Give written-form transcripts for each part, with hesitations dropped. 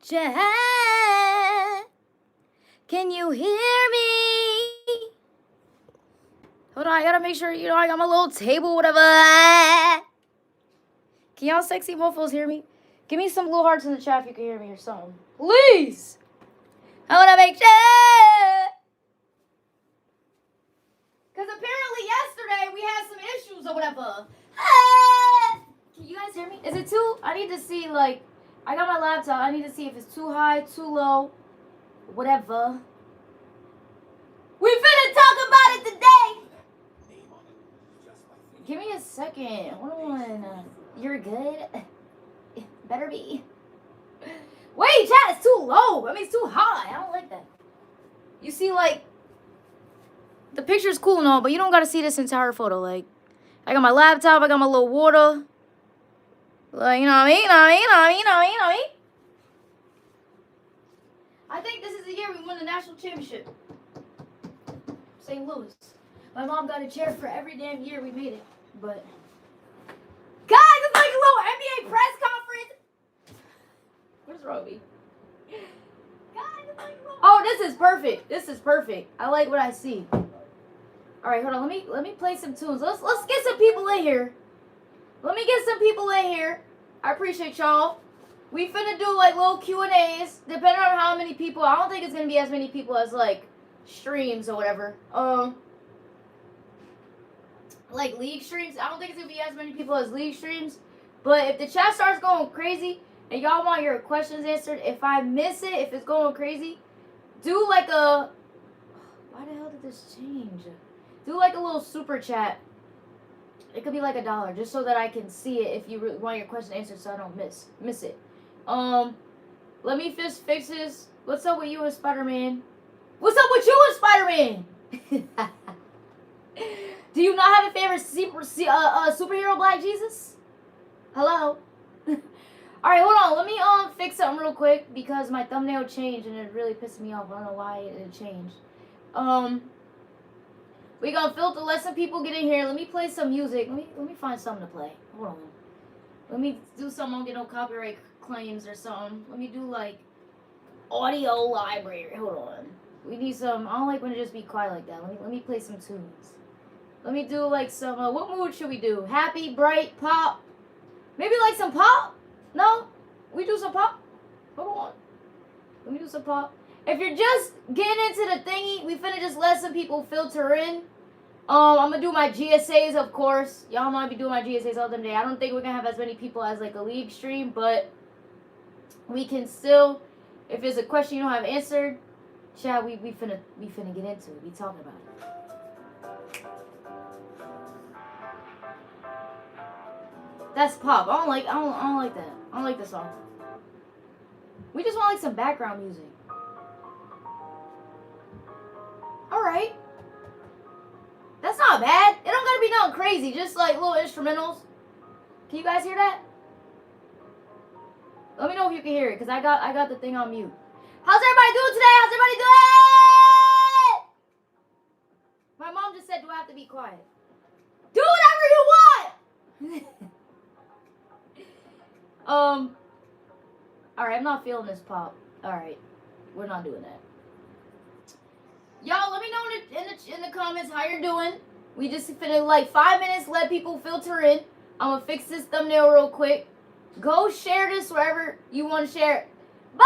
Chat, can you hear me? Hold on, I gotta make sure, I got my little table, whatever. Can y'all sexy mofos hear me? Give me some blue hearts in the chat if you can hear me or something. Please! I wanna make sure. Because apparently yesterday we had some issues or whatever. Can you guys hear me? Is it too? I need to see, like, I got my laptop. I need to see if it's too high, too low, whatever. We finna talk about it today. Give me a second. Hold on. You're good? Better be. Wait, chat, it's too low. I mean, it's too high. I don't like that. You see, like, the picture's cool and all, but you don't gotta see this entire photo. Like, I got my laptop, I got my little water. Like, you know what I mean? I think this is the year we won the national championship. St. Louis. My mom got a chair for every damn year we made it. But, guys, it's like a little NBA press conference. What's wrong with me? Guys, it's like a little... Oh, this is perfect. This is perfect. I like what I see. All right, hold on. Let me play some tunes. Let's get some people in here. Let me get some people in here. I appreciate y'all. We finna do like little Q&As, depending on how many people. I don't think it's gonna be as many people as like streams or whatever. Like league streams. I don't think it's gonna be as many people as league streams. But if the chat starts going crazy and y'all want your questions answered, if I miss it, if it's going crazy, do like a... Why the hell did this change? Do like a little super chat. It could be like $1, just so that I can see it if you really want your question answered, so I don't miss it. Let me just fix this. What's up with you and Spider-Man? What's up with you and Spider-Man? Do you not have a favorite superhero, Black Jesus? Hello? Alright, hold on. Let me fix something real quick because my thumbnail changed and it really pissed me off. I don't know why it changed. We gonna filter, let some people get in here. Let me play some music. Let me find something to play. Hold on. Let me do something. I don't get no copyright claims or something. Let me do like audio library. Hold on. We need some. I don't like when it just be quiet like that. Let me play some tunes. Let me do like some. What mood should we do? Happy, bright, pop. Maybe like some pop. No, we do some pop. Hold on. Let me do some pop. If you're just getting into the thingy, we finna just let some people filter in. I'm gonna do my GSAs, of course. Y'all know I be doing my GSAs all damn day. I don't think we're gonna have as many people as like a league stream, but we can still, if there's a question you don't have answered, chat, we finna get into it. We talking about it. That's pop. I don't like that. I don't like this song. We just want like some background music. Alright. That's not bad. It don't gotta be nothing crazy. Just like little instrumentals. Can you guys hear that? Let me know if you can hear it, because I got the thing on mute. How's everybody doing today? How's everybody doing? My mom just said, do I have to be quiet? Do whatever you want! Alright, I'm not feeling this pop. Alright. We're not doing that. Y'all, let me know in the comments how you're doing. We just finna like 5 minutes, let people filter in. I'm gonna fix this thumbnail real quick. Go share this wherever you want to share it. Bye,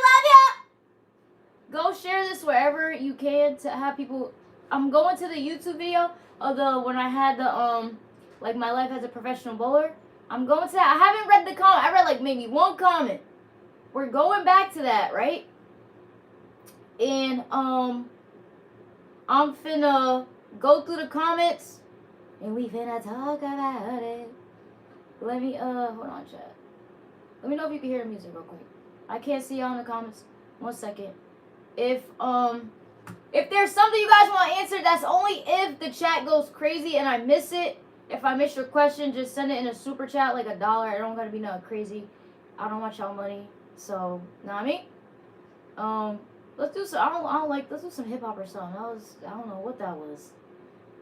love ya. Go share this wherever you can to have people. I'm going to the YouTube video of when I had the like my life as a professional bowler. I'm going to that. I haven't read the comment. I read like maybe one comment. We're going back to that, right? And I'm finna go through the comments and we finna talk about it. Let me, hold on, chat. Let me know if you can hear the music real quick. I can't see y'all in the comments. 1 second. If there's something you guys want answered, that's only if the chat goes crazy and I miss it. If I miss your question, just send it in a super chat, like $1. It don't gotta be nothing crazy. I don't want y'all money. So, know what I mean? Let's do some, I don't like, let's do some hip hop or something. I don't know what that was.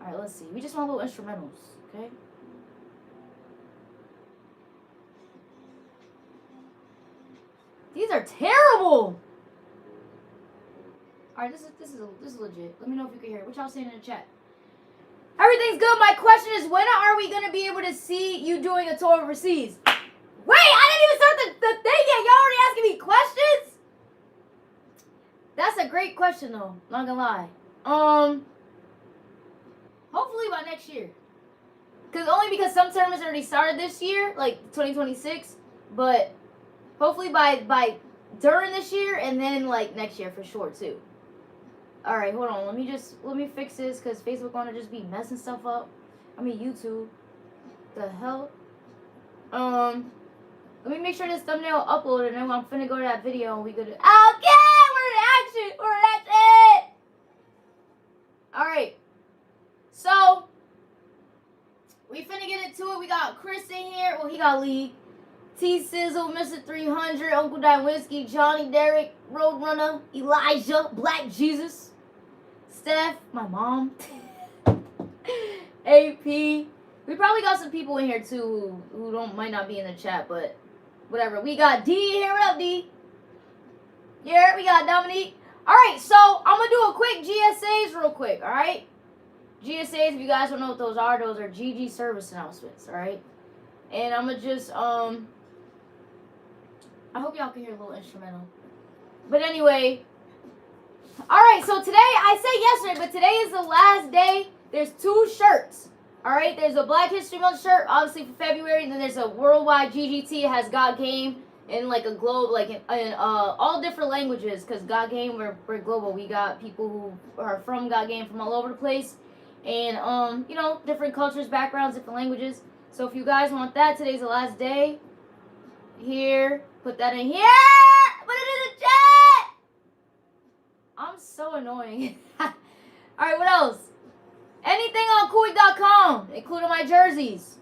Alright, let's see. We just want little instrumentals, okay? These are terrible. All right, this is legit. Let me know if you can hear it. What y'all saying in the chat? Everything's good. My question is, when are we gonna be able to see you doing a tour overseas? Wait, I didn't even start the thing yet. Y'all already asking me questions? That's a great question though. Not gonna lie. Hopefully by next year. Only because some tournaments already started this year, like 2026. But hopefully by during this year and then like next year for sure too. All right, hold on. Let me fix this because Facebook wanna just be messing stuff up. I mean YouTube. The hell. Let me make sure this thumbnail uploaded, and then I'm finna go to that video and we go to. Okay, we're in action. We're in action. All right. So we finna get into it. We got Chris in here. Well, he got Lee. T Sizzle, Mr. 300, Uncle Die Whiskey, Johnny Derek, Roadrunner, Elijah, Black Jesus, Steph, my mom, AP. We probably got some people in here too who might not be in the chat, but whatever. We got D here. What up, D? Here we got Dominique. All right, so I'm gonna do a quick GSAs real quick. All right, GSAs. If you guys don't know what those are GG service announcements. All right, and I'm gonna just I hope y'all can hear a little instrumental. But anyway, all right, so today, I said yesterday, but today is the last day. There's 2 shirts, all right? There's a Black History Month shirt, obviously for February, and then there's a worldwide GGT. It has God Game in like a globe, like in all different languages, because God Game, we're global. We got people who are from God Game from all over the place, and, you know, different cultures, backgrounds, different languages. So if you guys want that, today's the last day. Here. Put that in here. Put it in the chat. I'm so annoying. All right, what else? Anything on Kuwait.com, including my jerseys.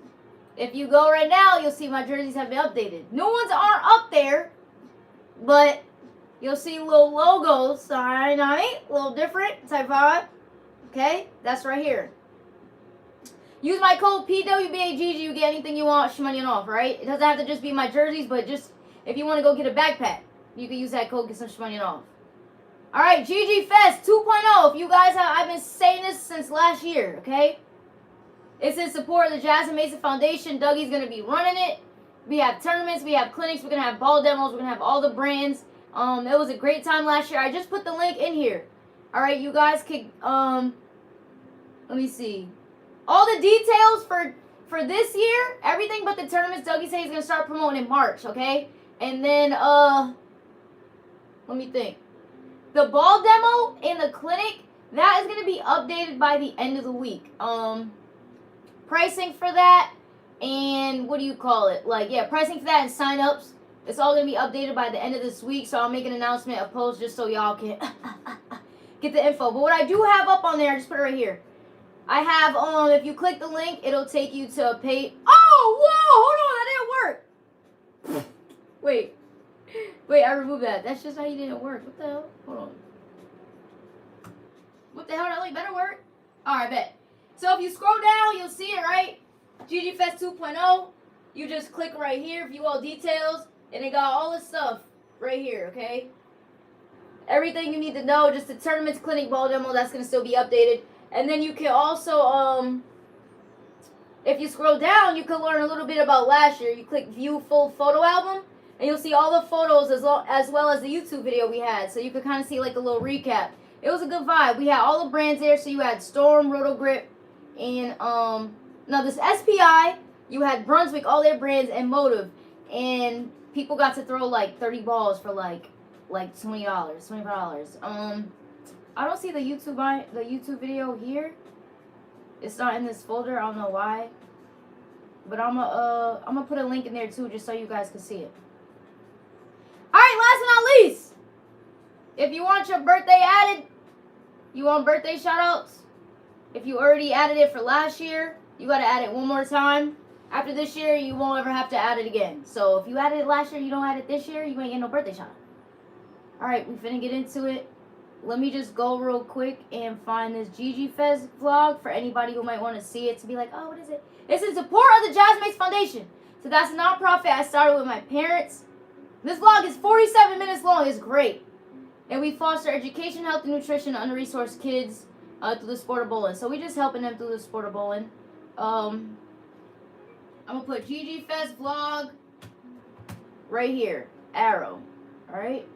If you go right now, you'll see my jerseys have been updated. New ones aren't up there, but you'll see little logos. All right, a little different, type 5. Okay, that's right here. Use my code PWBAGG. You get anything you want, shmoney off, right? It doesn't have to just be my jerseys, but just if you want to go get a backpack, you can use that code, get some shmoney off. All right, GG Fest 2.0. If you guys have, I've been saying this since last year, okay? It's in support of the Jasmine Mason Foundation. Dougie's going to be running it. We have tournaments. We have clinics. We're going to have ball demos. We're going to have all the brands. It was a great time last year. I just put the link in here. All right, you guys could, let me see. All the details for this year, everything but the tournaments, Dougie said he's going to start promoting in March, okay? And then, let me think. The ball demo and the clinic, that is going to be updated by the end of the week. Pricing for that and what do you call it? Like, yeah, pricing for that and sign-ups. It's all going to be updated by the end of this week, so I'll make an announcement, a post, just so y'all can get the info. But what I do have up on there, I just put it right here. I have, if you click the link, it'll take you to a page. Oh, whoa, hold on, that didn't work. Wait, I removed that. That's just how you didn't work. What the hell? Hold on. What the hell? That like better work? All right, bet. So if you scroll down, you'll see it, right? GG Fest 2.0. You just click right here, view all details, and it got all the stuff right here, okay? Everything you need to know, just the tournaments, clinic, ball demo, that's going to still be updated. And then you can also, if you scroll down, you can learn a little bit about last year. You click view full photo album, and you'll see all the photos as well as the YouTube video we had. So you can kind of see like a little recap. It was a good vibe. We had all the brands there. So you had Storm, Rotogrip, and now this SPI, you had Brunswick, all their brands, and Motive. And people got to throw like 30 balls for like $20, $25. I don't see the YouTube video here. It's not in this folder. I don't know why. But I'm gonna put a link in there too, just so you guys can see it. All right, last but not least, if you want your birthday added, you want birthday shoutouts. If you already added it for last year, you gotta add it one more time. After this year, you won't ever have to add it again. So if you added it last year, you don't add it this year, you ain't getting no birthday shout out. All right, we finna get into it. Let me just go real quick and find this GG Fest vlog for anybody who might want to see it to be like, oh, what is it? It's in support of the Jasmine Mason Foundation. So that's a nonprofit I started with my parents. This vlog is 47 minutes long. It's great. And we foster education, health, and nutrition to under-resourced kids through the sport of bowling. So we just helping them through the sport of bowling. I'm going to put GG Fest vlog right here. Arrow. Alright?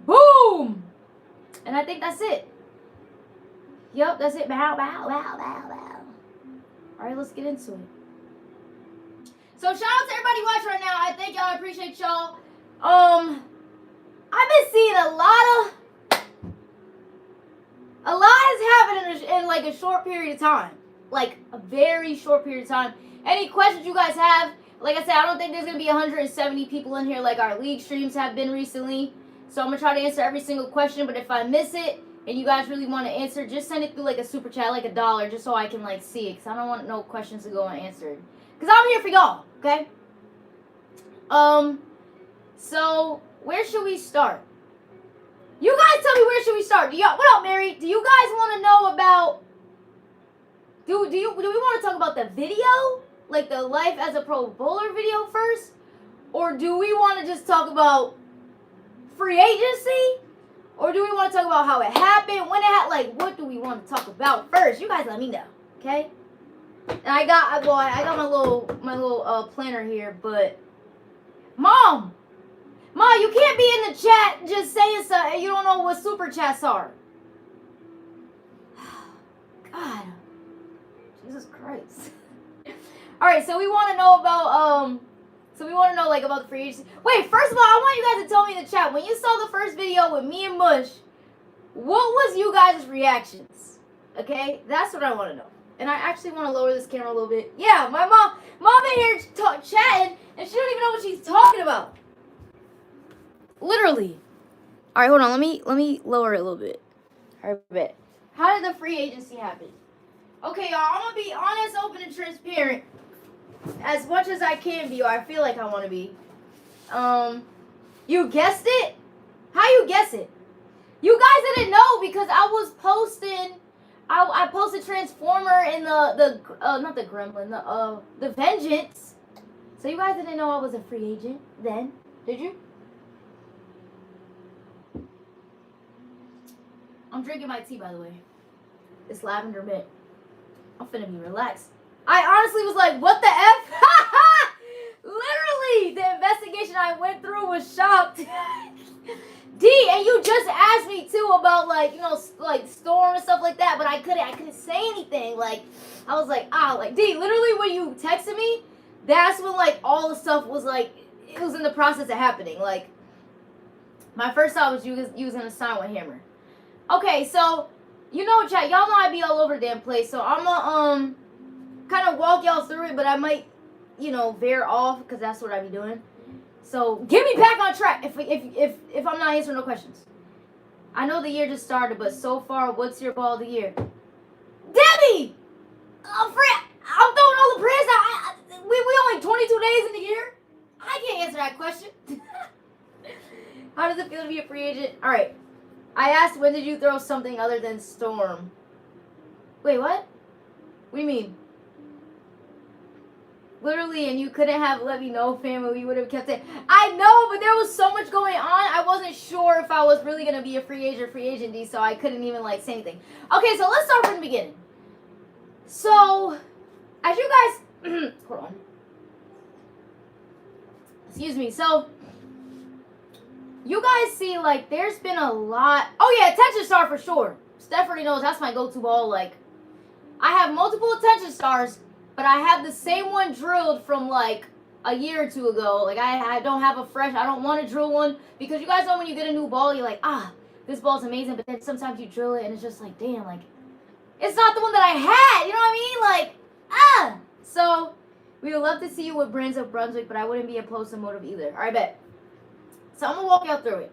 Boom! And I think that's it. Yep, that's it. Bow, bow, bow, bow, bow. Alright, let's get into it. So shout out to everybody watching right now. I thank y'all. I appreciate y'all. I've been seeing a lot is happening in like a short period of time. Like a very short period of time. Any questions you guys have? Like I said, I don't think there's going to be 170 people in here like our league streams have been recently. So I'm going to try to answer every single question. But if I miss it and you guys really want to answer, just send it through like a super chat, like $1, just so I can like see it. Because I don't want no questions to go unanswered. Because I'm here for y'all, okay? So where should we start? You guys tell me, where should we start? What up, Mary? Do you guys want to know about... Do we want to talk about the video? Like the life as a pro bowler video first? Or do we want to just talk about free agency? Or do we want to talk about how it happened? When it happened? Like, what do we want to talk about first? You guys let me know, okay? And I got my little planner here, but Mom, you can't be in the chat just saying something. You don't know what super chats are. God, Jesus Christ. All right, so we want to know about like about the free agency. Wait, first of all, I want you guys to tell me in the chat, when you saw the first video with me and Mush, what was you guys' reactions? Okay, that's what I want to know. And I actually want to lower this camera a little bit. Yeah, my mom in here chatting, and she don't even know what she's talking about. Literally. All right, hold on. Let me lower it a little bit. All right, bet. How did the free agency happen? Okay, y'all. I'm gonna be honest, open, and transparent as much as I can be, or I feel like I want to be. You guessed it. How you guess it? You guys didn't know because I was posting. I posted Transformer in the not the Gremlin, the Vengeance. So you guys didn't know I was a free agent then, did you? I'm drinking my tea, by the way. It's lavender mint. I'm finna be relaxed. I honestly was like, what the F? Literally, the investigation I went through was shocked. D, and you just asked me too about like, you know, like Storm and stuff like that, but I couldn't say anything. Like, I was like, like D, literally when you texted me, that's when like all the stuff was like, it was in the process of happening. Like, my first thought was using a silent hammer. Okay, so, you know, chat, y'all know I be all over the damn place, so I'm gonna, kind of walk y'all through it, but I might, you know, veer off, because that's what I be doing. So, get me back on track if I'm not answering no questions. I know the year just started, but so far, what's your ball of the year? Debbie! I'm throwing all the prayers out. We only 22 days in the year. I can't answer that question. How does it feel to be a free agent? All right. I asked, when did you throw something other than Storm? Wait, what? What do you mean? Literally, and you couldn't have let me know, family. We would have kept it. I know, but there was so much going on. I wasn't sure if I was really going to be a free agent, D, so I couldn't even, like, say anything. Okay, so let's start from the beginning. So, as you guys... hold on. Excuse me. So, you guys see, like, there's been a lot... Oh, yeah, attention star for sure. Steph already knows that's my go-to ball. Like, I have multiple attention stars, but I have the same one drilled from, like, a year or two ago. Like, I don't have a fresh... I don't want to drill one. Because you guys know when you get a new ball, you're like, this ball's amazing. But then sometimes you drill it, and it's just like, damn, like... It's not the one that I had. You know what I mean? Like, So, we would love to see you with Brands of Brunswick, but I wouldn't be opposed to Motive either. All right, bet. So, I'm going to walk y'all through it.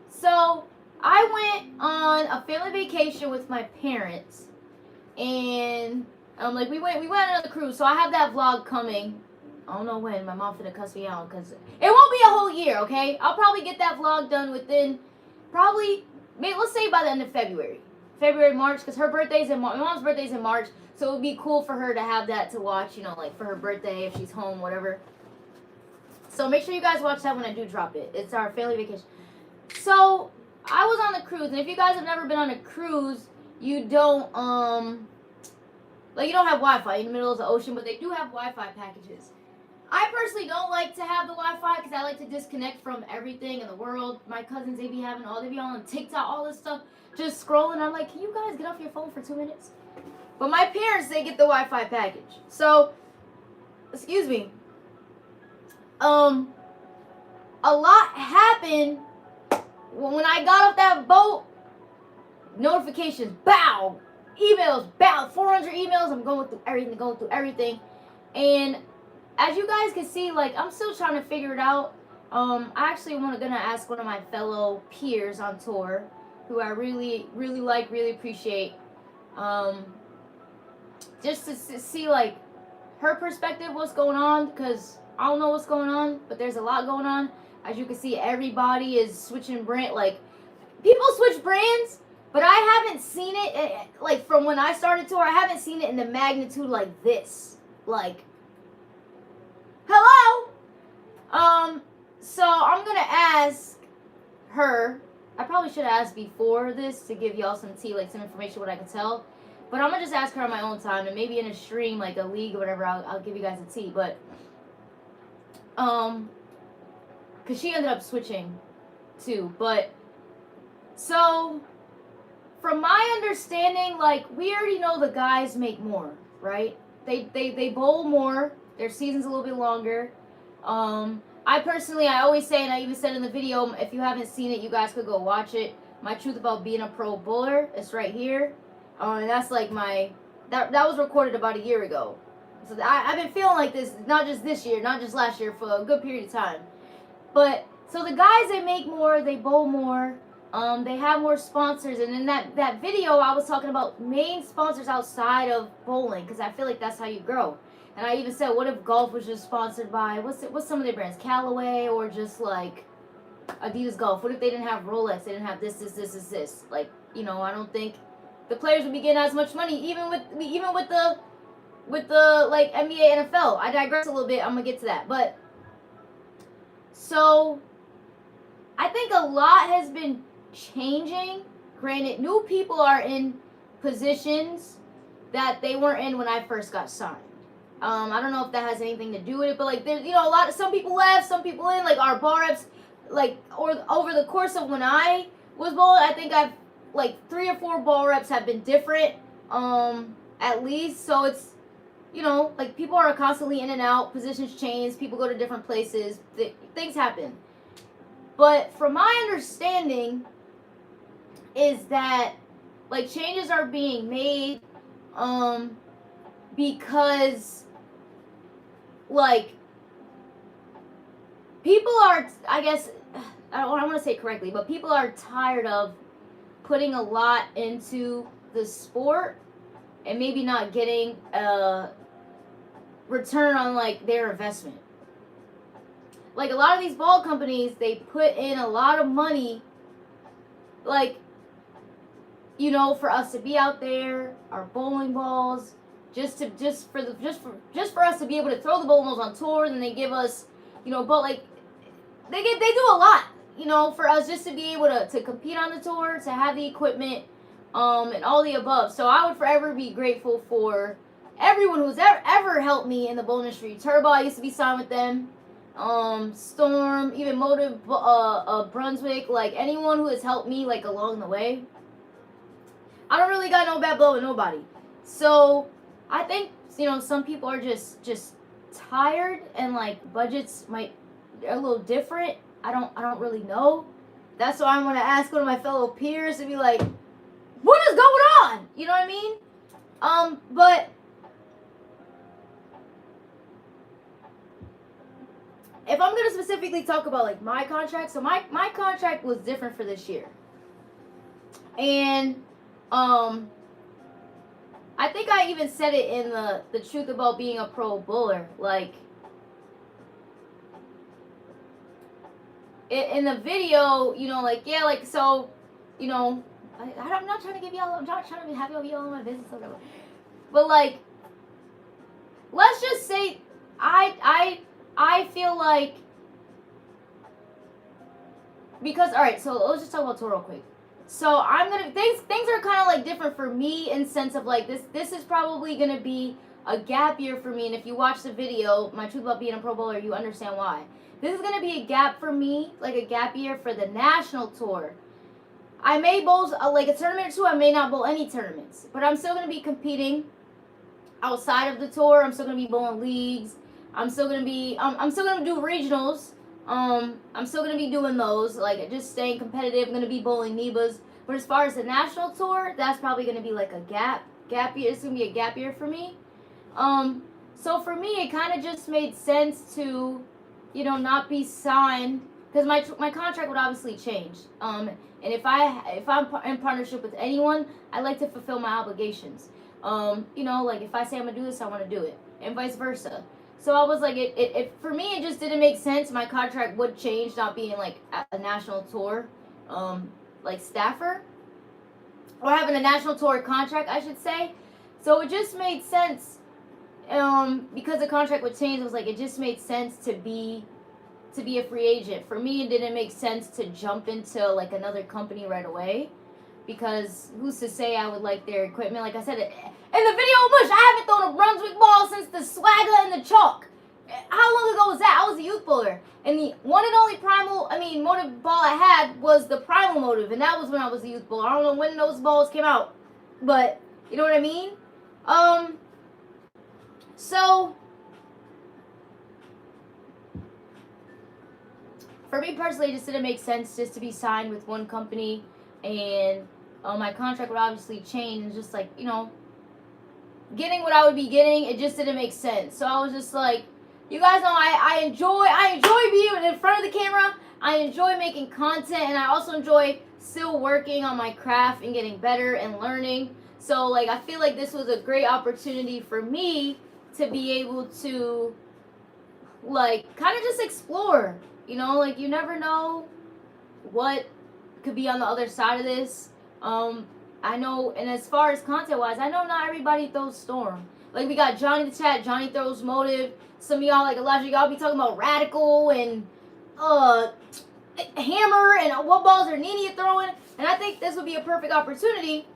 So, I went on a family vacation with my parents. And, like, we went on another cruise. So, I have that vlog coming. I don't know when. My mom finna cuss me out. Because it won't be a whole year, okay? I'll probably get that vlog done within, probably, maybe, let's say by the end of February. February, March, because her birthday's in March. My mom's birthday's in March. So, it would be cool for her to have that to watch, you know, like, for her birthday, if she's home, whatever. So make sure you guys watch that when I do drop it. It's our family vacation. So I was on the cruise, and if you guys have never been on a cruise, you don't like you don't have Wi-Fi in the middle of the ocean, but they do have Wi-Fi packages. I personally don't like to have the Wi-Fi because I like to disconnect from everything in the world. My cousins, they be on TikTok, all this stuff, just scrolling. I'm like, can you guys get off your phone for 2 minutes? But my parents, they get the Wi-Fi package. So, excuse me. A lot happened when I got off that boat. Notifications, bow. Emails, bow. 400 emails. I'm going through everything. And as you guys can see, like, I'm still trying to figure it out. I actually gonna ask one of my fellow peers on tour, who I really, really like, really appreciate, just to see, like, her perspective, what's going on, because I don't know what's going on, but there's a lot going on. As you can see, everybody is switching brand. Like, people switch brands, but I haven't seen it, like, from when I started tour, I haven't seen it in the magnitude like this. Like, hello? So I'm gonna ask her. I probably should have asked before this to give y'all some tea, like some information, what I can tell. But I'm gonna just ask her on my own time, and maybe in a stream, like a league or whatever, I'll give you guys a tea. But, cause she ended up switching too. But, so, from my understanding, like, we already know the guys make more, right? They bowl more. Their season's a little bit longer. I always say, and I even said in the video, if you haven't seen it, you guys could go watch it. My truth about being a pro bowler, it's right here. And that's like that was recorded about a year ago. So I've been feeling like this, not just this year, not just last year, for a good period of time. But, so the guys, they make more, they bowl more, they have more sponsors. And in that video, I was talking about main sponsors outside of bowling, because I feel like that's how you grow. And I even said, what if golf was just sponsored by, what's some of their brands? Callaway, or just like Adidas Golf? What if they didn't have Rolex? They didn't have this. Like, you know, I don't think the players would be getting as much money, even with the like NBA, NFL. I digress a little bit. I'm gonna get to that. But, so, I think a lot has been changing. Granted, new people are in positions that they weren't in when I first got signed. I don't know if that has anything to do with it, but like there's, you know, some people left, some people in, like our ball reps, like, or over the course of when I was bowling, I think I've, like, 3 or 4 ball reps have been different, at least. So it's, you know, like, people are constantly in and out, positions change, people go to different places, things happen. But from my understanding is that, like, changes are being made, because, like, people are, I guess, I don't want to say it correctly, but people are tired of putting a lot into the sport and maybe not getting a return on, like, their investment. Like, a lot of these ball companies, they put in a lot of money, like, you know, for us to be out there, our bowling balls, just for us to be able to throw the bowling balls on tour. And they give us, you know, but like they do a lot, you know, for us just to be able to compete on the tour, to have the equipment, and all the above. So I would forever be grateful for everyone who's ever helped me in the bowl industry. Turbo, I used to be signed with them. Storm, even Motive, Brunswick, like anyone who has helped me, like, along the way. I don't really got no bad blood with nobody. So I think, you know, some people are just tired, and like budgets are a little different. I don't really know. That's why I'm gonna ask one of my fellow peers to be like, what is going on? You know what I mean? But if I'm gonna specifically talk about like my contract, so my contract was different for this year. And I think I even said it in the truth about being a pro bowler. Like, in the video, you know, like, yeah, like, so, you know, I'm not trying to give y'all, I'm not trying to have y'all in my business or whatever. But, like, let's just say, I feel like because all right, so let's just talk about tour real quick. So I'm gonna things are kind of like different for me in sense of like this is probably gonna be a gap year for me, and if you watch the video, my truth about being a Pro Bowler, you understand why. This is gonna be a gap for me, like a gap year for the national tour. I may bowl like a tournament or two. I may not bowl any tournaments, but I'm still gonna be competing outside of the tour. I'm still gonna be bowling leagues. I'm still gonna be I'm still gonna do regionals. I'm still gonna be doing those, like just staying competitive. I'm gonna be bowling NEBAs. But as far as the national tour, that's probably gonna be like a gap year. It's gonna be a gap year for me. So for me, it kind of just made sense to, you know, not be signed because my contract would obviously change. And if I'm in partnership with anyone, I like to fulfill my obligations. You know, like if I say I'm gonna do this, I want to do it, and vice versa. So I was like, it for me, it just didn't make sense. My contract would change, not being like a national tour, like staffer, or having a national tour contract, I should say. So it just made sense, because the contract would change. It was like it just made sense to be a free agent. For me, it didn't make sense to jump into like another company right away, because who's to say I would like their equipment? Like I said, in the video, Mush, I haven't thrown a Brunswick ball since the Swagger and the Chalk. How long ago was that? I was a youth bowler. And the one and only motive ball I had was the primal motive. And that was when I was a youth bowler. I don't know when those balls came out. But, you know what I mean? So, for me personally, it just didn't make sense just to be signed with one company. And my contract would obviously change. And just like, you know, getting what I would be getting, it just didn't make sense. So I was just like, you guys know I enjoy being in front of the camera. I enjoy making content, and I also enjoy still working on my craft and getting better and learning. So like I feel like this was a great opportunity for me to be able to like kind of just explore. You know, like you never know what could be on the other side of this. I know, and as far as content-wise, I know not everybody throws Storm. Like, we got Johnny the Chat, Johnny throws Motive. Some of y'all, like a lot of y'all be talking about Radical and Hammer and what balls are Nini throwing. And I think this would be a perfect opportunity.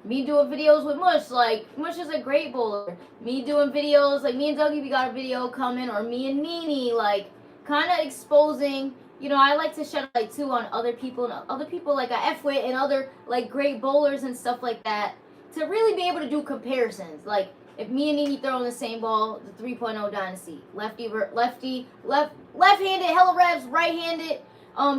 Me doing videos with Mush. Like, Mush is a great bowler. Me doing videos, like me and Dougie, we got a video coming. Or me and Nini, like, kind of exposing. You know, I like to shed light too on other people like Atwood and other like great bowlers and stuff like that, to really be able to do comparisons. Like if me and Nini throw in the same ball, the 3.0 dynasty, left-handed, hella revs, right-handed.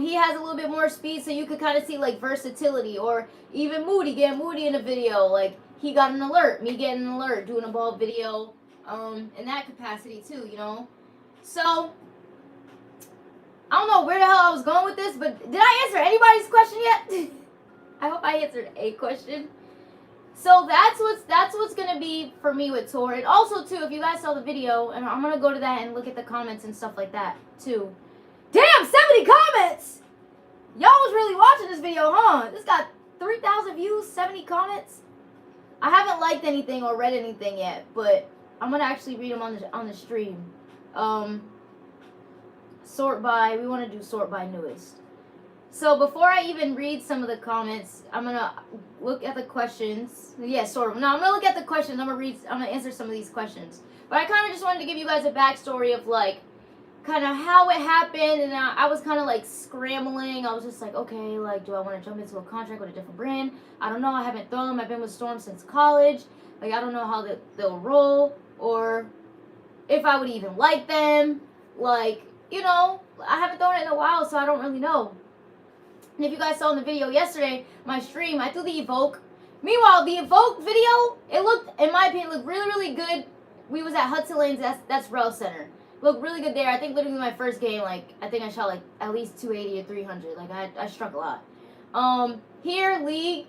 He has a little bit more speed, so you could kind of see like versatility. Or even getting Moody in a video, like he got an alert, me getting an alert, doing a ball video, in that capacity too, you know. So I don't know where the hell I was going with this, but did I answer anybody's question yet? I hope I answered a question. So that's what's gonna be for me with tour. And also too, if you guys saw the video, and I'm gonna go to that and look at the comments and stuff like that too. Damn, 70 comments! Y'all was really watching this video, huh? This got 3,000 views, 70 comments. I haven't liked anything or read anything yet, but I'm gonna actually read them on the stream. Sort by, we want to do sort by newest. So before I even read some of the comments, I'm gonna look at the questions. Yeah, sort of. No, I'm gonna look at the questions. I'm gonna answer some of these questions. But I kind of just wanted to give you guys a backstory of like kind of how it happened, and I was kind of like scrambling. I was just like, okay, like, do I want to jump into a contract with a different brand? I don't know. I haven't thrown them. I've been with Storm since college. Like, I don't know how they'll roll, or if I would even like them. Like, you know, I haven't thrown it in a while, so I don't really know. And if you guys saw in the video yesterday, my stream, I threw the Evoke. Meanwhile, the Evoke video, it looked, in my opinion, looked really, really good. We was at Hudson Lanes, that's Rail Center. Looked really good there. I think literally my first game, like, I think I shot like at least 280 or 300. Like, I struck a lot. Here, League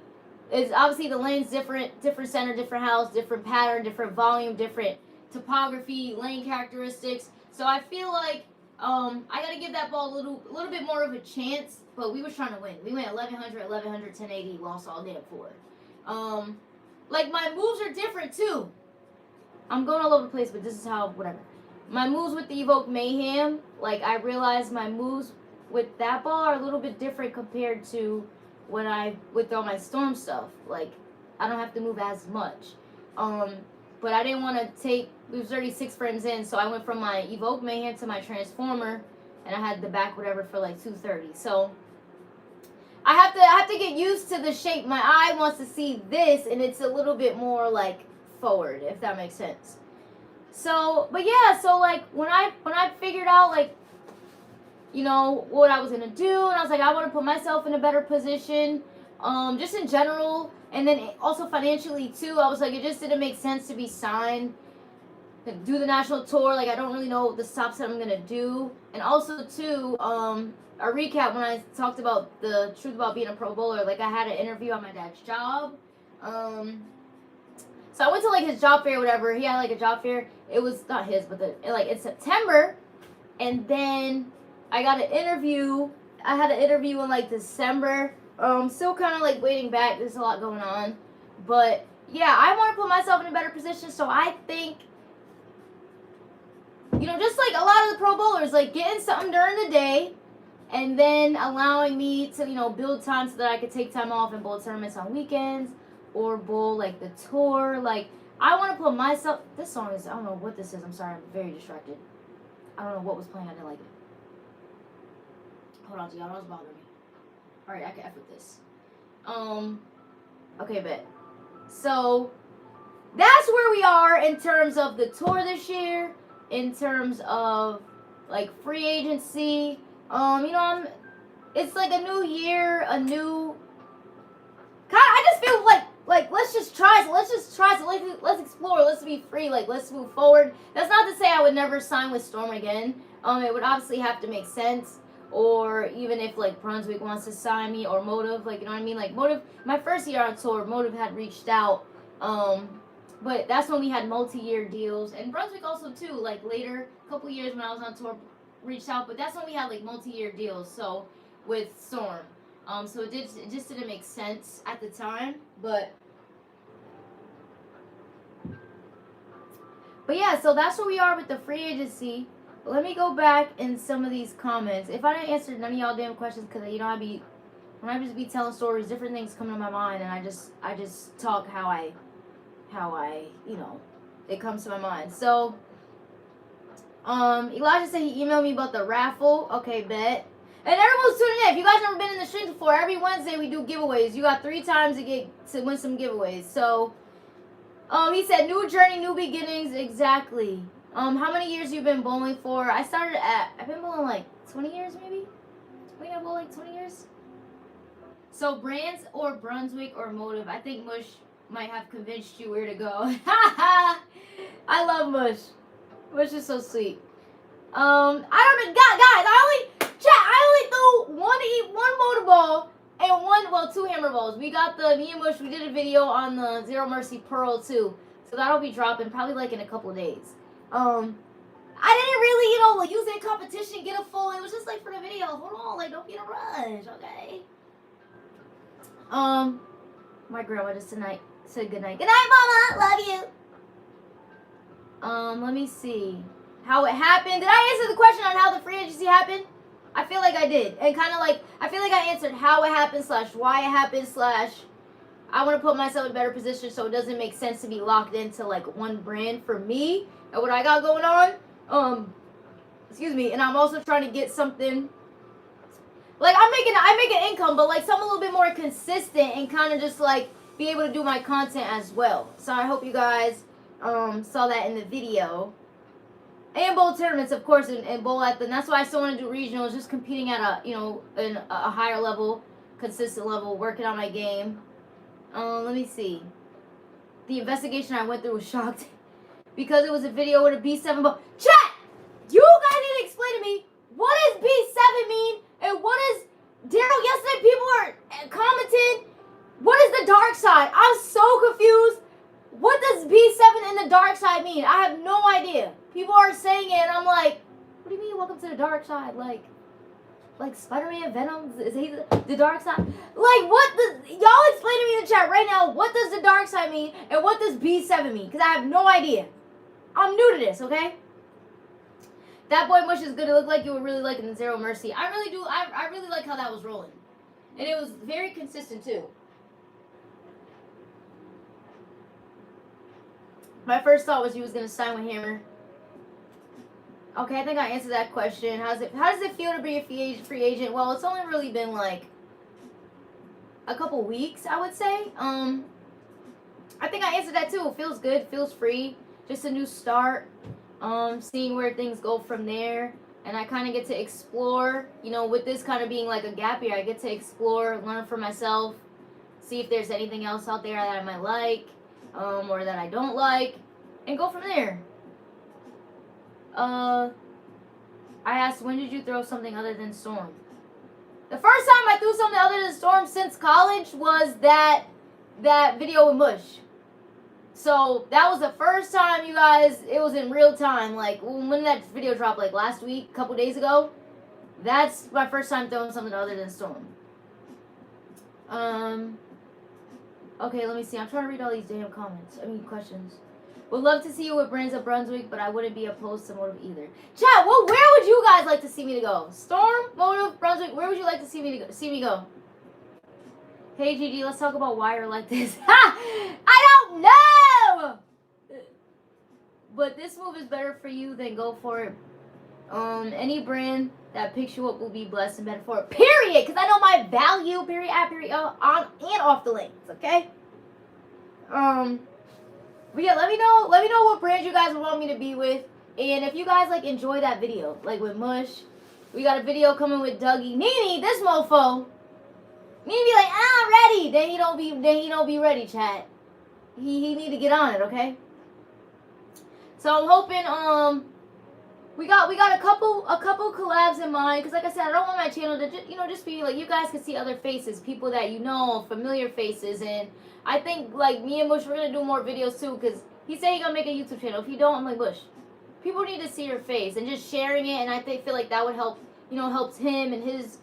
is obviously the lane's different center, different house, different pattern, different volume, different topography, lane characteristics. So I feel like I got to give that ball a little bit more of a chance, but we was trying to win. We went 1100, 1080, lost all damn four. Like, my moves are different, too. I'm going all over the place, but this is how, whatever. My moves with the Evoke Mayhem, like, I realized my moves with that ball are a little bit different compared to when I with all my storm stuff. Like, I don't have to move as much. But I didn't want to take. We was already 6 frames in, so I went from my Evoke Mayhem to my Transformer, and I had the back whatever for like 230. So I have to get used to the shape. My eye wants to see this, and it's a little bit more like forward, if that makes sense. So, but yeah, so like when I figured out like, you know, what I was gonna do, and I was like, I want to put myself in a better position, just in general, and then also financially too. I was like, it just didn't make sense to be signed, to do the national tour. Like, I don't really know the stops that I'm gonna do, and also too, a recap when I talked about the truth about being a Pro Bowler. Like, I had an interview on my dad's job. So I went to like his job fair or whatever. He had like a job fair. It was not his, but in September, and then I got an interview. I had an interview in like December. Still kind of like waiting back. There's a lot going on, but yeah, I want to put myself in a better position. So I think, you know, just like a lot of the Pro Bowlers, like getting something during the day, and then allowing me to, you know, build time so that I could take time off and bowl tournaments on weekends or bowl like the tour. Like, I want to put myself. This song is, I don't know what this is. I'm sorry, I'm very distracted. I don't know what was playing. I didn't like it. Hold on, y'all. That was bothering me. All right, I can F with this. Okay, bet. So that's where we are in terms of the tour this year. In terms of like free agency. You know, it's like a new year, a new. I just feel like let's just try. So let's let's explore. Let's be free. Like, let's move forward. That's not to say I would never sign with Storm again. It would obviously have to make sense. Or even if like Brunswick wants to sign me, or Motive, like, you know what I mean? Like Motive, my first year on tour, Motive had reached out, but that's when we had multi-year deals, and Brunswick also too. Like later, a couple years when I was on tour, reached out, but that's when we had like multi-year deals. So with Storm, so it just didn't make sense at the time, but yeah. So that's where we are with the free agency. Let me go back in some of these comments. If I didn't answer none of y'all damn questions, because, you know, when I just be telling stories, different things come to my mind, and I just talk how I, you know, it comes to my mind. So, Elijah said he emailed me about the raffle. Okay, bet. And everyone's tuning in. If you guys never been in the streams before, every Wednesday we do giveaways. You got 3 times to win some giveaways. So, he said new journey, new beginnings. Exactly. How many years you been bowling for? I've been bowling like 20 years maybe? I think I bowl like 20 years. So Brands or Brunswick or Motive, I think Mush might have convinced you where to go. I love Mush. Mush is so sweet. I don't know, guys, I only threw one motor ball and 2 hammer balls. Me and Mush, we did a video on the Zero Mercy Pearl too. So that'll be dropping probably like in a couple of days. I didn't really, you know, use it in competition, get a full. It was just like for the video. Hold on, like, don't be in a rush, okay? My grandma just tonight said good night. Good night, Mama. Love you. Let me see how it happened. Did I answer the question on how the free agency happened? I feel like I did, and kind of like I feel like I answered how it happened / why it happened / I want to put myself in a better position so it doesn't make sense to be locked into like one brand for me and what I got going on. Excuse me, and I'm also trying to get something like I make an income, but like something a little bit more consistent and kind of just like be able to do my content as well. So I hope you guys saw that in the video. And bowl tournaments, of course, and bowl at that's why I still want to do regionals, just competing at a higher level, consistent level, working on my game. Let me see. The investigation I went through was shocked because it was a video with a B7 ball. Chat! You guys need to explain to me what does B7 mean and what is Daryl? Yesterday people are commenting. What is the dark side? I'm so confused. What does B7 in the dark side mean? I have no idea. People are saying it and I'm like, what do you mean welcome to the dark side? Like Spider-Man, Venom, is he the dark side? Like, what does, y'all explain to me in the chat right now, what does the dark side mean and what does B7 mean? Because I have no idea. I'm new to this, okay? That boy Mush is good. It looked like you were really liking Zero Mercy. I really do. I really like how that was rolling. And it was very consistent, too. My first thought was you was going to sign with Hammer. Okay, I think I answered that question. How does it feel to be a free agent? Well, it's only really been, like, a couple weeks, I would say. I think I answered that, too. It feels good. Feels free. Just a new start. Seeing where things go from there. And I kind of get to explore, you know, with this kind of being like a gap year, I get to explore, learn for myself, see if there's anything else out there that I might like, or that I don't like, and go from there. I asked, when did you throw something other than Storm? The first time I threw something other than Storm since college was that video with Mush. So that was the first time, you guys, it was in real time. Like, when that video dropped, like last week, a couple days ago, that's my first time throwing something other than Storm. Okay, let me see. I'm trying to read all these damn questions. Would love to see you with Brands of Brunswick, but I wouldn't be opposed to Motive either. Chat, well, where would you guys like to see me to go? Storm, Motive, Brunswick, where would you like to see me go? Hey, Gigi, let's talk about why you're like this. Ha! I don't know! But this move is better for you, then go for it. Any brand that picks you up will be blessed and better for it. Period! Because I know my value, period, on and off the links, okay? But yeah, let me know what brand you guys want me to be with. And if you guys, like, enjoy that video, like with Mush. We got a video coming with Dougie. Nene, this mofo. Nene be like, I'm ready. Then he don't be ready, chat. He need to get on it, okay? So I'm hoping we got a couple collabs in mind, because like I said, I don't want my channel to just be like, you guys can see other faces, people that you know, familiar faces. And I think like me and Mush, we're gonna do more videos too, because he said he gonna make a YouTube channel. If he don't, I'm like, Mush, people need to see your face, and just sharing it, and I feel like that would help, helps him and his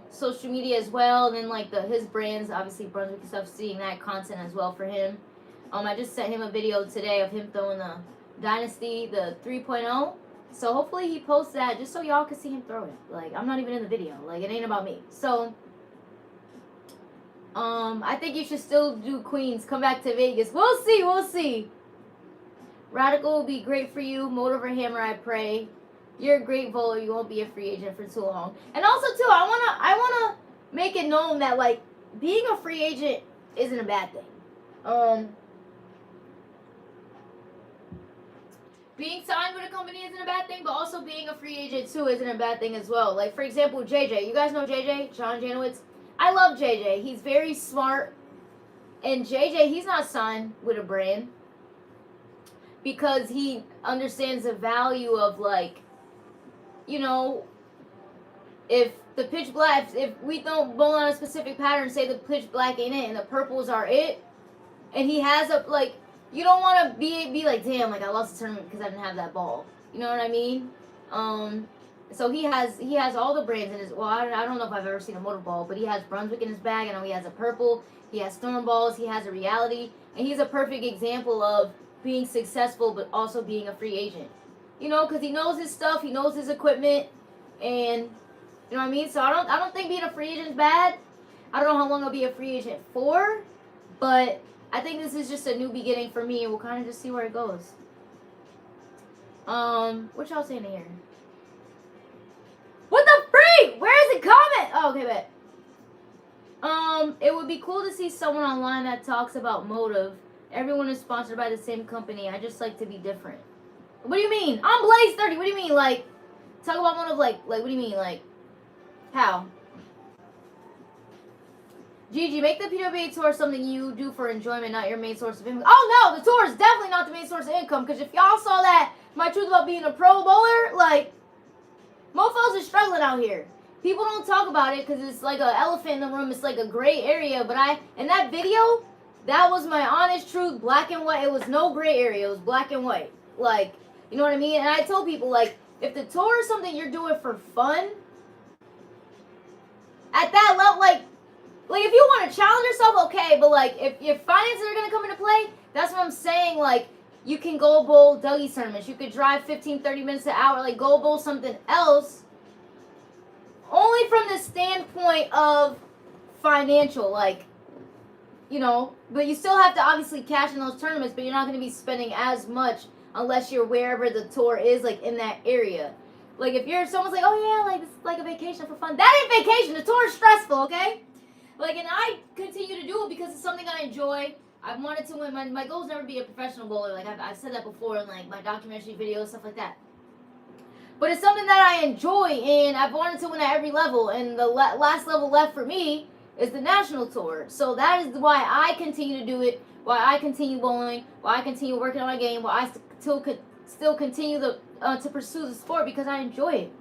social media as well, and then like his brands, obviously Brunswick and stuff, seeing that content as well for him. I just sent him a video today of him throwing the Dynasty, the 3.0. So hopefully he posts that just so y'all can see him throw it. Like, I'm not even in the video. Like, it ain't about me. So, I think you should still do Queens. Come back to Vegas. We'll see. Radical will be great for you. Motive or Hammer, I pray. You're a great bowler. You won't be a free agent for too long. And also, too, I wanna make it known that, like, being a free agent isn't a bad thing. Being signed with a company isn't a bad thing, but also being a free agent, too, isn't a bad thing as well. Like, for example, JJ. You guys know JJ? John Janowitz? I love JJ. He's very smart. And JJ, he's not signed with a brand because he understands the value of, like, if the pitch black, if we don't bowl on a specific pattern, say the pitch black ain't it and the purples are it, and he has a, like, you don't want to be like, damn, like I lost the tournament because I didn't have that ball. You know what I mean? So he has all the brands in his. Well, I don't know if I've ever seen a motor ball, but he has Brunswick in his bag. I know he has a purple. He has Storm balls. He has a reality, and he's a perfect example of being successful, but also being a free agent. Because he knows his stuff. He knows his equipment, and you know what I mean. So I don't think being a free agent is bad. I don't know how long I'll be a free agent for, but I think this is just a new beginning for me, and we'll kind of just see where it goes. What y'all saying here? What the freak? Where is it coming? Oh, okay, bet. It would be cool to see someone online that talks about Motive. Everyone is sponsored by the same company. I just like to be different. What do you mean? I'm Blaze 30. What do you mean? Like, talk about Motive, like, what do you mean? Like, how? Gigi, make the PWA tour something you do for enjoyment, not your main source of income. Oh, no, the tour is definitely not the main source of income, because if y'all saw that, my truth about being a pro bowler, like, mofos are struggling out here. People don't talk about it because it's like an elephant in the room. It's like a gray area, but in that video, that was my honest truth, black and white. It was no gray area. It was black and white. Like, you know what I mean? And I told people, like, if the tour is something you're doing for fun, at that level, like if you want to challenge yourself, okay, but like if your finances are gonna come into play, that's what I'm saying. Like, You can go bowl Dougie tournaments. You could drive 15, 30 minutes an hour. Like, go bowl something else. Only from the standpoint of financial, like, you know, but you still have to obviously cash in those tournaments, but you're not going to be spending as much unless you're wherever the tour is, like, in that area. Like, if you're, someone's like, oh, yeah, like, it's like a vacation for fun. That ain't vacation. The tour is stressful, okay? Like, and I continue to do it because it's something I enjoy. I've wanted to win. My goal is never to be a professional bowler. Like, I've said that before in, like, my documentary videos, stuff like that. But it's something that I enjoy, and I've wanted to win at every level. And the last level left for me is the national tour. So that is why I continue to do it, why I continue bowling, why I continue working on my game, why I still continue to pursue the sport, because I enjoy it.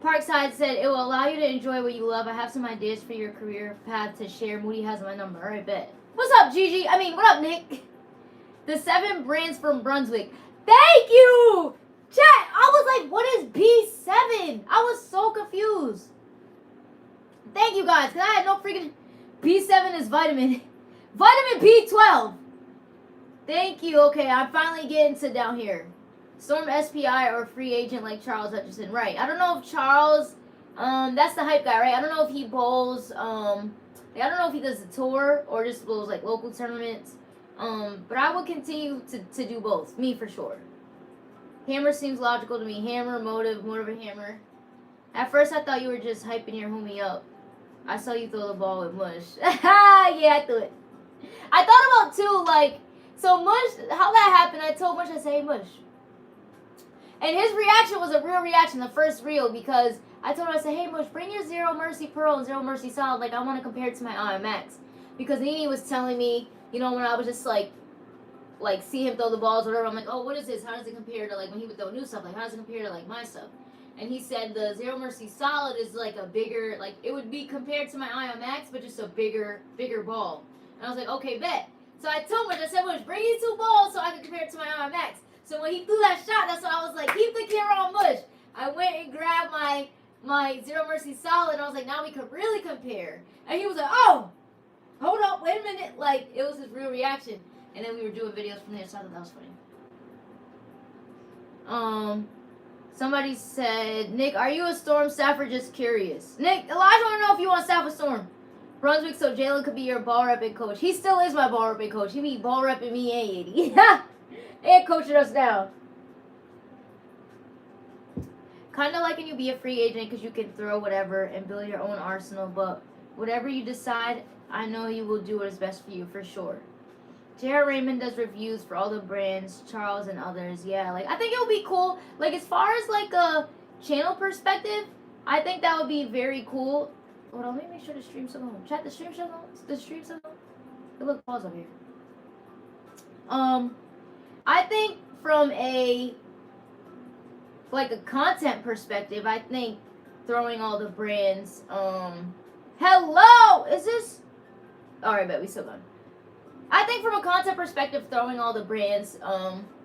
Parkside said, it will allow you to enjoy what you love. I have some ideas for your career path to share. Moody has my number. All right, bet. What's up, Gigi? What up, Nick? The 7 brands from Brunswick. Thank you! Chat, I was like, what is B7? I was so confused. Thank you, guys, because I had no freaking... B7 is vitamin. Vitamin B12. Thank you. Okay, I'm finally getting to down here. Storm SPI or free agent like Charles Hutchison. Right. I don't know if Charles... that's the hype guy, right? I don't know if he bowls... I don't know if he does the tour or just bowls, like, local tournaments. But I will continue to do both. Me, for sure. Hammer seems logical to me. Hammer, motive, more of a hammer. At first, I thought you were just hyping your homie up. I saw you throw the ball with Mush. Yeah, I threw it. I thought about, too, like... So, Mush, how that happened, I told Mush, I said, hey, Mush. And his reaction was a real reaction, the first reel, because I told him, I said, hey, Mush, bring your Zero Mercy Pearl and Zero Mercy Solid. Like, I want to compare it to my IMX. Because Nene was telling me... You know, when I was just like see him throw the balls or whatever, I'm like, oh, what is this? How does it compare to, like, when he would throw new stuff? Like, how does it compare to, like, my stuff? And he said the Zero Mercy Solid is, like, a bigger, like, it would be compared to my Ion Max, but just a bigger ball. And I was like, okay, bet. So I told him, I said, Mush, bring you 2 balls so I can compare it to my Ion Max. So when he threw that shot, that's why I was like, keep the camera on Mush. I went and grabbed my Zero Mercy Solid, and I was like, now we could really compare. And he was like, oh! Hold up, wait a minute. Like, it was his real reaction. And then we were doing videos from there, so I thought that was funny. Somebody said, Nick, are you a Storm staff or just curious? Nick, Elijah want to know if you want to staff a Storm. Brunswick, so Jalen could be your ball repping coach. He still is my ball repping coach. He be ball repping me and Yeti. And coaching us down. Kind of liking you be a free agent because you can throw whatever and build your own arsenal, but whatever you decide... I know you will do what is best for you, for sure. J.R. Raymond does reviews for all the brands, Charles and others. Yeah, like, I think it would be cool. Like, as far as, like, a channel perspective, I think that would be very cool. Hold on, let me make sure the stream's still on. Chat, the stream's still on? The stream's still on? Look, pause over here. I think from a, like, a content perspective, I think throwing all the brands, hello! Is this... Alright, bet we still going. I think from a content perspective, throwing all the brands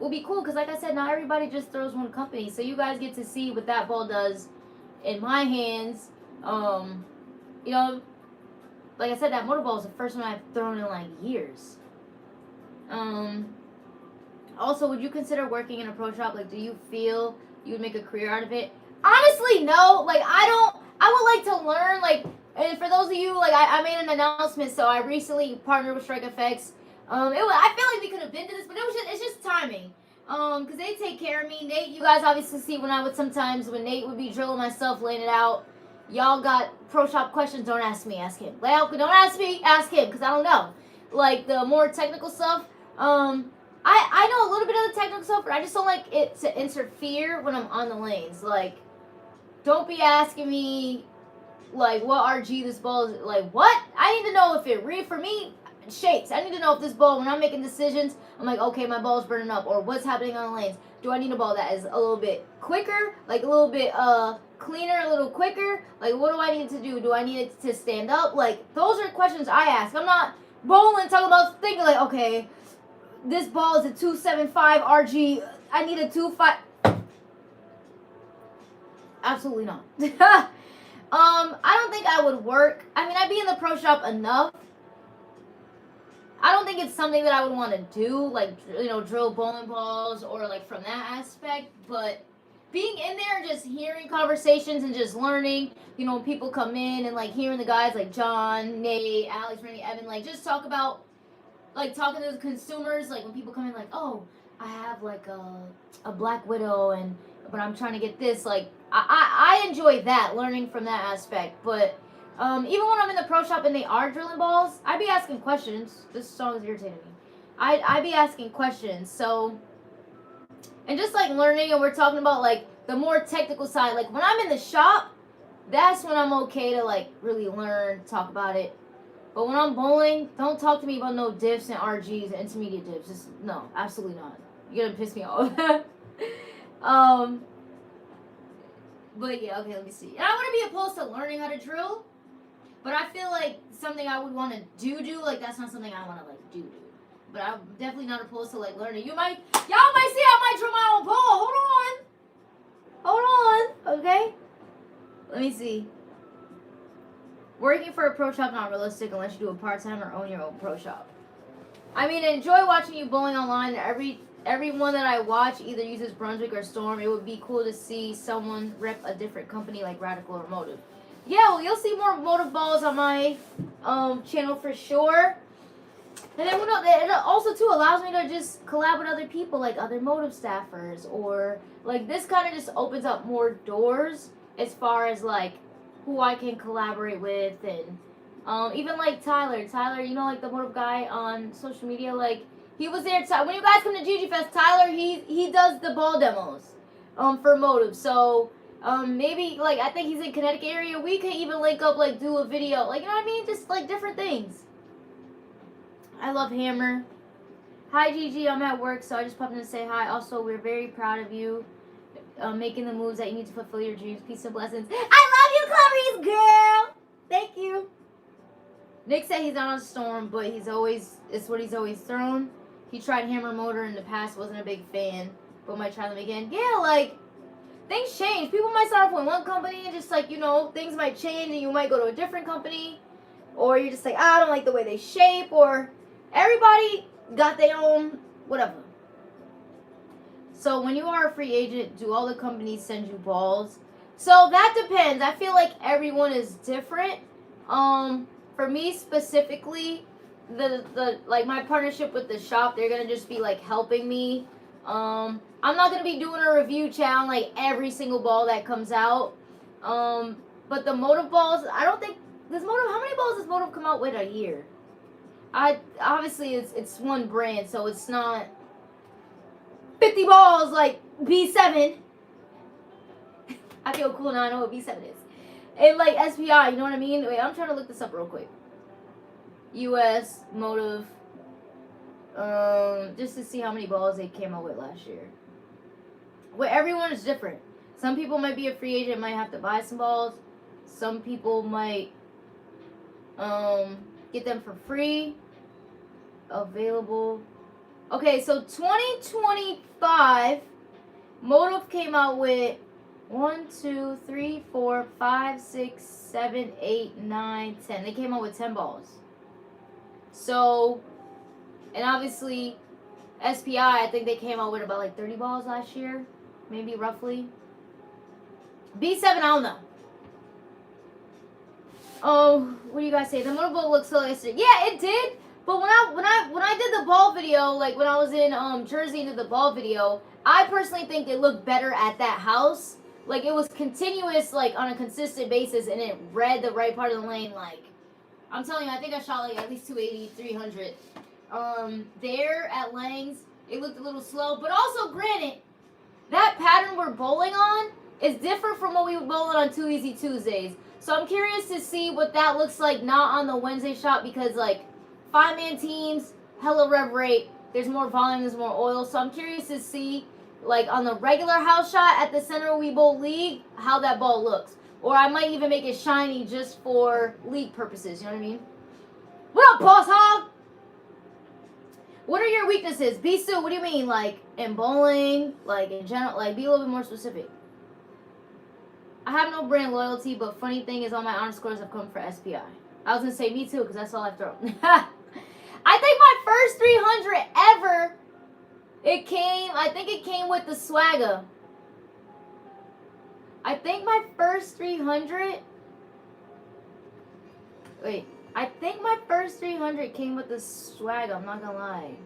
will be cool. Because like I said, not everybody just throws one company. So you guys get to see what that ball does in my hands. You know, like I said, that motor ball is the first one I've thrown in like years. Also, would you consider working in a pro shop? Like, do you feel you would make a career out of it? Honestly, no. Like, I would like to learn, like... And for those of you, like, I made an announcement, so I recently partnered with Strike FX. I feel like we could have been to this, but it's just timing. Because they take care of me. Nate, you guys obviously see when Nate would be drilling myself, laying it out. Y'all got pro shop questions, don't ask me, ask him. Don't ask me, ask him, because I don't know. Like, the more technical stuff, I know a little bit of the technical stuff, but I just don't like it to interfere when I'm on the lanes. Like, don't be asking me... Like, what RG this ball is, like, what? I need to know if it for me, shakes. I need to know if this ball, when I'm making decisions, I'm like, okay, my ball's burning up, or what's happening on the lanes. Do I need a ball that is a little bit quicker, like a little bit cleaner, a little quicker? Like, what do I need to do? Do I need it to stand up? Like, those are questions I ask. I'm not bowling, talking about thinking like, okay, this ball is a 275 RG. I need a 25. Absolutely not. I don't think I would work. I mean, I'd be in the pro shop enough. I don't think it's something that I would want to do, like, you know, drill bowling balls or like from that aspect. But being in there and just hearing conversations and just learning, you know, when people come in and like hearing the guys like John, Nate, Alex, Randy, Evan, like just talk about, like talking to the consumers, like when people come in like, oh, I have like a Black Widow but I'm trying to get this, like I enjoy that, learning from that aspect. But even when I'm in the pro shop and they are drilling balls, I'd be asking questions. This song is irritating me. I'd be asking questions. So, and just like learning, and we're talking about like the more technical side. Like when I'm in the shop, that's when I'm okay to like really learn, talk about it. But when I'm bowling, don't talk to me about no diffs and RGs and intermediate diffs. Just no, absolutely not. You're gonna piss me off. But yeah, okay, let me see. And I wouldn't be opposed to learning how to drill, but I feel like something I would want to do, like that's not something I want to like do. But I'm definitely not opposed to like learning. Y'all might see I might drill my own ball. Hold on, okay? Let me see. Working for a pro shop not realistic unless you do a part-time or own your own pro shop. I mean, I enjoy watching you bowling online. Everyone that I watch either uses Brunswick or Storm. It would be cool to see someone rep a different company like Radical or Motive. Yeah, well, you'll see more Motive balls on my channel for sure. And then it also too allows me to just collab with other people, like other Motive staffers, or like this kind of just opens up more doors as far as like who I can collaborate with, and even like Tyler, you know, like the Motive guy on social media, like he was there. When you guys come to GG Fest, Tyler, he does the ball demos for Motive. So maybe like I think he's in Connecticut area. We can even link up, like do a video, like you know what I mean, just like different things. I love Hammer. Hi GG, I'm at work, so I just popped in to say hi. Also, we're very proud of you making the moves that you need to fulfill your dreams. Peace and blessings. I love you, Clarice girl. Thank you. Nick said he's not on Storm, but it's what he's always thrown. He tried Hammer Motor in the past, wasn't a big fan, but might try them again. Yeah, like, things change. People might start off with one company and just like, you know, things might change and you might go to a different company. Or you're just like, I don't like the way they shape, or everybody got their own whatever. So when you are a free agent, do all the companies send you balls? So that depends. I feel like everyone is different. For me specifically, the like my partnership with the shop, they're gonna just be like helping me. I'm not gonna be doing a review channel like every single ball that comes out. But the Motive balls, I don't think this Motive. How many balls does Motive come out with a year? Obviously it's one brand, so it's not 50 balls like B7. I feel cool now. I know what B7 is. And like SPI, you know what I mean? Wait, I'm trying to look this up real quick. US Motive, just to see how many balls they came out with last year. Well, everyone is different. Some people might be a free agent, might have to buy some balls. Some people might get them for free. Available. Okay, so 2025, Motive came out with 1, 2, 3, 4, 5, 6, 7, 8, 9, 10. They came out with 10 balls. So, and obviously, SPI, I think they came out with about like 30 balls last year. Maybe roughly. B7, I don't know. Oh, what do you guys say? The Motive ball looks so yesterday. Yeah, it did. But when I did the ball video, like when I was in Jersey and did the ball video, I personally think it looked better at that house. Like it was continuous, like on a consistent basis, and it read the right part of the lane. Like I'm telling you, I think I shot like at least 280, 300. There at Lang's, it looked a little slow, but also granted, that pattern we're bowling on is different from what we were bowling on 2 Easy Tuesdays. So I'm curious to see what that looks like not on the Wednesday shot, because like 5-man teams, hella rev rate, there's more volume, there's more oil. So I'm curious to see, like on the regular house shot at the Center We Bowl League, how that ball looks. Or I might even make it shiny just for league purposes, you know what I mean? What up, Boss Hog? What are your weaknesses? Bisu, what do you mean? Like in bowling, like in general, like be a little bit more specific. I have no brand loyalty, but funny thing is all my honor scores have come for SPI. I was going to say me too, because that's all I've thrown. I think my first 300 ever, I think it came with the swagger. I think my first 300, wait, I think my first 300 came with the swagger, I'm not gonna lie.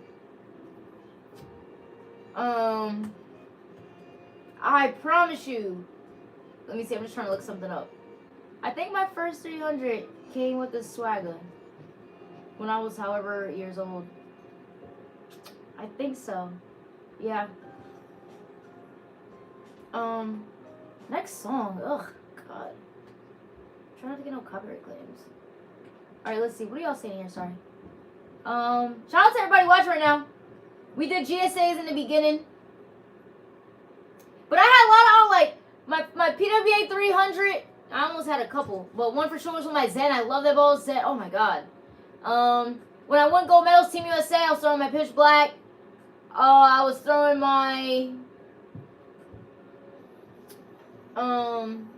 I promise you. Let me see, I'm just trying to look something up. I think my first 300 came with the swagger when I was however years old. I think so. Yeah. Next song. Ugh, God. Try not to get no copyright claims. Alright, let's see. What are y'all saying here? Sorry. Shout out to everybody watching right now. We did GSAs in the beginning. But I had a lot of, like, my PWA 300. I almost had a couple. But one for sure was with my Zen. I love that ball. Zen. Oh, my God. When I won gold medals, Team USA, I was throwing my pitch black. I was throwing my... And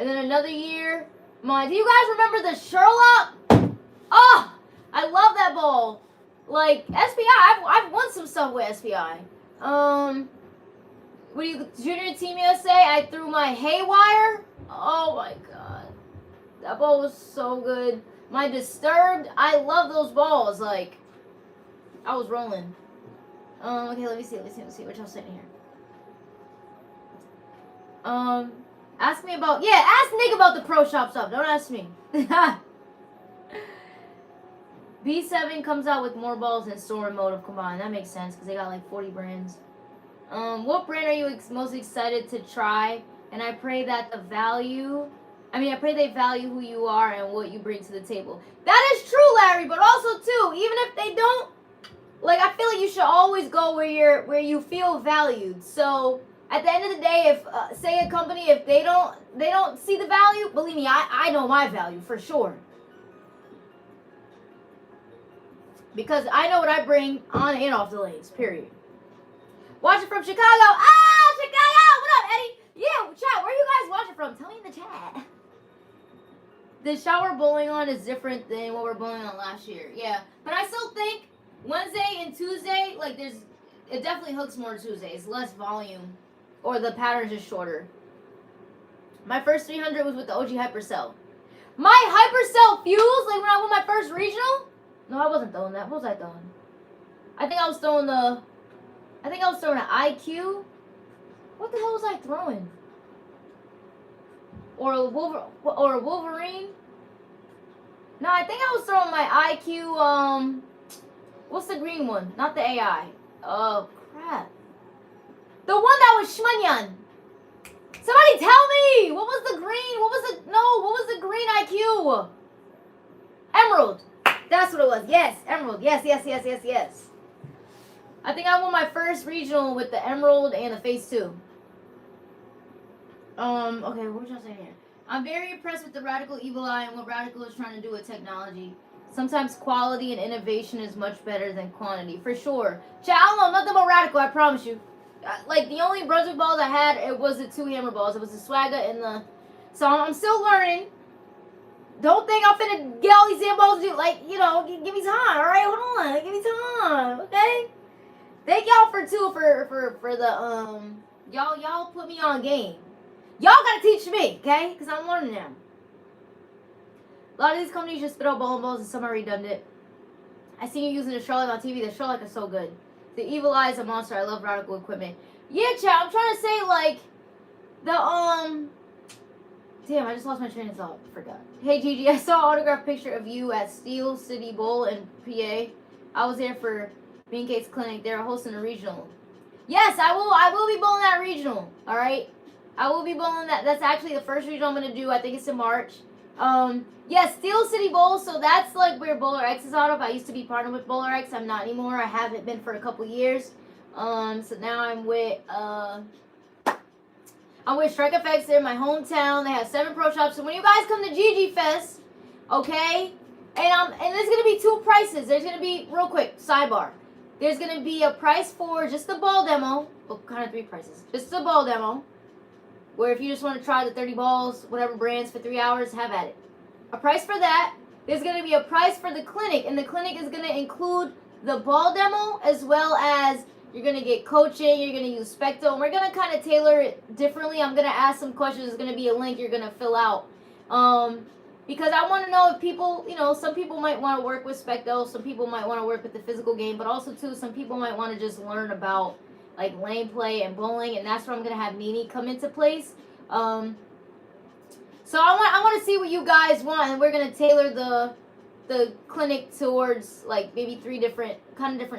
then another year, do you guys remember the Sherlock? Oh, I love that ball. Like, SPI, I've won some stuff with SPI. Junior Team USA, I threw my Haywire. Oh my God. That ball was so good. My Disturbed, I love those balls. Like, I was rolling. Okay, let me see what y'all saying here. Ask me about, ask Nick about the pro shop stuff. Don't ask me. B7 comes out with more balls than store mode of combined. That makes sense because they got like 40 brands. What brand are you most excited to try? And I pray that I pray they value who you are and what you bring to the table. That is true, Larry, but also too, even if they don't, like, I feel like you should always go where you feel valued. So at the end of the day, if say a company, if they don't see the value, believe me, I know my value for sure. Because I know what I bring on and off the lanes, period. Watching from Chicago. Ah, Chicago! What up, Eddie? Yeah, chat, where are you guys watching from? Tell me in the chat. The shot we're bowling on is different than what we're bowling on last year. Yeah, but I still think Wednesday and Tuesday, like, it definitely hooks more Tuesday. It's less volume, or the pattern's just shorter. My first 300 was with the OG Hypercell. My Hypercell Fuse, like when I won my first regional? No, I wasn't throwing that. What was I throwing? I think I was throwing an IQ. What the hell was I throwing? Or a Wolverine? No, I think I was throwing my IQ, what's the green one? Not the AI. Oh, crap. The one that was Shmanyan. Somebody tell me! What was the green IQ? Emerald. That's what it was. Yes, Emerald. Yes. I think I won my first regional with the Emerald and the Phase 2. Okay, what was y'all saying here? I'm very impressed with the Radical Evil Eye and what Radical is trying to do with technology. Sometimes quality and innovation is much better than quantity. For sure. Chat, I don't know nothing about Radical, I promise you. Like, the only Brunswick balls I had, it was the 2 hammer balls. It was the Swagger and the... So I'm still learning. Don't think I'm finna get all these damn balls to do, like, you know, give me time, alright? Hold on, give me time, okay? Thank y'all for the, y'all put me on game. Y'all gotta teach me, okay? Because I'm learning now. A lot of these companies just spit out bowling balls and some are redundant. I see you using the Sherlock on TV. The Sherlock is so good. The Evil Eye is a monster. I love Radical equipment. Yeah, chat, I'm trying to say, like, the, damn, I just lost my train of thought. Forgot. Hey, Gigi, I saw an autographed picture of you at Steel City Bowl in PA. I was there for Bean Cake's clinic. They were hosting a regional. Yes, I will be bowling that regional. All right? I will be bowling that. That's actually the first regional I'm going to do. I think it's in March. Yes, Steel City Bowl. So that's like where Bowler X is out of. I used to be partnered with Bowler X. I'm not anymore. I haven't been for a couple years. So now I'm with Strike Effects. They're in my hometown. They have 7 pro shops. So when you guys come to GG Fest, okay, and there's gonna be 2 prices. There's gonna be, real quick, sidebar. There's gonna be a price for just the ball demo. Well, kind of 3 prices. Just the ball demo, where if you just want to try the 30 balls, whatever brands for 3 hours, have at it. A price for that, there's going to be a price for the clinic, and the clinic is going to include the ball demo as well as you're going to get coaching, you're going to use Specto, and we're going to kind of tailor it differently. I'm going to ask some questions. There's going to be a link you're going to fill out. Because I want to know if people, some people might want to work with Specto, some people might want to work with the physical game, but also, too, some people might want to just learn about, like, lane play and bowling, and that's where I'm going to have Nene come into place. So I want to see what you guys want, and we're going to tailor the clinic towards, like, maybe 3 different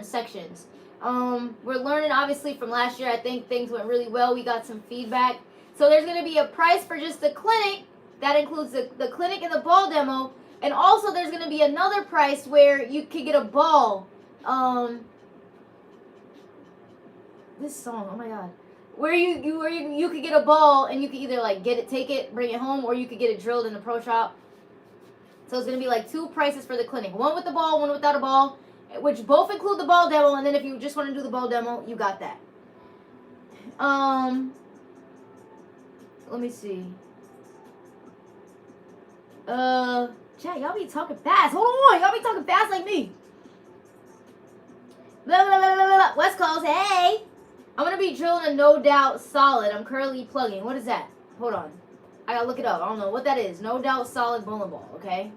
sections. We're learning, obviously, from last year. I think things went really well. We got some feedback. So there's going to be a price for just the clinic. That includes the clinic and the ball demo. And also there's going to be another price where you could get a ball. This song, oh my God. Where you could get a ball and you could either like get it, take it, bring it home, or you could get it drilled in the pro shop. So it's going to be like 2 prices for the clinic. One with the ball, one without a ball, which both include the ball demo. And then if you just want to do the ball demo, you got that. Let me see. Chat, y'all be talking fast. Hold on, y'all be talking fast like me. Blah, blah, blah, blah, blah. West Coast, hey. I'm going to be drilling a No Doubt Solid. I'm currently plugging. What is that? Hold on. I got to look it up. I don't know what that is. No Doubt Solid bowling ball, okay?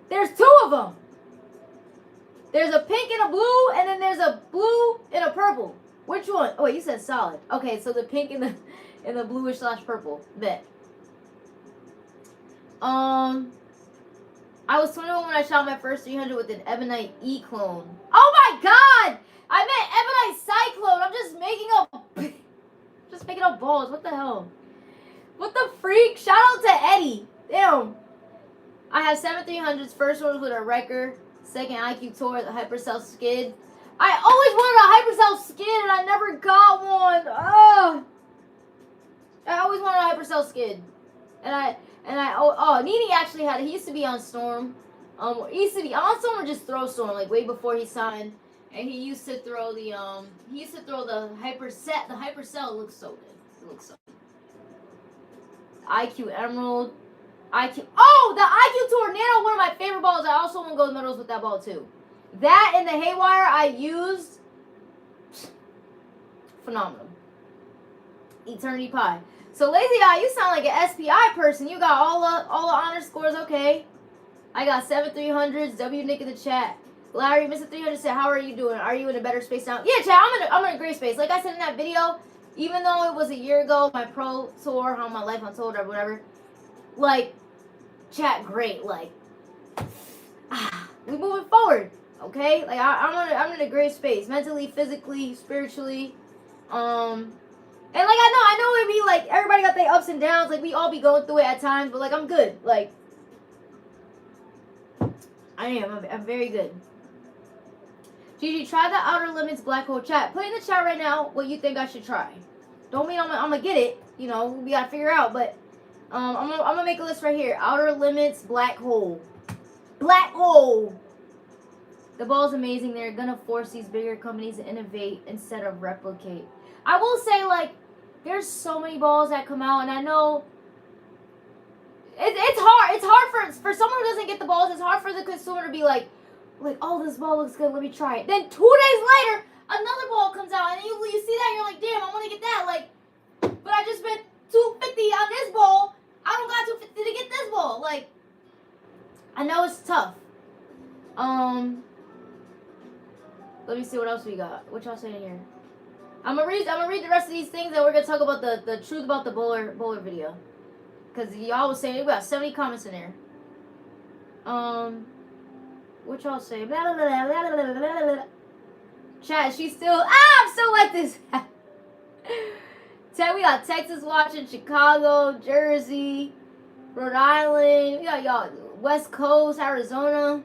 There's 2 of them. There's a pink and a blue, and then there's a blue and a purple. Which one? Oh, wait, you said solid. Okay, so the pink and the bluish / purple. Bet. I was 21 when I shot my first 300 with an Ebonite E clone. Oh my God! I meant Ebonite Cyclone. I'm just making up balls. What the hell? What the freak? Shout out to Eddie. Damn. I have 7 300s. First one was with a Wrecker. Second IQ Tour, the Hypercell Skid. I always wanted a Hypercell Skid and I never got one. Ugh. I always wanted a Hypercell Skid. Nene actually had it. He used to be on Storm. He used to be on Storm or just throw Storm, like way before he signed. And he used to throw the Hypercell. The Hypercell looks so good. It looks so good. IQ Emerald. The IQ Tour Nano, one of my favorite balls. I also won gold medals with that ball too. That and the Haywire I used. Phenomenal. Eternity Pie. So Lazy Eye, you sound like an SPI person. You got all the honor scores, okay. I got 7 300s. W Nick in the chat. Larry, Mr. 300 said, how are you doing? Are you in a better space now? Yeah, chat, I'm in a great space. Like I said in that video, even though it was a year ago, my pro tour, how my life untold or whatever, like, chat, great. Like, we moving forward, okay? Like, I'm in a great space. Mentally, physically, spiritually. And like I know it'd be like everybody got their ups and downs, like we all be going through it at times, but like I'm good. Like I'm very good. Gigi, try the Outer Limits Black Hole chat. Put in the chat right now what you think I should try. Don't mean I'm gonna get it, we gotta figure out, but I'm gonna make a list right here. Outer Limits Black Hole. Black Hole. The ball's amazing. They're gonna force these bigger companies to innovate instead of replicate. I will say, like, there's so many balls that come out, and I know it's hard. It's hard for someone who doesn't get the balls. It's hard for the consumer to be like, oh, this ball looks good. Let me try it. Then 2 days later, another ball comes out, and you see that, and you're like, damn, I want to get that. Like, but I just spent $250 on this ball. I don't got $250 to get this ball. Like, I know it's tough. Let me see what else we got. What y'all saying here? I'm gonna read the rest of these things, and we're gonna talk about the truth about the bowler video, cause y'all was saying we got 70 comments in there. What y'all say? Blah, blah, blah, blah, blah, blah, blah. Chat, she's still I'm still like this. We got Texas watching, Chicago, Jersey, Rhode Island. We got y'all West Coast, Arizona.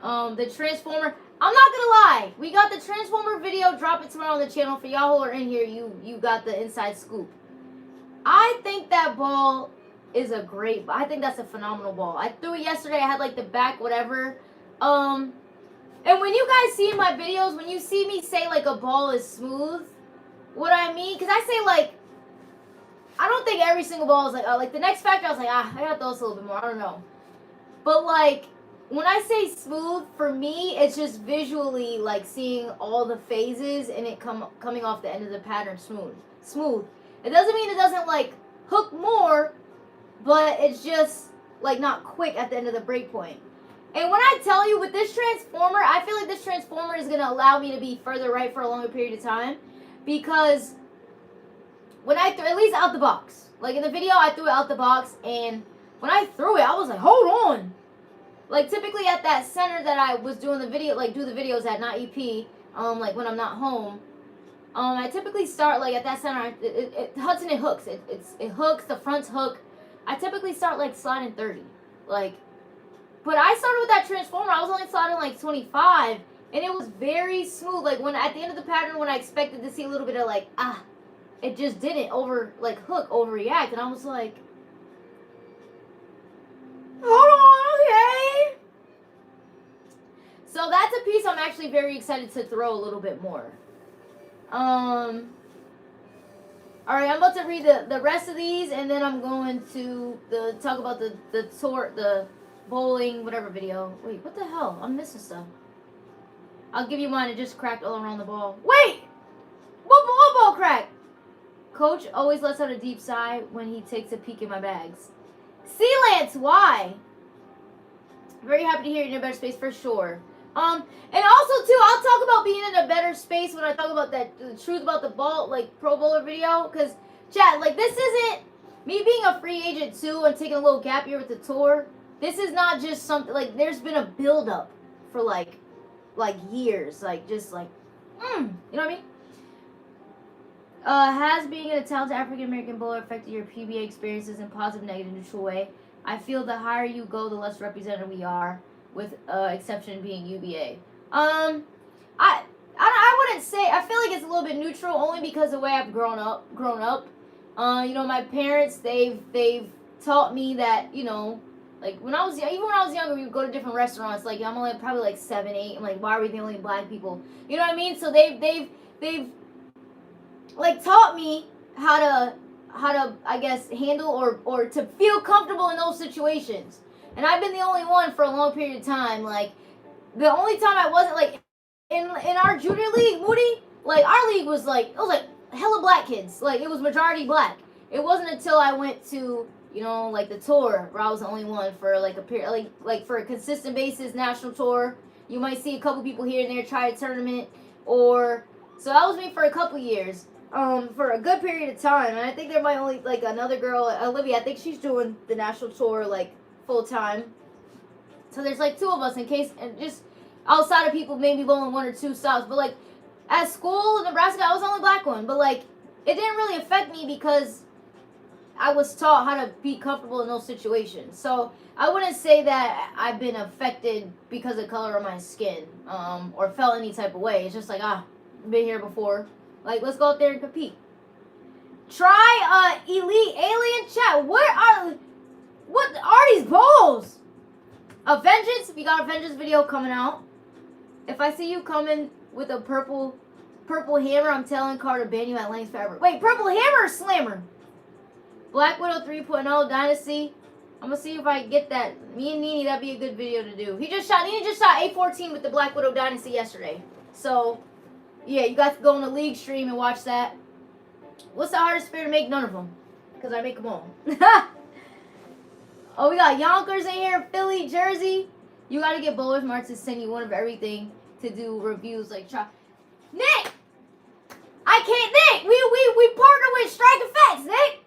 The Transformer. I'm not gonna lie. We got the Transformer video dropping tomorrow on the channel. For y'all who are in here, you got the inside scoop. I think that ball is I think that's a phenomenal ball. I threw it yesterday. I had like the back, whatever. And when you guys see my videos, when you see me say like a ball is smooth, what I mean, because I say like, I don't think every single ball was like the next factor. I was like, I gotta throw this a little bit more. I don't know. But like when I say smooth, for me, it's just visually like seeing all the phases and it coming off the end of the pattern smooth. It doesn't mean it doesn't like hook more, but it's just like not quick at the end of the break point. And when I tell you with this transformer, I feel like this transformer is gonna allow me to be further right for a longer period of time, because when I threw, at least out the box, like in the video, I threw it out the box, and when I threw it, I was like, hold on. Like typically at that center that I was doing the video, like do the videos at, not EP, like when I'm not home, I typically start like at that center. Hudson, it hooks. It hooks. The front's hook. I typically start like sliding 30, like. But I started with that transformer. I was only sliding like 25, and it was very smooth. Like when at the end of the pattern, when I expected to see a little bit of like it just didn't overreact, and I was like, hold on, okay. So that's a piece I'm actually very excited to throw a little bit more. All right, I'm about to read the rest of these, and then I'm going to talk about the bowling, whatever video. Wait, what the hell? I'm missing stuff. I'll give you mine. It just cracked all around the ball. Wait! What ball cracked? Coach always lets out a deep sigh when he takes a peek in my bags. Lance, why? Very happy to hear you're in a better space for sure. And also too, I'll talk about being in a better space when I talk about the truth about the ball, like Pro Bowler video. Cause chat, like this isn't me being a free agent too and taking a little gap year with the tour. This is not just something, like, there's been a build-up for, like years. Like, just, like, you know what I mean? Has being a talented African-American bowler affected your PBA experiences in positive, negative, neutral way? I feel the higher you go, the less represented we are, with exception being UBA. I wouldn't say, I feel like it's a little bit neutral, only because of the way I've grown up. You know, my parents, they've taught me that, you know, like, even when I was younger, we would go to different restaurants. Like, I'm only probably like 7, 8. I'm like, why are we the only black people? You know what I mean? So they've like taught me how to I guess handle or to feel comfortable in those situations. And I've been the only one for a long period of time. Like, the only time I wasn't like in our junior league, Moody, like our league was like, it was like hella black kids. Like, it was majority black. It wasn't until I went to, you know, like the tour, where I was the only one for like a period, like for a consistent basis, national tour. You might see a couple people here and there try a tournament, or so that was me for a couple years, for a good period of time. And I think there might only like another girl, Olivia. I think she's doing the national tour like full time. So there's like 2 of us in case, and just outside of people maybe bowling 1 or 2 stops. But like at school in Nebraska, I was the only black one. But like it didn't really affect me because I was taught how to be comfortable in those situations. So I wouldn't say that I've been affected because of the color of my skin, or felt any type of way. It's just like, been here before. Like, let's go out there and compete. Try Elite Alien Chat. What are these bowls? A Vengeance. We got a Vengeance video coming out. If I see you coming with a purple hammer, I'm telling Carter to ban you at Lanes forever. Wait, purple hammer or slammer? Black Widow 3.0 Dynasty. I'm gonna see if I can get that. Me and Nene, that'd be a good video to do. Nene just shot A14 with the Black Widow Dynasty yesterday. So, yeah, you guys can go on the league stream and watch that. What's the hardest spear to make? None of them. Because I make them all. Oh, we got Yonkers in here. Philly, Jersey. You gotta get Bowlers Mart to send you one of everything to do reviews. Like, try. Nick! I can't, Nick! We partner with Strike Effects, Nick!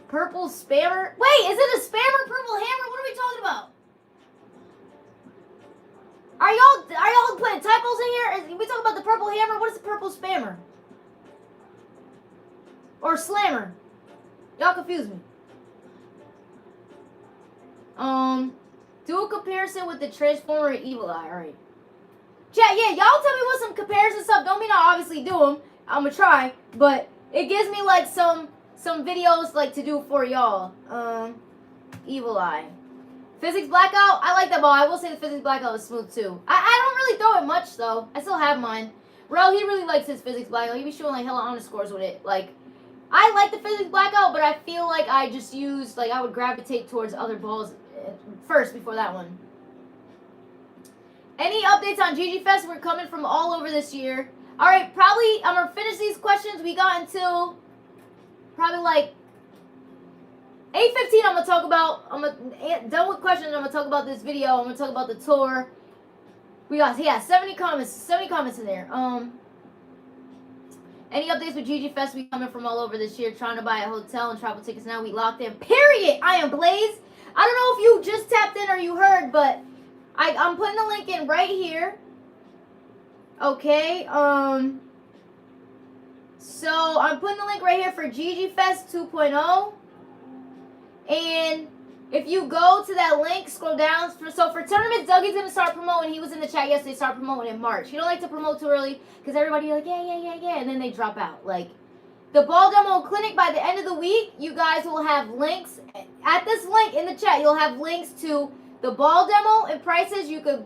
Purple spammer. Wait, is it a spammer purple hammer? What are we talking about? Are y'all putting typos in here? We talking about the purple hammer? What is the purple spammer? Or slammer? Y'all confuse me. Do a comparison with the Transformer and Evil Eye. Alright. Chat, yeah, y'all tell me what some comparison stuff. Don't mean I obviously do them. I'm gonna try. But it gives me like some videos like to do for y'all. Evil Eye. Physics Blackout. I like that ball. I will say the Physics Blackout is smooth too. I don't really throw it much though. I still have mine. Bro, he really likes his physics blackout. He be showing like hella underscores with it. Like, I like the physics blackout, but I feel like I just used, like, I would gravitate towards other balls first before that one. Any updates on GG Fest? We're coming from all over this year. All right, probably I'm gonna finish these questions. We got until probably like 8:15. I'm gonna talk about. Done with questions. I'm gonna talk about this video. I'm gonna talk about the tour. We got 70 comments. 70 comments in there. Any updates with GG Fest? We coming from all over this year. Trying to buy a hotel and travel tickets now. We locked in. Period. I am Blaze. I don't know if you just tapped in or you heard, but I'm putting the link in right here. Okay. So I'm putting the link right here for GG Fest 2.0. And if you go to that link, scroll down. So for tournaments, Dougie's going to start promoting. He was in the chat yesterday, start promoting in March. He don't like to promote too early because everybody like, yeah. And then they drop out. Like, the ball demo clinic, by the end of the week, you guys will have links. At this link in the chat, you'll have links to the ball demo and prices. You could,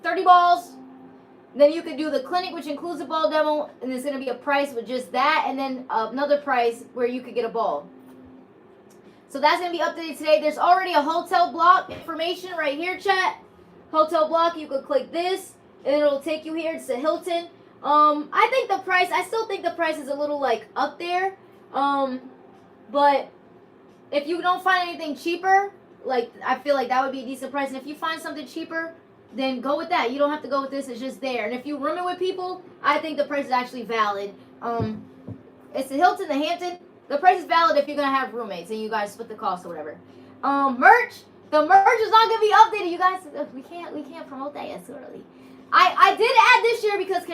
30 balls. Then you could do the clinic, which includes the ball demo. And there's going to be a price with just that. And then another price where you could get a ball. So that's going to be updated today. There's already a hotel block information right here, chat. Hotel block, you could click this, and it'll take you here. It's the Hilton. I still think the price is a little, like, up there. But if you don't find anything cheaper, like, I feel like that would be a decent price. And if you find something cheaper, then go with that. You don't have to go with this. It's just there. And if you room it with people, I think the price is actually valid. It's the Hilton, the Hampton. The price is valid if you're going to have roommates and you guys split the cost or whatever. Merch. The merch is not going to be updated. You guys, we can't promote that yet so early. I did add this year because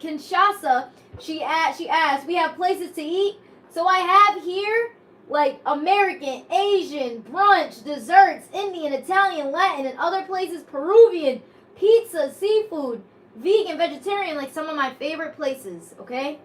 Kinshasa, she asked, we have places to eat. So I have here, like, American, Asian, brunch, desserts, Indian, Italian, Latin, and other places, Peruvian, pizza, seafood, vegan, vegetarian, like some of my favorite places, okay?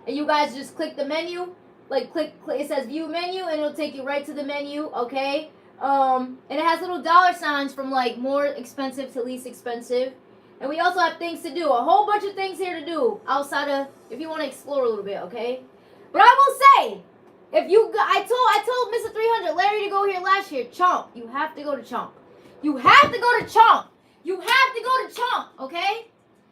And you guys just click the menu. Like, click, it says view menu, and it'll take you right to the menu, okay? And it has little dollar signs from, like, more expensive to least expensive. And we also have things to do. A whole bunch of things here to do outside of, if you want to explore a little bit, okay? But I will say, if you, I told Mr. 300, Larry, to go here last year. Chomp. You have to go to Chomp. You have to go to Chomp. You have to go to Chomp, okay?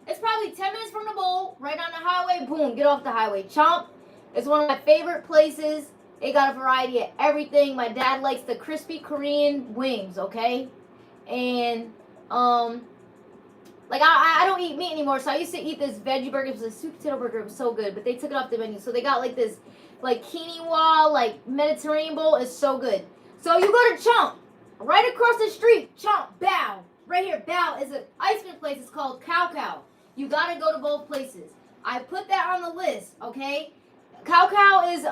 It's probably 10 minutes from the bowl, right on the highway. Boom, get off the highway. Chomp. It's one of my favorite places. They got a variety of everything. My dad likes the crispy Korean wings, okay? And, like, I don't eat meat anymore, so I used to eat this veggie burger. It was a sweet potato burger. It was so good, but they took it off the menu. So they got, like, this, like, quinoa, like, Mediterranean bowl. It's so good. So you go to Chomp. Right across the street, Chomp, Bow. Right here, Bow is an ice cream place. It's called Cow Cow. You got to go to both places. I put that on the list, okay? Cow Cow is,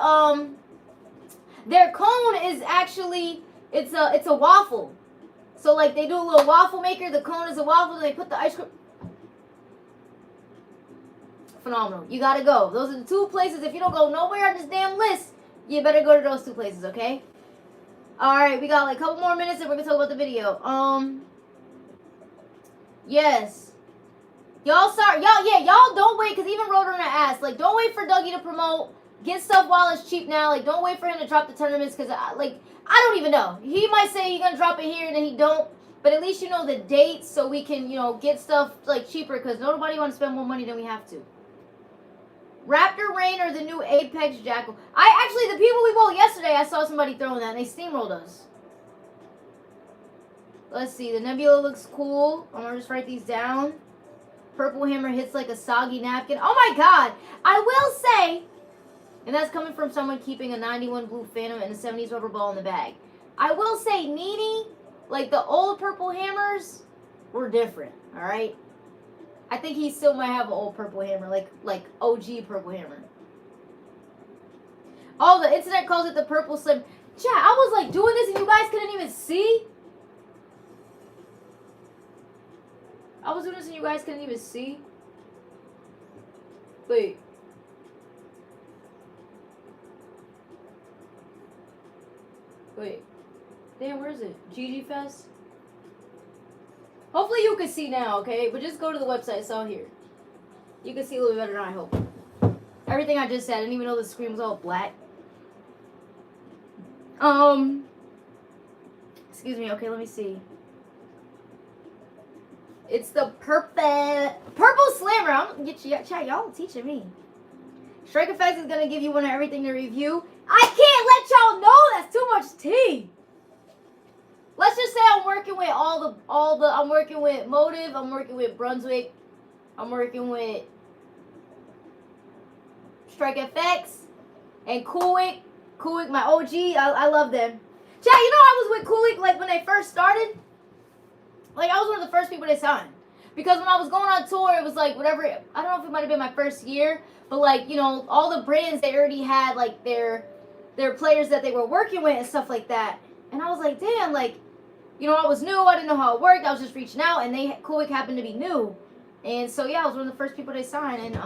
their cone is actually, it's a waffle. So, like, they do a little waffle maker. The cone is a waffle. They put the ice cream. Phenomenal. You got to go. Those are the two places. If you don't go nowhere on this damn list, you better go to those two places, okay? All right, we got, like, a couple more minutes and we're going to talk about the video. Yes. Y'all don't wait, because even Roadrunner asked, like, don't wait for Dougie to promote. Get stuff while it's cheap now. Like, don't wait for him to drop the tournaments, because, like, I don't even know. He might say he's going to drop it here, and then he don't. But at least you know the dates, so we can, you know, get stuff, like, cheaper, because nobody wants to spend more money than we have to. Raptor Rain or the new Apex Jackal. Actually, the people we bowled yesterday, I saw somebody throwing that, and they steamrolled us. Let's see. The Nebula looks cool. I'm going to just write these down. Purple Hammer hits like a soggy napkin. Oh, my God. I will say, and that's coming from someone keeping a 91 Blue Phantom and a 70s rubber ball in the bag. I will say, Needy, like the old Purple Hammers, were different, all right? I think he still might have an old Purple Hammer, like OG Purple Hammer. Oh, the internet calls it the Purple Slim. Chat, I was like doing this and you guys couldn't even see. I was doing this and you guys couldn't even see. Wait. Wait. Damn, where is it? GG Fest? Hopefully you can see now, okay? But just go to the website. It's all here. You can see a little bit better now, I hope. Everything I just said, I didn't even know the screen was all black. Excuse me. Okay, let me see. It's the purple slammer. I'm gonna get you, chat. Y'all teaching me. Strike Effects is gonna give you one of everything to review. I can't let y'all know. That's too much tea. Let's just say I'm working with I'm working with Motive. I'm working with Brunswick. I'm working with Strike FX and Coolwick. Coolwick, my OG. I love them. Chat, you know I was with Coolwick like when they first started. Like I was one of the first people they signed. Because when I was going on tour, it was like whatever. I don't know if it might have been my first year, but like you know all the brands they already had like their players that they were working with and stuff like that. And I was like, damn, like you know I was new. I didn't know how it worked. I was just reaching out, and Coolwick happened to be new. And so yeah, I was one of the first people they signed, and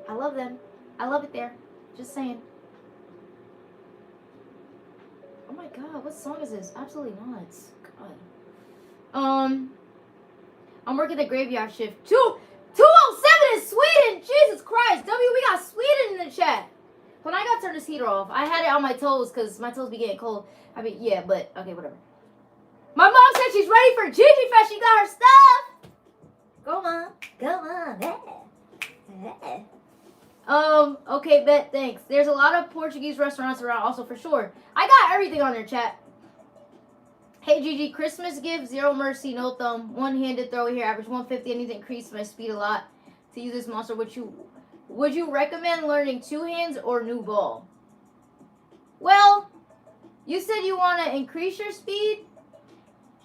I love them. I love it there. Just saying. Oh my god, what song is this? Absolutely nuts. God. I'm working the graveyard shift. 207 in Sweden. Jesus Christ. We got Sweden in the chat. When I got to turn this heater off, I had it on my toes because my toes be getting cold. I mean, yeah, but okay, whatever. My mom said she's ready for Gigi Fest. She got her stuff. Go on. Yeah. Okay, bet, thanks. There's a lot of Portuguese restaurants around also for sure. I got everything on there, chat. Hey, Gigi, Christmas gift, zero mercy, no thumb. One-handed throw here, average 150. I need to increase my speed a lot to use this monster. Would you recommend learning two hands or new ball? Well, you said you want to increase your speed?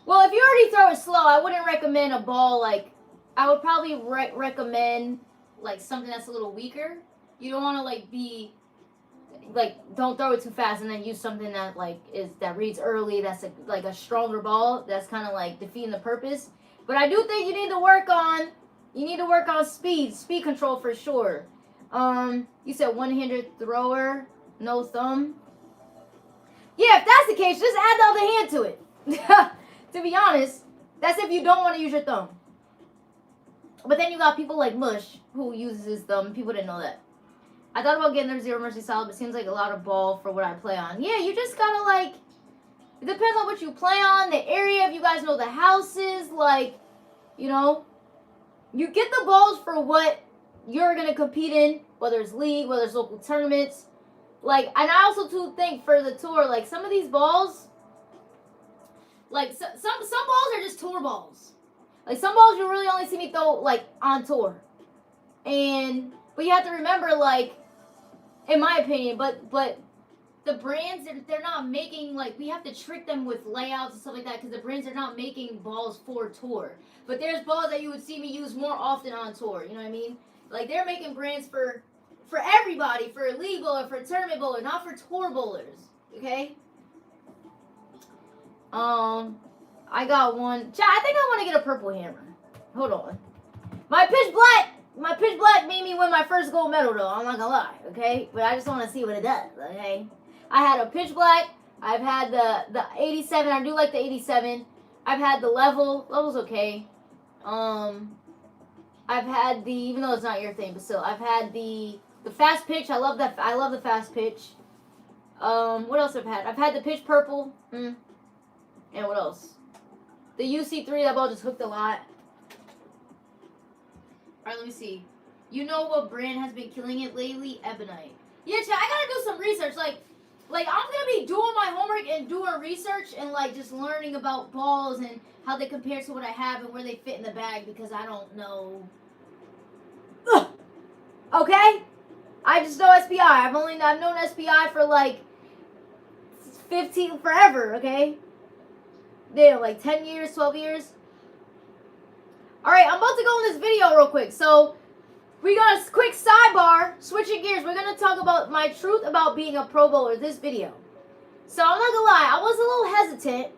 Well, if you already throw it slow, I wouldn't recommend a ball like... I would probably recommend like something that's a little weaker. You don't want to like be... Like, don't throw it too fast and then use something that like that reads early. That's like a stronger ball. That's kind of like defeating the purpose. But I do think you need to work on speed control for sure. You said one-handed thrower, no thumb. Yeah, if that's the case, just add the other hand to it. To be honest, that's if you don't want to use your thumb. But then you got people like Mush who uses his thumb. People didn't know that. I thought about getting their Zero Mercy solid, but it seems like a lot of ball for what I play on. Yeah, you just gotta like, it depends on what you play on, the area, if you guys know the houses, like, you know, you get the balls for what you're gonna compete in, whether it's league, whether it's local tournaments. Like, and I also too think for the tour, like some of these balls, like some balls are just tour balls. Like some balls you really only see me throw like on tour. But you have to remember, like, in my opinion, but the brands, they're not making, like, we have to trick them with layouts and stuff like that because the brands are not making balls for tour. But there's balls that you would see me use more often on tour, you know what I mean? Like, they're making brands for everybody, for a league bowler, for a tournament bowler, not for tour bowlers, okay? I got one. Chat, I think I want to get a purple hammer. Hold on. My pitch black made me win my first gold medal, though. I'm not gonna lie, okay? But I just want to see what it does, okay? I had a pitch black. I've had the 87. I do like the 87. I've had the level. Level's okay. I've had the, even though it's not your thing, but still, I've had the fast pitch. I love that. I love the fast pitch. What else I've had? I've had the pitch purple. And what else? The UC3. That ball just hooked a lot. Alright, let me see. You know what brand has been killing it lately? Ebonite. Yeah, chat, I gotta do some research. Like I'm gonna be doing my homework and doing research and, like, just learning about balls and how they compare to what I have and where they fit in the bag because I don't know. Ugh. Okay? I just know SPI. I've known SPI for, like, 15, forever, okay? They're, like, 10 years, 12 years. Alright, I'm about to go in this video real quick. So, we got a quick sidebar. Switching gears. We're going to talk about my truth about being a pro bowler this video. So, I'm not going to lie. I was a little hesitant.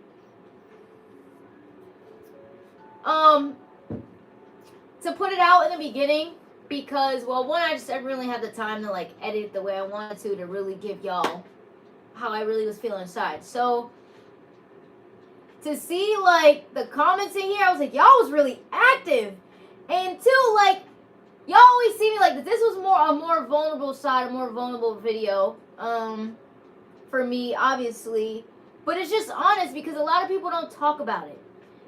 To put it out in the beginning. Because, well, one, I just didn't really have the time to, like, edit it the way I wanted to really give y'all how I really was feeling inside. So, to see, like, the comments in here, I was like, y'all was really active. And two, like, y'all always see me like this. This was a more vulnerable side, a more vulnerable video. For me, obviously. But it's just honest because a lot of people don't talk about it.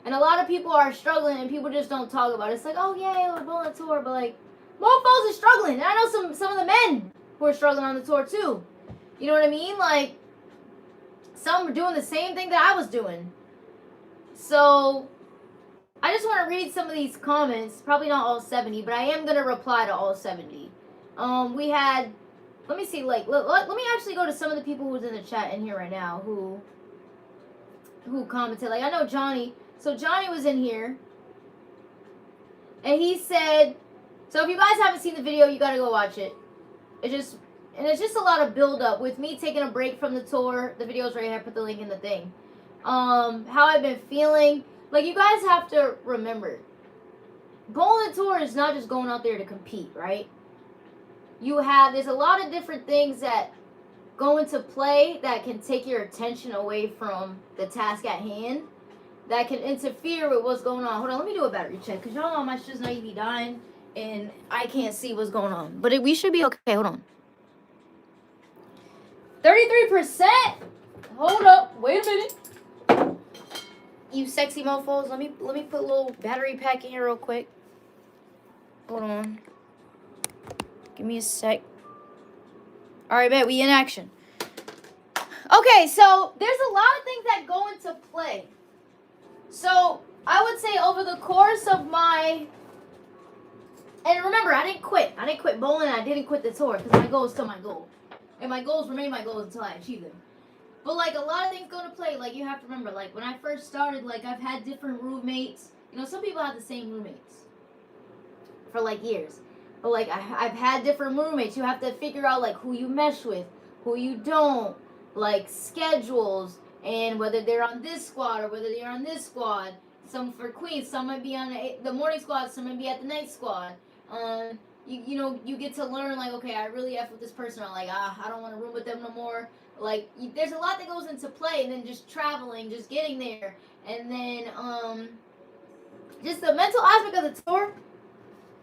And a lot of people are struggling and people just don't talk about it. It's like, oh yeah, we're going on tour, but like mofos are struggling. And I know some of the men who are struggling on the tour too. You know what I mean? Like some are doing the same thing that I was doing. So I just want to read some of these comments. Probably not all 70, but I am going to reply to all 70. We had, let me see, like, let me actually go to some of the people who's in the chat in here right now who commented. Like, I know Johnny. So Johnny was in here. And he said, so if you guys haven't seen the video, you got to go watch it. It's just a lot of build up with me taking a break from the tour. The video's right here. I put the link in the thing. How I've been feeling. Like, you guys have to remember, going on tour is not just going out there to compete, right? There's a lot of different things that go into play that can take your attention away from the task at hand, that can interfere with what's going on. Hold on, let me do a battery check, because y'all know my shit's not even dying, and I can't see what's going on. But we should be okay. Hold on. 33%? Hold up. Wait a minute. You sexy mofos, let me put a little battery pack in here real quick. Hold on. Give me a sec. Alright, bet, we in action. Okay, so there's a lot of things that go into play. So I would say over the course of my, and remember, I didn't quit bowling, I didn't quit the tour, because my goal is still my goal. And my goals remain my goals until I achieve them. But, like, a lot of things go to play. Like, you have to remember, like, when I first started, like, I've had different roommates. You know, some people have the same roommates for, like, years. But, like, I've had different roommates. You have to figure out, like, who you mesh with, who you don't, like, schedules, and whether they're on this squad or whether they're on this squad. Some for Queens, some might be on the morning squad, some might be at the night squad. You know, you get to learn, like, okay, I really F with this person. I'm like, I don't want to room with them no more. Like, there's a lot that goes into play, and then just traveling, just getting there, and then, just the mental aspect of the tour.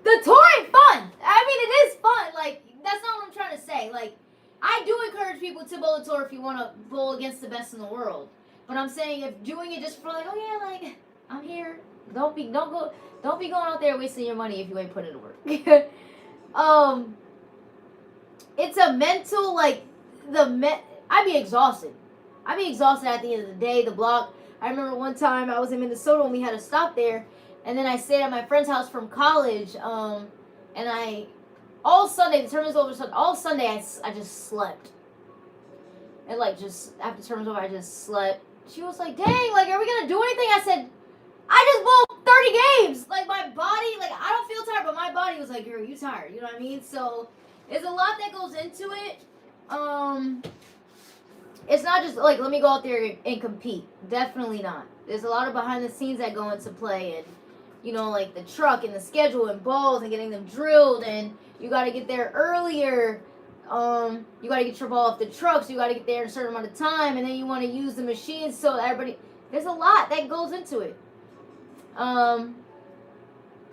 The tour ain't fun. I mean, it is fun. Like, that's not what I'm trying to say. Like, I do encourage people to bowl a tour if you want to bowl against the best in the world. But I'm saying, if doing it just for, like, oh yeah, like, I'm here. Don't be going out there wasting your money if you ain't putting it to work. It's a mental, like, I'd be exhausted. I'd be exhausted at the end of the day. The block. I remember one time I was in Minnesota and we had to stop there, and then I stayed at my friend's house from college. And all Sunday, the tournament's over. So all Sunday I just slept. And like just after the tournament's over, I just slept. She was like, "Dang, like, are we gonna do anything?" I said, "I just bowled 30 games. Like, my body, like, I don't feel tired, but my body was like, girl, you tired." You know what I mean? So there's a lot that goes into it. It's not just like, let me go out there and compete. Definitely not. There's a lot of behind the scenes that go into play, and, you know, like the truck and the schedule and balls and getting them drilled, and you got to get there earlier. You got to get your ball off the truck, so you got to get there in a certain amount of time, and then you want to use the machines so everybody, there's a lot that goes into it. And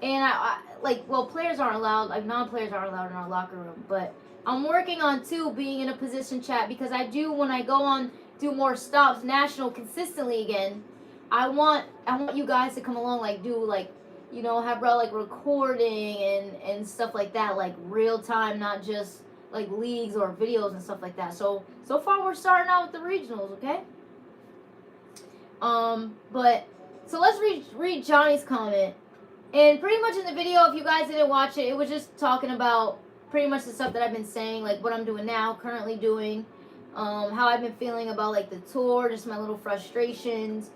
I like, well, players aren't allowed, like, non-players aren't allowed in our locker room, but I'm working on, too, being in a position chat, because I do, when I go on, do more stops, national, consistently again, I want you guys to come along, like, do, like, you know, have, bro, like, recording and stuff like that, like, real time, not just, like, leagues or videos and stuff like that. So far, we're starting out with the regionals, okay? But, so let's read Johnny's comment. And pretty much in the video, if you guys didn't watch it, it was just talking about pretty much the stuff that I've been saying, like what I'm doing now, currently doing, how I've been feeling about, like, the tour, just my little frustrations,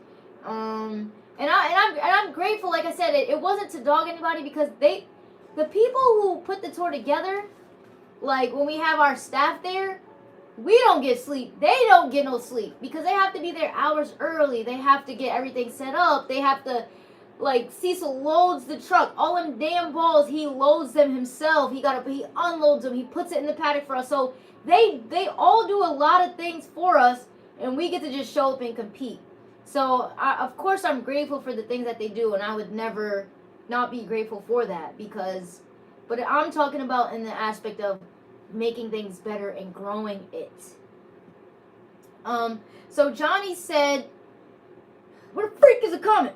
and I'm grateful. Like I said, it wasn't to dog anybody, because the people who put the tour together, like when we have our staff there, we don't get sleep. They don't get no sleep, because they have to be there hours early. They have to get everything set up. They have to, like, Cecil loads the truck. All them damn balls, he loads them himself. He unloads them. He puts it in the paddock for us. So they all do a lot of things for us, and we get to just show up and compete. So, of course, I'm grateful for the things that they do, and I would never not be grateful for that, because But I'm talking about in the aspect of making things better and growing it. So Johnny said, what a freak is a comment?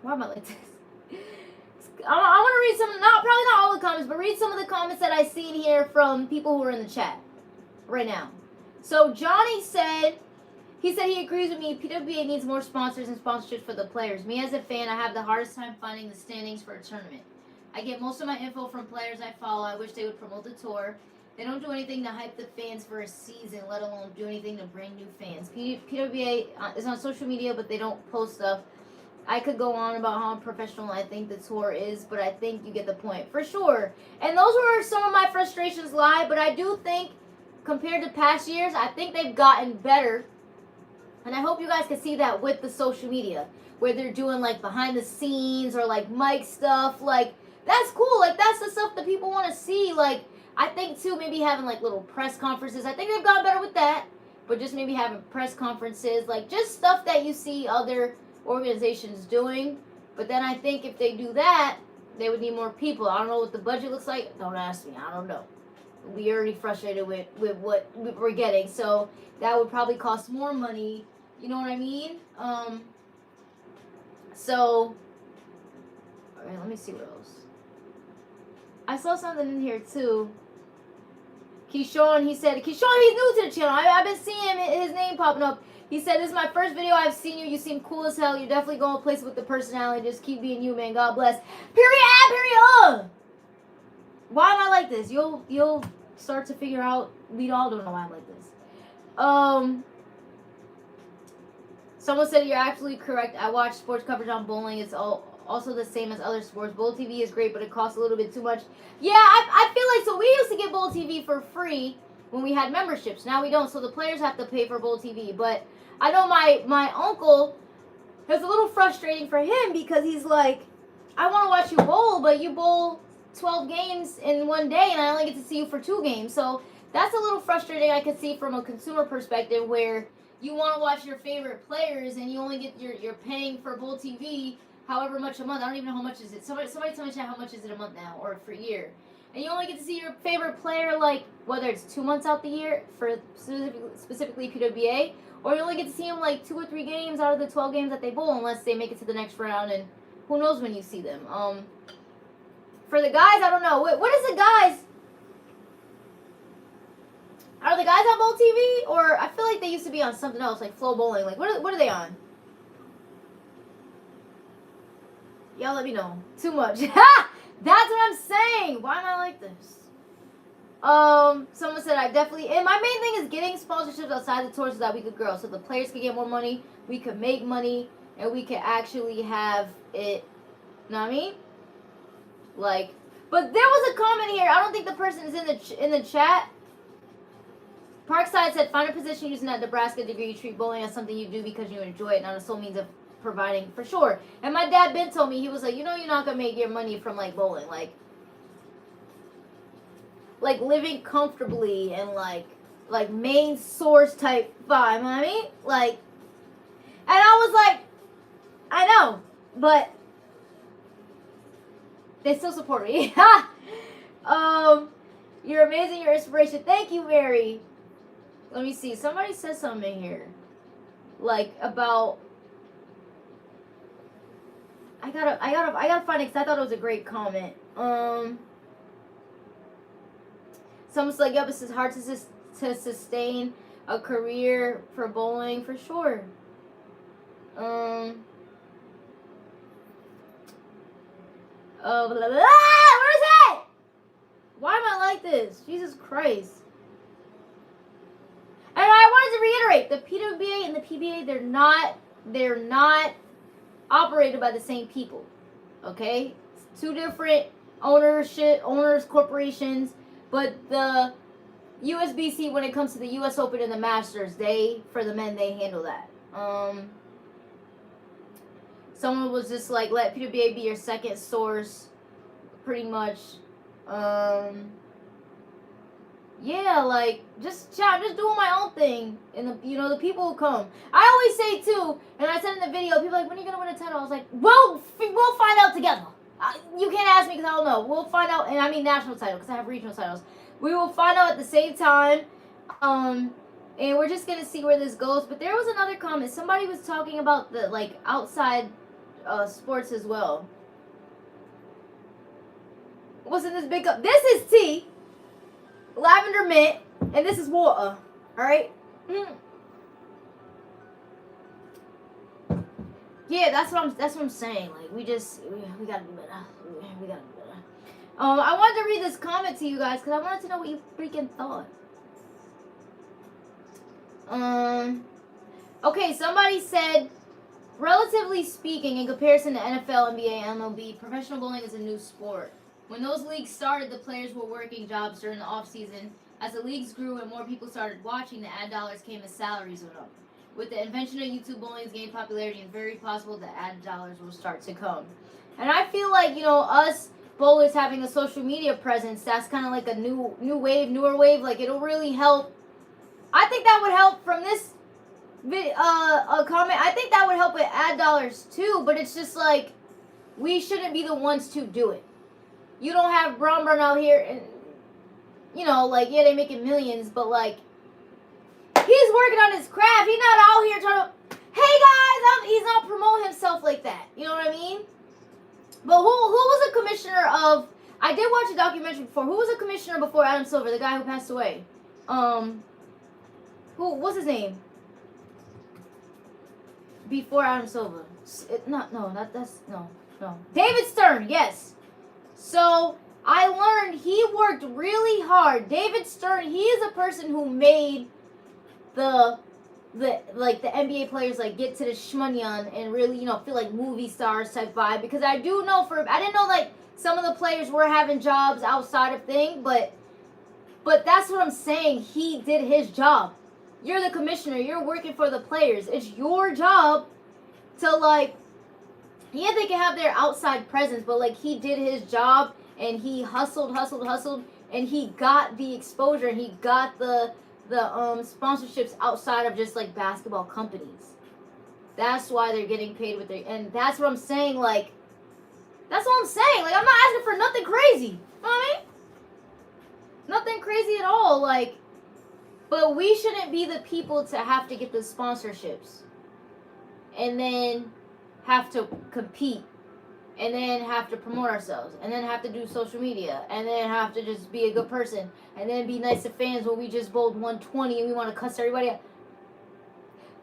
Why am I like this? I want to read some, probably not all the comments, but read some of the comments that I seen here from people who are in the chat right now. So Johnny said, he said he agrees with me. PWBA needs more sponsors and sponsorships for the players. Me as a fan, I have the hardest time finding the standings for a tournament. I get most of my info from players I follow. I wish they would promote the tour. They don't do anything to hype the fans for a season, let alone do anything to bring new fans. PWBA is on social media, but they don't post stuff. I could go on about how unprofessional I think the tour is, but I think you get the point. For sure. And those were some of my frustrations lie, but I do think, compared to past years, I think they've gotten better. And I hope you guys can see that with the social media, where they're doing, like, behind the scenes or, like, mic stuff. Like, that's cool. Like, that's the stuff that people want to see. Like, I think, too, maybe having, like, little press conferences. I think they've gotten better with that. But just maybe having press conferences. Like, just stuff that you see other organizations doing. But then I think if they do that, they would need more people. I don't know what the budget looks like. Don't ask me. I don't know. We're already frustrated with what we're getting. So that would probably cost more money. You know what I mean? So, all right, let me see what else. I saw something in here too. Keyshawn, he said, Keyshawn, he's new to the channel. I've been seeing his name popping up. He said, this is my first video I've seen you. You seem cool as hell. You're definitely going places with the personality. Just keep being you, man. God bless. Period. Why am I like this? You'll start to figure out. We all don't know why I'm like this. Someone said you're absolutely correct. I watch sports coverage on bowling. It's also the same as other sports. Bowl TV is great, but it costs a little bit too much. Yeah, I feel like, so we used to get Bowl TV for free when we had memberships. Now we don't, so the players have to pay for Bowl TV. But I know my uncle, it's a little frustrating for him because he's like, I want to watch you bowl, but you bowl 12 games in one day and I only get to see you for 2 games. So that's a little frustrating, I could see, from a consumer perspective, where you want to watch your favorite players and you only get, you're paying for Bowl TV however much a month. I don't even know how much is it. Somebody tell me how much is it a month now or for a year. And you only get to see your favorite player, like, whether it's 2 months out the year for specifically PWBA, or you only get to see them like 2 or 3 games out of the 12 games that they bowl, unless they make it to the next round, and who knows when you see them. For the guys, I don't know. What is the guys? Are the guys on Bowl TV? Or I feel like they used to be on something else, like Flow Bowling. Like, what are they on? Y'all let me know. Too much. That's what I'm saying. Why am I like this? Someone said I definitely, and my main thing is getting sponsorships outside the tour so that we could grow. So the players could get more money, we could make money, and we could actually have it, you know what I mean? Like, but there was a comment here. I don't think the person is in the chat. Parkside said, find a position using that Nebraska degree. You treat bowling as something you do because you enjoy it, not a sole means of providing, for sure. And my dad Ben told me, he was like, you know, you're not gonna make your money from like bowling, like living comfortably and like main source type vibe, you know what I mean? Like, and I was like, I know, but they still support me. You're amazing, you're inspiration. Thank you, Mary. Let me see. Somebody said something in here, like, about. I gotta find it because I thought it was a great comment. Someone's like, "Yep, it's hard to sustain a career for bowling for sure." Blah, blah, blah. Where is it? Why am I like this? Jesus Christ. And I wanted to reiterate, the PWBA and the PBA, they're not operated by the same people. Okay? It's 2 different owners, corporations, but the USBC, when it comes to the US Open and the Masters, for the men, they handle that. Someone was just like, let PWBA be your second source, pretty much. Yeah, like, just doing my own thing, and the people will come. I always say too, and I said in the video, people are like, when are you gonna win a title? I was like, we'll find out together. You can't ask me because I don't know. We'll find out, and I mean national title because I have regional titles. We will find out at the same time. And we're just gonna see where this goes. But there was another comment. Somebody was talking about the like outside sports as well. What's in this big cup? This is tea, lavender mint, and this is water. All right. Yeah, that's what I'm saying. Like we gotta do better. We gotta do better. I wanted to read this comment to you guys because I wanted to know what you freaking thought. Okay, somebody said, relatively speaking, in comparison to NFL, NBA, MLB, professional bowling is a new sport. When those leagues started, the players were working jobs during the off-season. As the leagues grew and more people started watching, the ad dollars came as salaries went up. With the invention of YouTube, bowling has gained popularity, and it's very possible that ad dollars will start to come. And I feel like, you know, us bowlers having a social media presence, that's kind of like a newer wave. Like, it'll really help. I think that would help from this comment. I think that would help with ad dollars too, but it's just like, we shouldn't be the ones to do it. You don't have Brown out here, and, you know, like, yeah, they making millions, but like, he's working on his craft. He's not out here trying to, hey guys, he's not promoting himself like that. You know what I mean? But who was a commissioner of, I did watch a documentary before. Who was a commissioner before Adam Silver, the guy who passed away? What's his name? Before Adam Silver. No. David Stern, yes. So, I learned he worked really hard. David Stern, he is a person who made the NBA players like get to the shmoney and really, you know, feel like movie stars type vibe. Because I didn't know like some of the players were having jobs outside of thing, but that's what I'm saying. He did his job. You're the commissioner. You're working for the players. It's your job to like, yeah, they can have their outside presence, but like he did his job and he hustled, and he got the exposure and he got the sponsorships outside of just like basketball companies. That's why they're getting paid with their, and that's what I'm saying. Like, that's what I'm saying. Like, I'm not asking for nothing crazy. You know what I mean? Nothing crazy at all. Like, but we shouldn't be the people to have to get the sponsorships and then have to compete and then have to promote ourselves and then have to do social media and then have to just be a good person and then be nice to fans when we just bowled 120 and we want to cuss everybody out.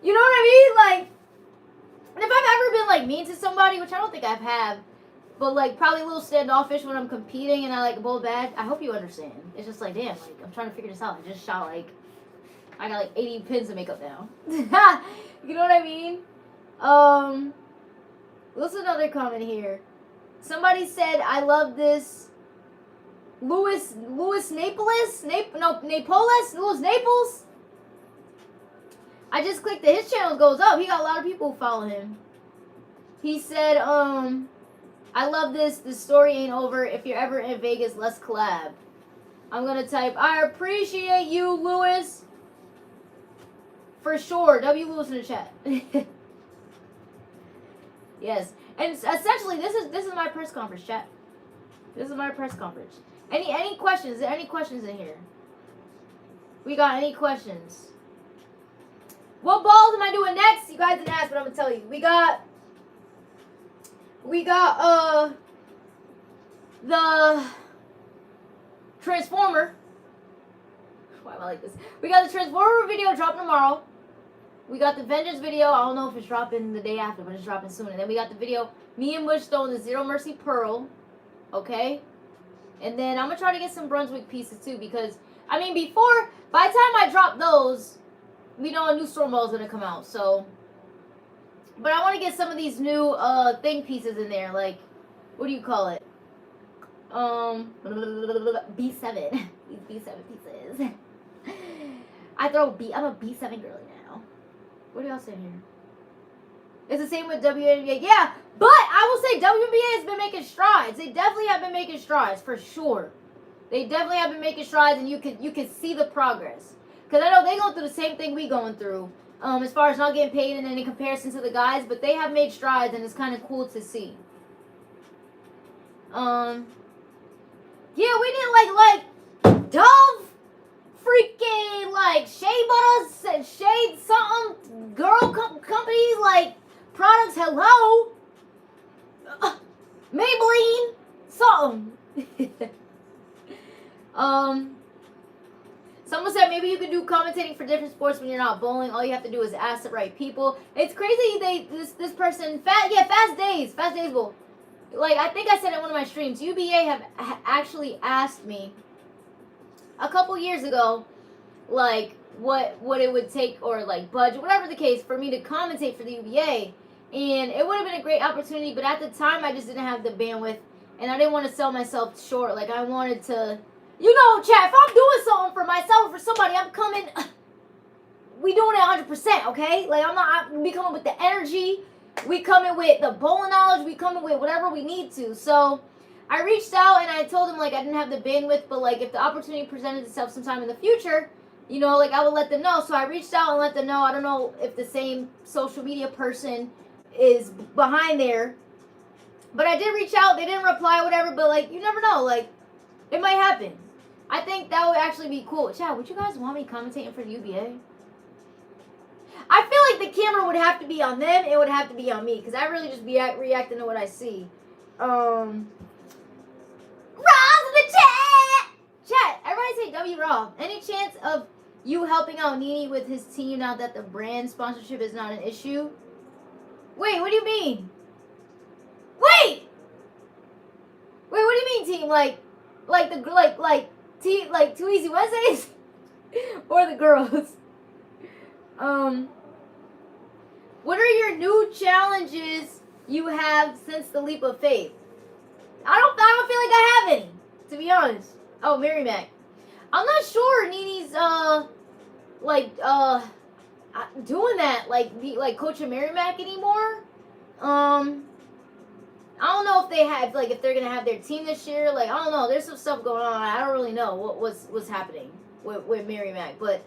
You know what I mean? Like, and if I've ever been like mean to somebody, which I don't think I've had, but like probably a little standoffish when I'm competing and I like bowl bad, I hope you understand. It's just like, damn, like I'm trying to figure this out. I just shot like, I got like 80 pins to make up now. You know what I mean? What's another comment here? Somebody said, I love this. Louis Naples? Louis Naples? I just clicked that his channel goes up. He got a lot of people who follow him. He said, I love this. The story ain't over. If you're ever in Vegas, let's collab. I'm going to type, I appreciate you, Louis. For sure. W. Lewis in the chat. Yes. And essentially, this is my press conference, chat. This is my press conference. Any questions? Is there any questions in here? We got any questions? What balls am I doing next? You guys didn't ask, but I'm gonna tell you. We got the Transformer. Why am I like this? We got the Transformer video dropping tomorrow. We got the Vengeance video. I don't know if it's dropping the day after, but it's dropping soon. And then we got the video, me and Bush throwing the Zero Mercy Pearl. Okay? And then I'm going to try to get some Brunswick pieces too, because, I mean, by the time I drop those, we know a new Storm Ball is going to come out. So, but I want to get some of these new thing pieces in there. Like, what do you call it? B7. These B7 pieces. I'm a B7 girly now. What else in here? It's the same with WNBA. Yeah, but I will say WNBA has been making strides. They definitely have been making strides, for sure. They definitely have been making strides, and you can see the progress. Because I know they go through the same thing we going through, as far as not getting paid and in comparison to the guys, but they have made strides, and it's kind of cool to see. Yeah, we did like Dove, freaking like Shea Butters and Shade something, girl companies like products. Hello, Maybelline, something. Someone said maybe you could do commentating for different sports when you're not bowling. All you have to do is ask the right people. It's crazy. This person Fast Days Bowl. Like, I think I said in one of my streams, UBA have actually asked me a couple years ago, like, what it would take, or like budget, whatever the case, for me to commentate for the UBA. And it would have been a great opportunity, but at the time I just didn't have the bandwidth, and I didn't want to sell myself short. Like, I wanted to, you know, chat, if I'm doing something for myself or for somebody, I'm coming, we doing it 100%, okay? Like, we coming with the energy, we coming with the bowling knowledge, we coming with whatever we need to. So I reached out and I told him, like, I didn't have the bandwidth, but like, if the opportunity presented itself sometime in the future, you know, like, I would let them know. So I reached out and let them know. I don't know if the same social media person is behind there, but I did reach out. They didn't reply, whatever, but like, you never know, like, it might happen. I think that would actually be cool. Chat, would you guys want me commentating for the UBA? I feel like the camera would have to be on them. It would have to be on me, because I really just be reacting to what I see. Rob in the chat! Chat, everybody say W Rob. Any chance of you helping out Nini with his team now that the brand sponsorship is not an issue? Wait, what do you mean? Wait, what do you mean, team? Like Too Easy Wednesdays? Or the girls? What are your new challenges you have since the leap of faith? I don't feel like I have any, to be honest. Oh, Mary Mac. I'm not sure Nini's doing that, like coaching Mary Mac anymore. I don't know if they have, like, if they're gonna have their team this year. Like, I don't know. There's some stuff going on. I don't really know what's happening with Mary Mac, but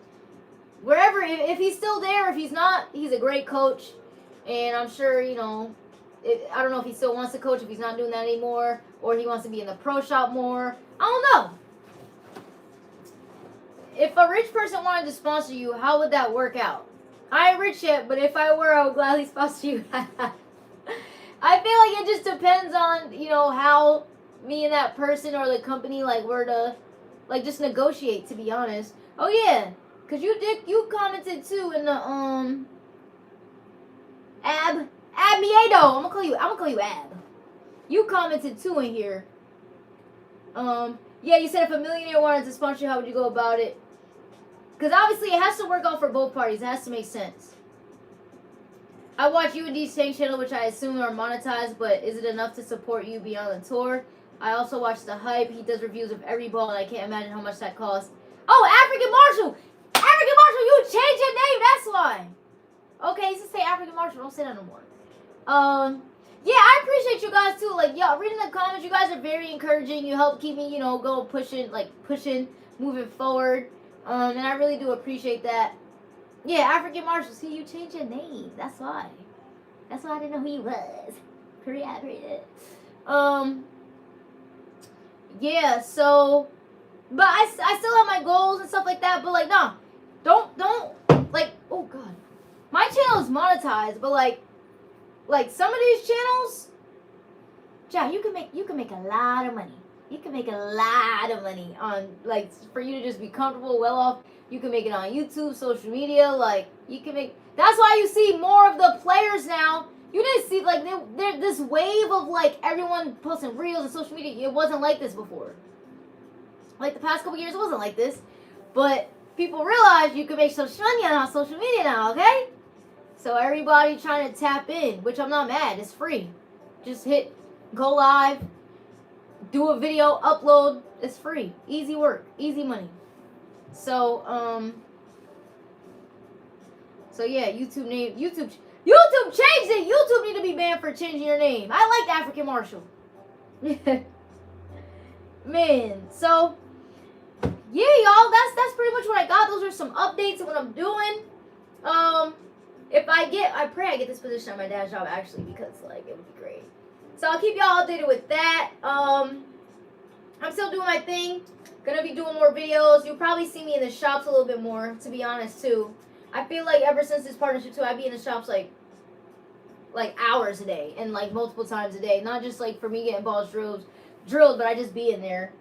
wherever, if he's still there, if he's not, he's a great coach, and I'm sure, you know, I don't know if he still wants to coach, if he's not doing that anymore, or he wants to be in the pro shop more. I don't know. If a rich person wanted to sponsor you, how would that work out? I ain't rich yet, but if I were, I would gladly sponsor you. I feel like it just depends on, you know, how me and that person or the company, like, were to, like, just negotiate, to be honest. Oh, yeah. Because you commented, too, in the, Ab Miedo. I'm gonna call you Ab. You commented, too, in here. Yeah, you said if a millionaire wanted to sponsor you, how would you go about it? Because obviously it has to work out for both parties. It has to make sense. I watch you and D's Tank channel, which I assume are monetized, but is it enough to support you beyond the tour? I also watch The Hype. He does reviews of every ball, and I can't imagine how much that costs. Oh, African Marshall! African Marshall, you changed your name, that's why. Okay, you just say African Marshall, don't say that no more. Yeah, I appreciate you guys too. Like, yo, reading the comments, you guys are very encouraging. You help keep me, you know, pushing, moving forward. And I really do appreciate that. Yeah, African Marshall. See, you changed your name. That's why. That's why I didn't know who you was. Yeah, so, but I still have my goals and stuff like that. But like, nah, don't like. Oh God, my channel is monetized, but like some of these channels, Jack, you can make a lot of money. You can make a lot of money on, like, for you to just be comfortable, well off. You can make it on YouTube, social media, like, you can make, that's why you see more of the players now. You didn't see, like, there this wave of, like, everyone posting reels and social media. It wasn't like this before. Like, the past couple years, it wasn't like this. But people realize you can make some money on social media now, okay? So everybody trying to tap in, which I'm not mad. It's free. Just hit go live, do a video, upload. It's free. Easy work. Easy money. So, yeah, YouTube changed it. YouTube need to be banned for changing your name. I like African Marshall. Man, so, yeah, y'all, that's pretty much what I got. Those are some updates of what I'm doing. I pray I get this position at my dad's job, actually, because, like, it would be great. So I'll keep y'all updated with that. I'm still doing my thing. Gonna be doing more videos. You'll probably see me in the shops a little bit more, to be honest, too. I feel like ever since this partnership, too, I be in the shops, like hours a day and, like, multiple times a day. Not just, like, for me getting balls drilled, but I just be in there.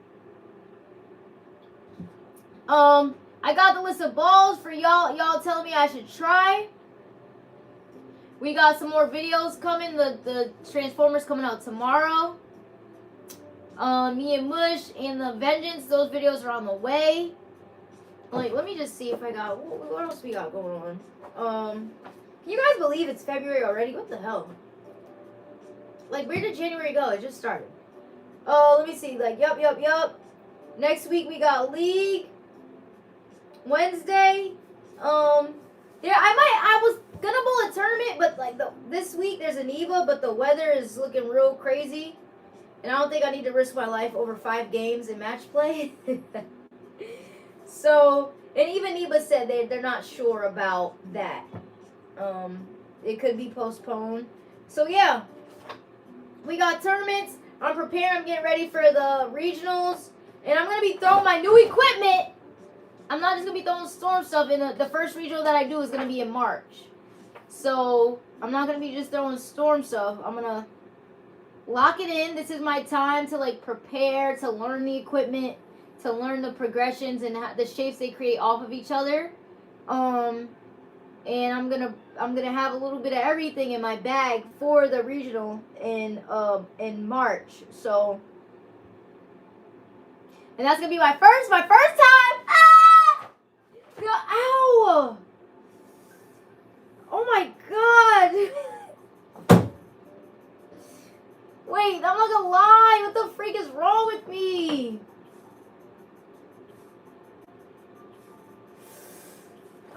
I got the list of balls for y'all. Y'all telling me I should try. We got some more videos coming. The Transformers coming out tomorrow. Me and Mush and the Vengeance. Those videos are on the way. Like, let me just see if I got... What else we got going on? Can you guys believe it's February already? What the hell? Like, where did January go? It just started. Let me see. Like, yup. Next week we got League. Wednesday. Yeah, I was gonna bowl a tournament, but like this week there's an EVA, but the weather is looking real crazy. And I don't think I need to risk my life over 5 games in match play. So, and even EVA said they're not sure about that. It could be postponed. So yeah, we got tournaments. I'm preparing. I'm getting ready for the regionals. And I'm going to be throwing my new equipment. I'm not just going to be throwing Storm stuff. In the first regional that I do is going to be in March. So, I'm not going to be just throwing Storm stuff. I'm going to lock it in. This is my time to, like, prepare, to learn the equipment, to learn the progressions and the shapes they create off of each other. And I'm gonna have a little bit of everything in my bag for the regional in March. So, and that's gonna be my first time. Ah! Ow! Oh my god! Wait, I'm not gonna lie. What the freak is wrong with me?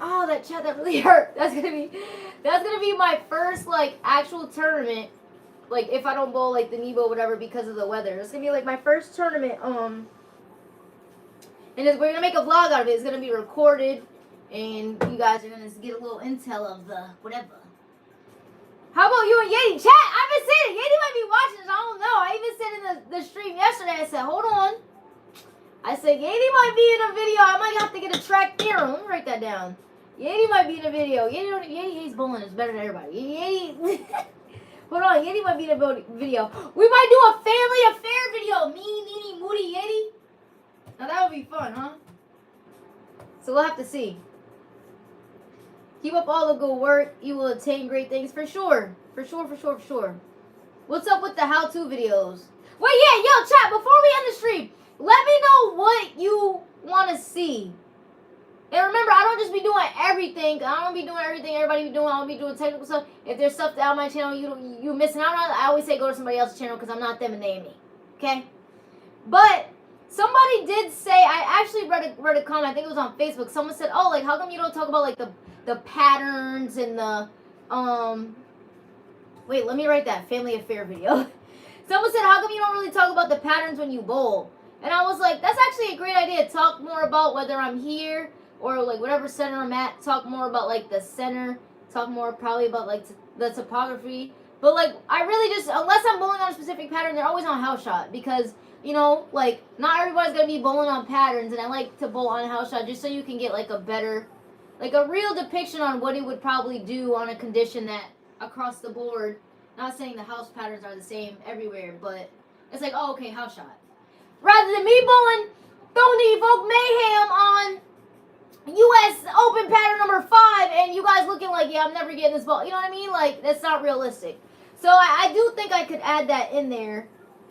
Oh, that chat, that really hurt. That's gonna be my first, like, actual tournament. Like, if I don't bowl, like, the Nebo or whatever because of the weather. It's gonna be, like, my first tournament. And we're gonna make a vlog out of it. It's gonna be recorded. And you guys are gonna get a little intel of the whatever. How about you and Yeti? Chat, I've been saying it. Yeti might be watching this. I don't know. I even said in the stream yesterday, I said, hold on. I said, Yeti might be in a video. I might have to get a track theorem. Let me write that down. Yeti might be in a video. Yeti hates bowling. It's better than everybody. Yeti. Hold on. Yeti might be in a video. We might do a family affair video. Me, Nene, Moody, Yeti. Now that would be fun, huh? So we'll have to see. Keep up all the good work. You will attain great things for sure. For sure. What's up with the how-to videos? Wait, yeah, yo, chat, before we end the stream, let me know what you want to see. And remember, I don't just be doing everything. I don't be doing everything everybody be doing. I don't be doing technical stuff. If there's stuff on my channel you missing out on, I always say go to somebody else's channel because I'm not them and they ain't me. Okay? But somebody did say, I actually read a comment, I think it was on Facebook. Someone said, oh, like, how come you don't talk about, like, the patterns and the, wait, let me write that family affair video. Someone said, how come you don't really talk about the patterns when you bowl? And I was like, that's actually a great idea. Talk more about whether I'm here or, like, whatever center I'm at. Talk more about, like, the center. Talk more probably about, like, the topography. But, like, I really just, unless I'm bowling on a specific pattern, they're always on house shot. Because, you know, like, not everybody's going to be bowling on patterns. And I like to bowl on house shot just so you can get, like, a better, like, a real depiction on what it would probably do on a condition that across the board. Not saying the house patterns are the same everywhere, but it's like, oh, okay, house shot. Rather than me bowling throwing the Evoke Mayhem on U.S. Open pattern number 5 and you guys looking like, yeah, I'm never getting this ball. You know what I mean? Like, that's not realistic. So I do think I could add that in there.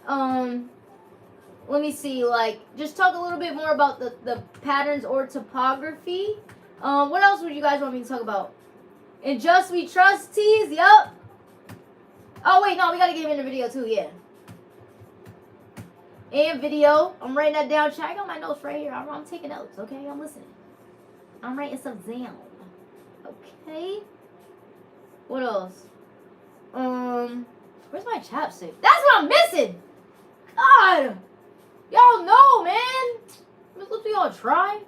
Let me see, like, just talk a little bit more about the patterns or topography. What else would you guys want me to talk about? And Just We Trust tees, yup. Oh, wait, no, we got to get him in the video, too, yeah. And video. I'm writing that down. Chat, I got my notes right here. I'm taking notes, okay? I'm listening. I'm writing some down. Okay. What else? Where's my chapstick? That's what I'm missing! God! Y'all know, man! Let's we all try.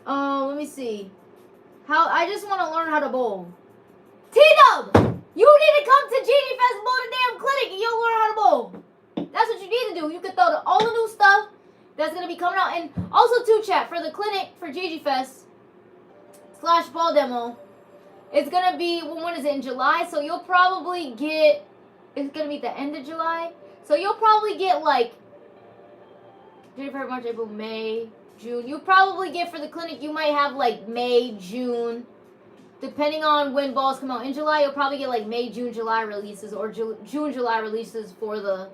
Let me see. I just want to learn how to bowl. T-Dub! You need to come to GG Fest and bowl the damn clinic and you'll learn how to bowl. That's what you need to do. You can throw all the new stuff that's going to be coming out. And also, too, chat, for the clinic for GG Fest / ball demo, it's going to be, when is it, in July? So you'll probably get, it's going to be the end of July. So you'll probably get, like, January, February, March, April, May, June. You'll probably get, for the clinic, you might have, like, May, June. Depending on when balls come out. In July, you'll probably get, like, May, June, July releases. Or June, July releases for the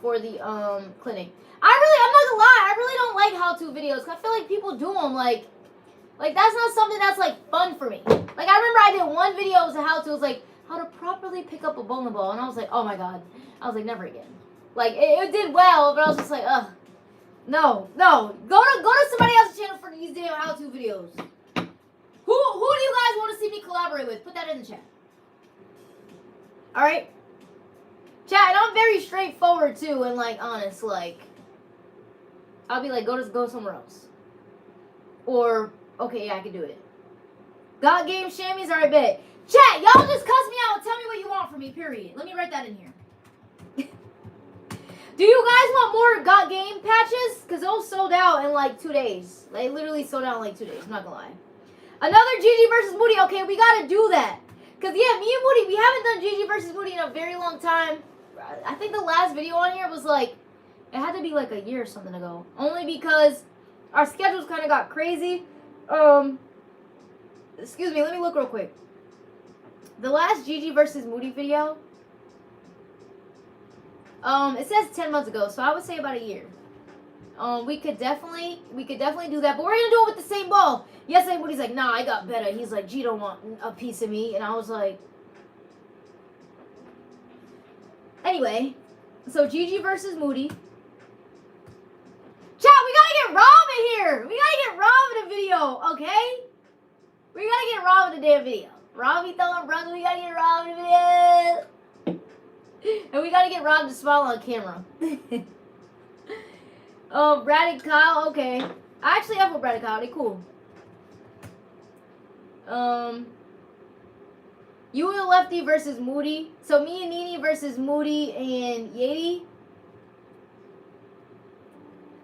clinic. I'm not gonna lie, I really don't like how-to videos. I feel like people do them, like that's not something that's, like, fun for me. Like, I remember I did one video, it was a how-to, it was, like, how to properly pick up a bowling ball. And I was like, oh, my God. I was like, never again. Like, it did well, but I was just like, ugh. No. Go to somebody else's channel for these damn how-to videos. Who do you guys want to see me collaborate with? Put that in the chat. Alright? Chat, and I'm very straightforward, too, and, like, honest, like, I'll be like, go somewhere else. Or, okay, yeah, I can do it. Got game shammies? Alright, bet. Chat, y'all just cuss me out and tell me what you want from me, period. Let me write that in here. Do you guys want more Got Game patches? Because those sold out in, like, 2 days. They literally sold out in, like, 2 days. I'm not gonna lie. Another GG versus Moody. Okay, we gotta do that. Because, yeah, me and Moody, we haven't done GG versus Moody in a very long time. I think the last video on here was, like, it had to be, like, a year or something ago. Only because our schedules kind of got crazy. Excuse me, let me look real quick. The last GG versus Moody video, it says 10 months ago, so I would say about a year. We could definitely do that, but we're gonna do it with the same ball. Yesterday, Moody's like, nah, I got better. He's like, G don't want a piece of me, and I was like, anyway, so GG versus Moody. Chat, we gotta get Rob in here. We gotta get Rob in the video, okay? We gotta get Rob in the damn video. Rob, you tell him, brother, we gotta get Rob in the video. And we gotta get Rob to smile on camera. Brad and Kyle, okay. I actually have with Brad and Kyle, they cool. You and Lefty versus Moody. So me and Nini versus Moody and Yeti.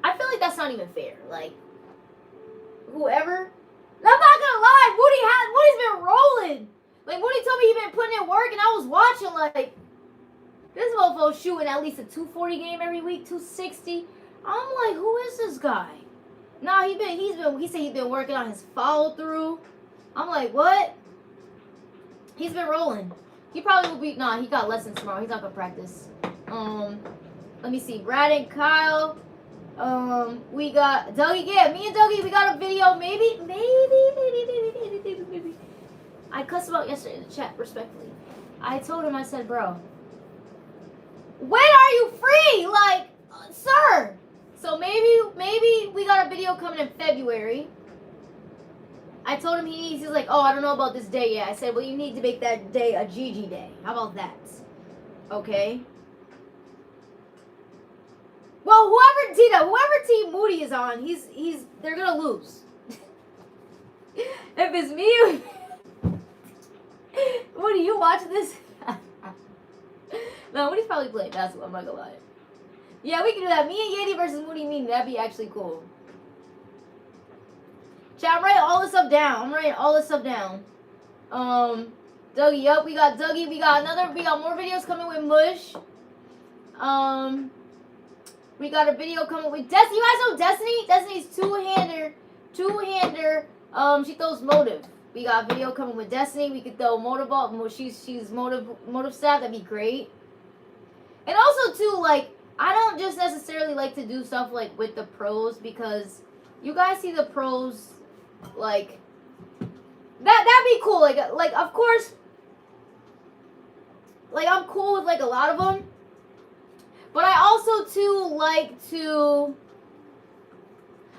I feel like that's not even fair. Like, whoever. I'm not gonna lie, Moody's been rolling. Like, Moody told me he been putting in work, and I was watching, like, this mofo shooting at least a 240 game every week, 260. I'm like, who is this guy? Nah, he said he's been working on his follow through. I'm like, what? He's been rolling. He probably will be, nah, he got lessons tomorrow. He's not gonna practice. Let me see, Brad and Kyle. We got Dougie. Yeah, me and Dougie, we got a video. Maybe. I cussed him out yesterday in the chat, respectfully. I told him, I said, bro, when are you free? Like, sir. So maybe we got a video coming in February. I told him he's like, oh, I don't know about this day yet. I said, well, you need to make that day a GG day. How about that? Okay. Well, whoever Team Moody is on, they're gonna lose. If it's me, Moody, you watching this? No, Moody's probably playing basketball. I'm not gonna lie. Yeah, we can do that. Me and Yeti versus Moody mean that'd be actually cool. Chat, I'm writing all this stuff down. Dougie, yup, we got Dougie. We got more videos coming with Mush. We got a video coming with Destiny. You guys know Destiny? Destiny's two-hander. She throws motive. We got a video coming with Destiny. We could throw motive ball. She's motive staff. That'd be great. And also too, like, I don't just necessarily like to do stuff like with the pros because you guys see the pros, like that'd be cool. Like of course, like I'm cool with like a lot of them. But I also too like to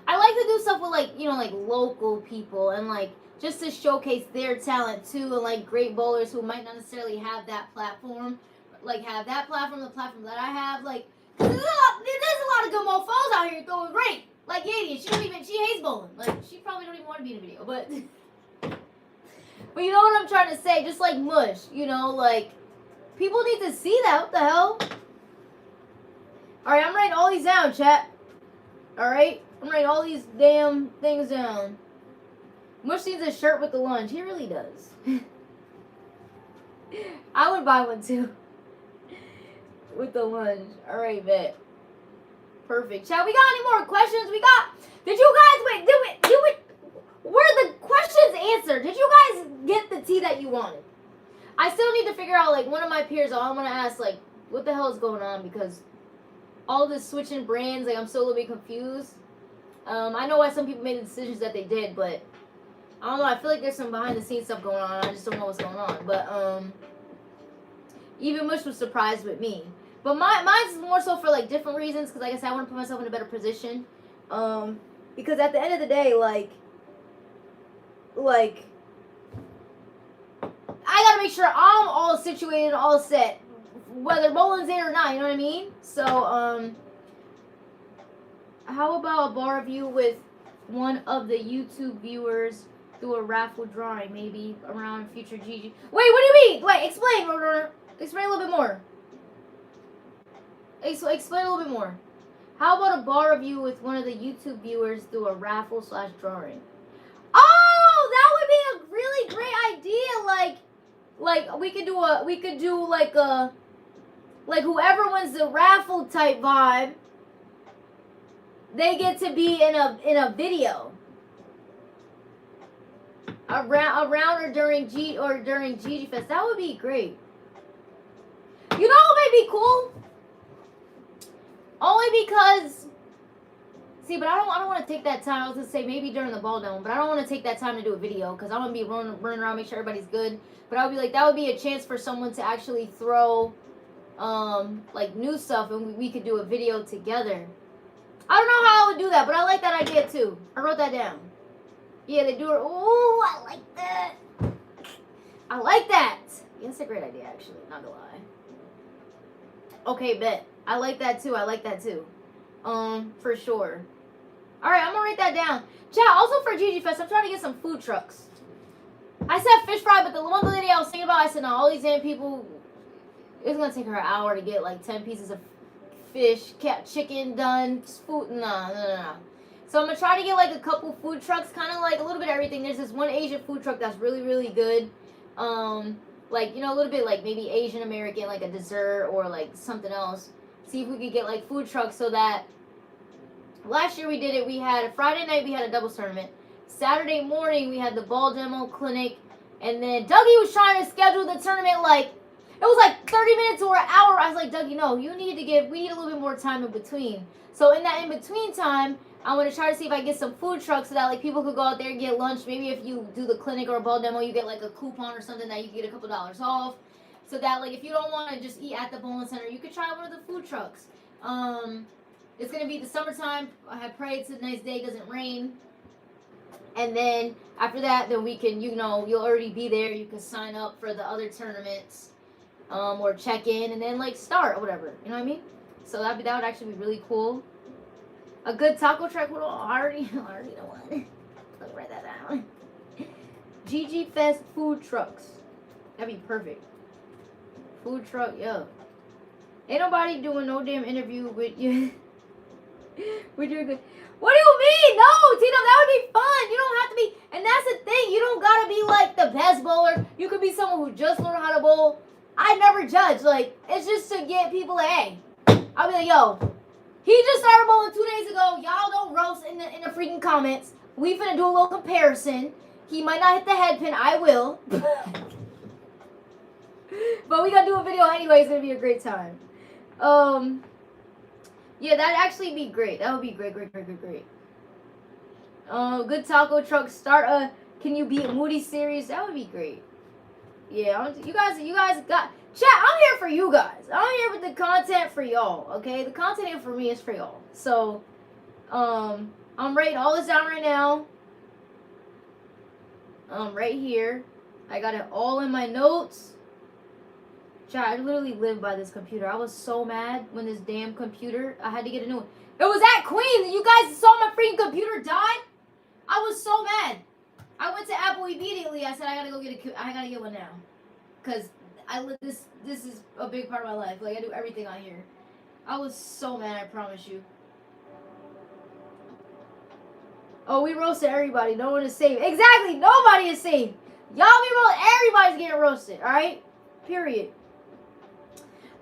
do stuff with like, you know, like local people and like just to showcase their talent too, and like great bowlers who might not necessarily have that platform, like have that platform, the platform that I have. Like, there's a lot of good mofos out here throwing great. Like Yadi, she hates bowling. Like, she probably don't even want to be in a video, but But you know what I'm trying to say? Just like mush, you know, like people need to see that. What the hell? All right, I'm writing all these down, chat. All right, I'm writing all these damn things down. Mush needs a shirt with the lunch. He really does. I would buy one too. With the lunch. All right, bet. Perfect. Chat, we got any more questions? Did you guys, were the questions answered? Did you guys get the tea that you wanted? I still need to figure out, like, one of my peers, I want to ask, like, what the hell is going on? Because all this switching brands, like, I'm still a little bit confused. I know why some people made the decisions that they did, but I don't know. I feel like there's some behind the scenes stuff going on. I just don't know what's going on. But even Mush was surprised with me. But mine's more so for like different reasons. Because like I said, I want to put myself in a better position. Because at the end of the day, like I gotta make sure I'm all situated, all set, whether bowling's there or not. You know what I mean? So how about a bar review with one of the YouTube viewers? Do a raffle drawing, maybe around future GG. Wait, what do you mean? Wait, explain, explain a little bit more. Explain a little bit more. How about a bar review with one of the YouTube viewers do a raffle / drawing? Oh, that would be a really great idea. Like we could do like whoever wins the raffle type vibe, they get to be in a video. Around or during GG Fest. That would be great. You know what may be cool? Only because, see, but I don't want to take that time. I was gonna say maybe during the ball dome, but I don't want to take that time to do a video because I'm gonna be running around, make sure everybody's good. But I would be like, that would be a chance for someone to actually throw, like new stuff, and we could do a video together. I don't know how I would do that, but I like that idea too. I wrote that down. Yeah, they do it. Oh, I like that. I like that. Yeah, that's a great idea, actually. Not gonna lie. Okay, bet. I like that too. For sure. All right, I'm gonna write that down. Chat. Also for GG Fest, I'm trying to get some food trucks. I said fish fry, but the one lady I was thinking about, I said no. All these damn people. It's gonna take her an hour to get like 10 pieces of fish, chicken done. Food. No. So I'm gonna try to get like a couple food trucks, kind of like a little bit of everything. There's this one Asian food truck that's really, really good. Like, you know, a little bit like maybe Asian American, like a dessert or like something else. See if we could get like food trucks so that last year we did it. We had a Friday night, we had a doubles tournament. Saturday morning, we had the ball demo clinic. And then Dougie was trying to schedule the tournament like, it was like 30 minutes or an hour. I was like, Dougie, no, we need a little bit more time in between. So in that in between time, I want to try to see if I get some food trucks so that like people could go out there and get lunch. Maybe if you do the clinic or a ball demo, you get like a coupon or something that you can get a couple dollars off. So that like if you don't want to just eat at the bowling center, you could try one of the food trucks. It's gonna be the summertime. I pray it's a nice day, doesn't rain. And then after that, then we can, you know, you'll already be there. You can sign up for the other tournaments, or check in and then like start or whatever. You know what I mean? So that would actually be really cool. A good taco truck. Hold on, I already know one. Let's write that down. GG Fest food trucks. That'd be perfect. Food truck, yo. Ain't nobody doing no damn interview with you. With your good. What do you mean? No, Tino, that would be fun. You don't have to be, and that's the thing. You don't gotta be like the best bowler. You could be someone who just learned how to bowl. I never judge. Like, it's just to get people like, hey. I'll be like, yo, he just started bowling 2 days ago. Y'all don't roast in the freaking comments. We finna do a little comparison. He might not hit the head pin. I will. But we gotta do a video anyway. It's gonna be a great time. Yeah, that'd actually be great. That would be great. Good taco truck. Start a Can You Beat Moody series. That would be great. Yeah, you guys got... Chat, I'm here for you guys. I'm here with the content for y'all, okay? The content here for me is for y'all. So, I'm writing all this down right now. Right here. I got it all in my notes. Chat, I literally live by this computer. I was so mad when this damn computer, I had to get a new one. It was at Queens. You guys saw my freaking computer die? I was so mad. I went to Apple apple immediately. I said I gotta go I gotta get one now, cause this is a big part of my life. Like I do everything on here. I was so mad. I promise you. Oh, we roasted everybody. No one is safe. Exactly. Nobody is safe. Y'all be roasted. Everybody's getting roasted. All right. Period.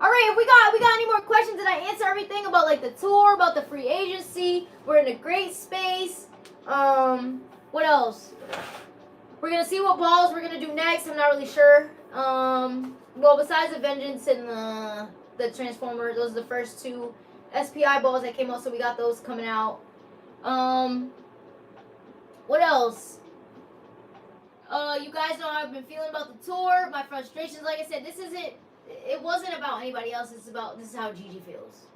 All right. If we got any more questions, did I answer everything about like the tour, about the free agency? We're in a great space. What else? We're gonna see what balls we're gonna do next. I'm not really sure. Well, besides the Vengeance and the Transformer, those are the first two SPI balls that came out, so we got those coming out. What else? You guys know how I've been feeling about the tour. My frustrations, like I said, it wasn't about anybody else. This is how Gigi feels.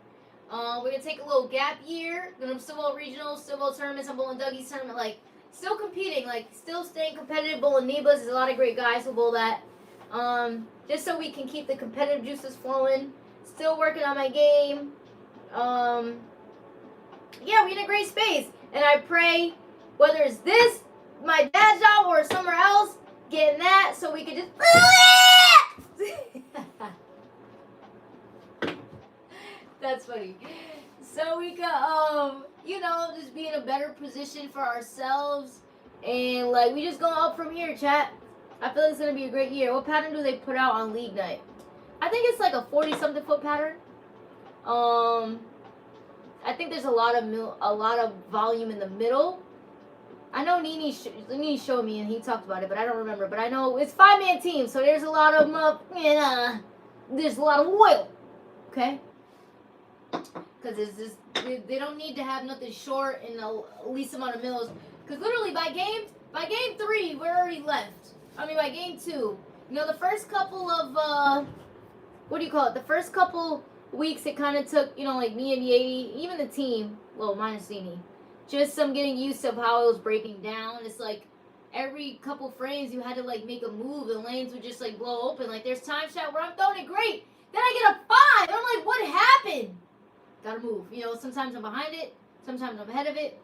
We're gonna take a little gap year. I'm still bowl regionals, still bowl tournaments. I'm bowling Dougie's tournament, like still competing, like still staying competitive. Bowling Nebas. There's a lot of great guys who bowl that. Just so we can keep the competitive juices flowing. Still working on my game. Yeah, we're in a great space, and I pray, whether it's this, my dad's job, or somewhere else, getting that so we could just. That's funny. So we could, just be in a better position for ourselves, and like we just go up from here, chat. I feel like it's gonna be a great year. What pattern do they put out on league night? I think it's like a 40-something foot pattern. I think there's a lot of volume in the middle. I know Nini showed me and he talked about it, but I don't remember. But I know it's 5-man team, so there's a lot of there's a lot of oil. Okay, because they don't need to have nothing short and the least amount of mils. Because literally by game 3 we're already left. I mean by game 2, the first couple of the first couple weeks it kind of took like me and Yeti, even the team, well minus Nini, just some getting used to how it was breaking down. It's like every couple frames you had to like make a move. The lanes would just like blow open. Like there's time shot where I'm throwing it great, then I get a 5 and I'm like, what happened? Gotta move. Sometimes I'm behind it, sometimes I'm ahead of it.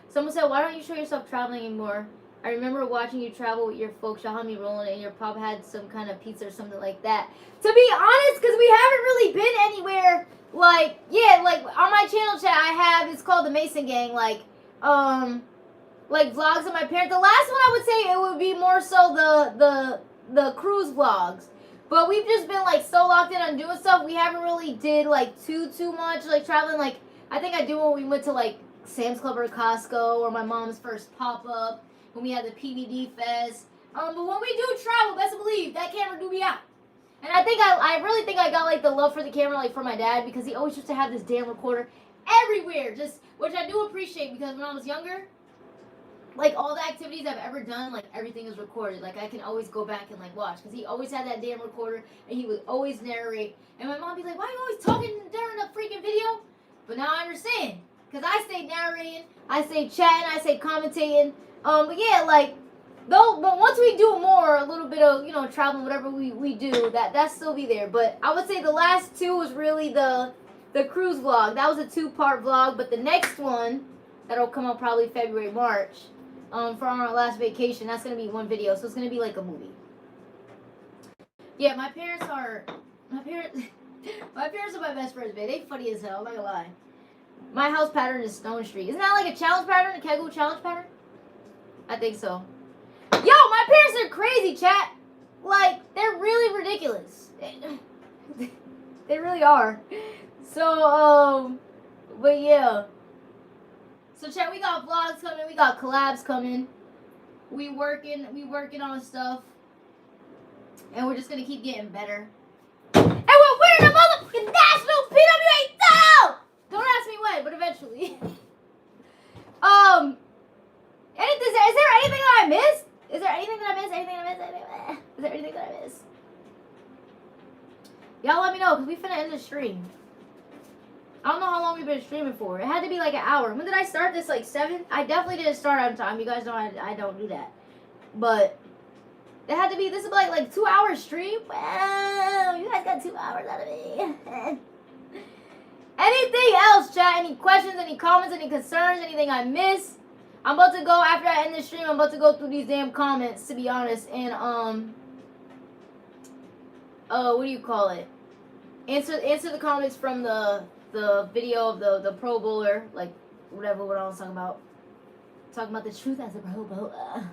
Someone said, why don't you show yourself traveling anymore? I remember watching you travel with your folks. Y'all had me rolling it, and your pop had some kind of pizza or something like that. To be honest, because we haven't really been anywhere. Like on my channel chat, I have, it's called the Mason Gang. Like vlogs of my parents. The last one I would say it would be more so the cruise vlogs. But we've just been like so locked in on doing stuff. We haven't really did like too much like traveling. Like I think I do when we went to like Sam's Club or Costco, or my mom's first pop up. When we had the PVD Fest. But when we do travel, best believe that camera do me out. And I really think I got like the love for the camera like from my dad, because he always used to have this damn recorder everywhere, just which I do appreciate, because when I was younger, like all the activities I've ever done, like everything is recorded. Like I can always go back and like watch, because he always had that damn recorder and he would always narrate. And my mom would be like, why are you always talking during the freaking video? But now I understand, because I stay narrating, I stay chatting, I stay commentating. But yeah, like, but once we do more, a little bit of, traveling, whatever we do, that still be there. But I would say the last 2 was really the cruise vlog. That was a 2-part vlog. But the next one, that'll come out probably February, March, for our last vacation, that's going to be 1 video. So it's going to be like a movie. Yeah, my parents are my best friends, man. They funny as hell, I'm not going to lie. My house pattern is Stone Street. Isn't that like a challenge pattern, a Kegel challenge pattern? I think so. Yo, my parents are crazy, chat. Like, they're really ridiculous. They really are. So, but yeah. So, chat, we got vlogs coming. We got collabs coming. We working on stuff. And we're just going to keep getting better. And we're winning the motherfucking national PWA title! Don't ask me when, but eventually. Is there anything that I missed? Is there anything that I missed? Y'all let me know, because we finna end the stream. I don't know how long we've been streaming for. It had to be like an hour. When did I start this? Like 7? I definitely didn't start on time. You guys know I don't do that. But it had to be, this is like 2-hour stream. Wow, you guys got 2 hours out of me. Anything else, chat? Any questions, any comments, any concerns, anything I missed? I'm about to go, after I end the stream, I'm about to go through these damn comments, to be honest, and, what do you call it? Answer the comments from the video of the pro bowler, like, whatever, what I was talking about. Talking about the truth as a pro bowler.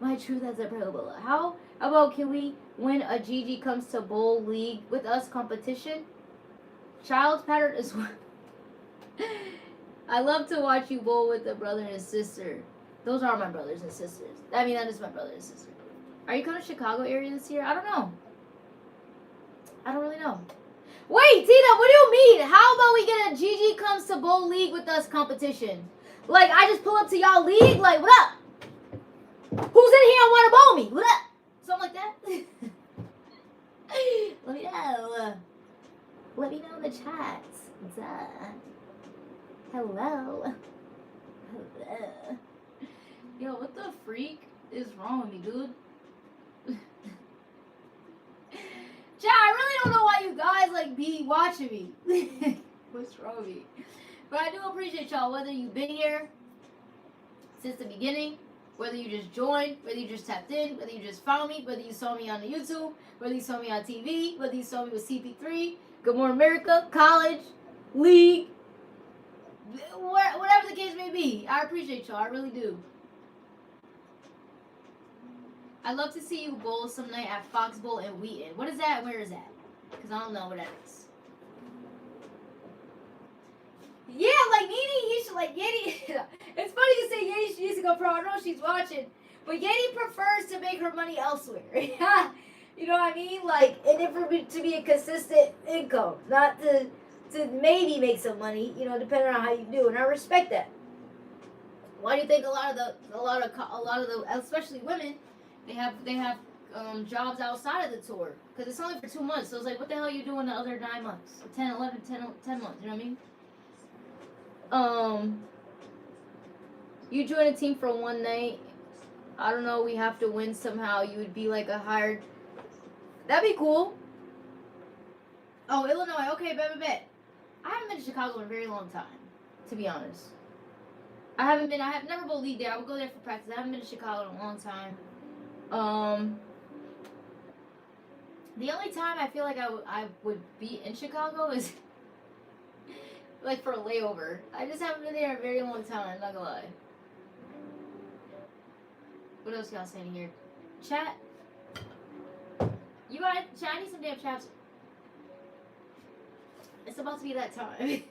My truth as a pro bowler. How about, can we win a GG comes to bowl league with us competition? Child's pattern is what? I love to watch you bowl with a brother and sister. Those are my brothers and sisters. I mean, that is my brother and sister. Are you coming to Chicago area this year? I don't know. I don't really know. Wait, Tina, what do you mean? How about we get a GG comes to bowl league with us competition? Like, I just pull up to y'all league? Like, what up? Who's in here and want to bowl me? What up? Something like that? Let me know. Let me know in the chat. What's up? Hello. Hello. Yo, what the freak is wrong with me, dude? Chat, I really don't know why you guys, like, be watching me. What's wrong with me? But I do appreciate y'all, whether you've been here since the beginning, whether you just joined, whether you just tapped in, whether you just found me, whether you saw me on the YouTube, whether you saw me on TV, whether you saw me with CP3, Good Morning America, college, league, whatever the case may be. I appreciate y'all. I really do. I'd love to see you bowl some night at Fox Bowl in Wheaton. What is that? Where is that? Because I don't know what that is. Yeah, like Nene used to, like Yeti. It's funny you say Yeti, she used to go pro. I know she's watching. But Yeti prefers to make her money elsewhere. You know what I mean? Like, and it for to be a consistent income, not to maybe make some money, you know, depending on how you do. And I respect that. Why do you think a lot of the, especially women, they have jobs outside of the tour? Because it's only for 2 months. So it's like, what the hell are you doing the other 9 months? 10 months, you know what I mean? You join a team for one night. I don't know, we have to win somehow. You would be like a hired. That'd be cool. Oh, Illinois. Okay, bet. I haven't been to Chicago in a very long time, to be honest. I have never bowled league there. I would go there for practice. I haven't been to Chicago in a long time. The only time I feel like I would be in Chicago is like for a layover. I just haven't been there in a very long time, not gonna lie. What else y'all saying here? Chat. You guys, chat, I need some damn chaps. It's about to be that time. They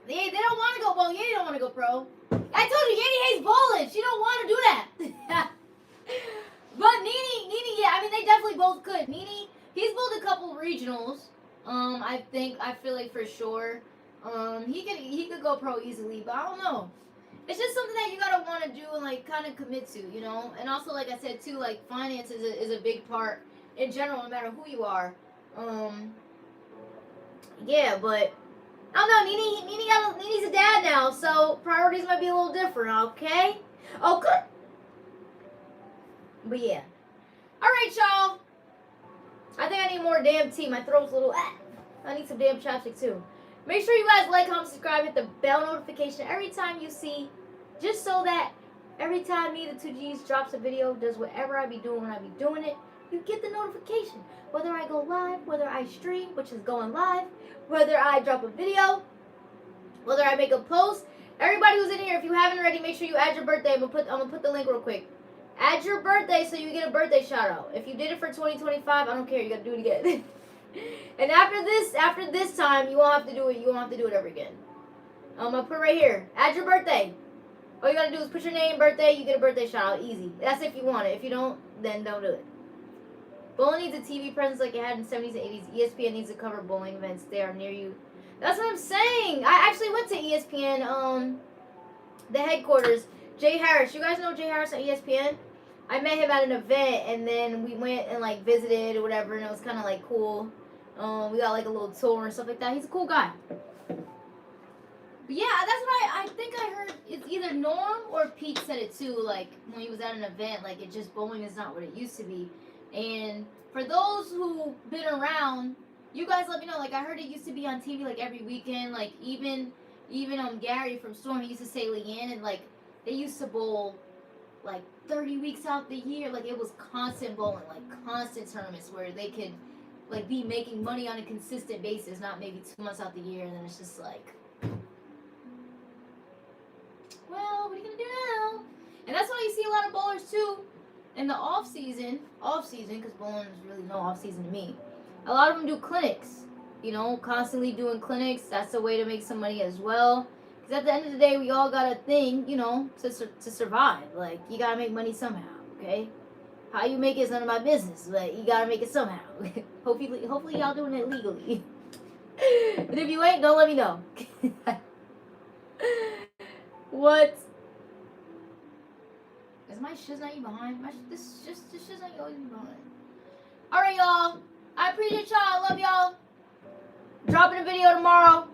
don't want to go bowling. Yeti don't want to go pro. I told you, Yeti hates bowling. She don't want to do that. But Nene, yeah, I mean, they definitely both could. Nene, he's bowled a couple regionals. I feel like for sure. He could go pro easily, but I don't know. It's just something that you gotta want to do and like kind of commit to, you know. And also, like I said too, like finance is a big part in general, no matter who you are. Yeah, but I don't know. Nene's a dad now, so priorities might be a little different. Okay. But yeah. All right, y'all. I think I need more damn tea. My throat's a little. I need some damn chapstick too. Make sure you guys like, comment, subscribe, hit the bell notification every time you see, just so that every time me, the 2Gs, drops a video, does whatever I be doing when I be doing it, you get the notification. Whether I go live, whether I stream, which is going live, whether I drop a video, whether I make a post. Everybody who's in here, if you haven't already, make sure you add your birthday. I'm gonna put the link real quick. Add your birthday so you get a birthday shout out. If you did it for 2025, I don't care. You gotta do it again. And after this time, you won't have to do it. You won't have to do it ever again. I'm gonna put it right here. Add your birthday. All you gotta do is put your name, birthday. You get a birthday shout out. Easy. That's if you want it. If you don't, then don't do it. Bowling needs a TV presence like it had in the 70s and 80s. ESPN needs to cover bowling events. They are near you. That's what I'm saying. I actually went to ESPN, the headquarters. Jay Harris. You guys know Jay Harris on ESPN? I met him at an event, and then we went and, like, visited or whatever, and it was kind of, like, cool. We got, like, a little tour and stuff like that. He's a cool guy. But, yeah, that's what I think I heard. It's either Norm or Pete said it, too, like, when he was at an event. Like, it just, bowling is not what it used to be. And for those who've been around, you guys let me know. Like, I heard it used to be on TV, like, every weekend. Like, even Even Gary from Storm, he used to say Leanne, and like they used to bowl like 30 weeks out the year. Like it was constant bowling, like constant tournaments where they could like be making money on a consistent basis, not maybe 2 months out the year, and then it's just like, well, what are you gonna do now? And that's why you see a lot of bowlers too in the off season, because bowling is really no off season to me. A lot of them do clinics, you know, constantly doing clinics. That's a way to make some money as well. Because at the end of the day, we all got a thing, you know, to survive. Like, you gotta make money somehow, okay? How you make it is none of my business, but you gotta make it somehow. hopefully y'all doing it legally. And if you ain't, don't let me know. What? Is my shiznai behind? This shiznai always behind. Alright, y'all. I appreciate y'all. I love y'all. Dropping a video tomorrow.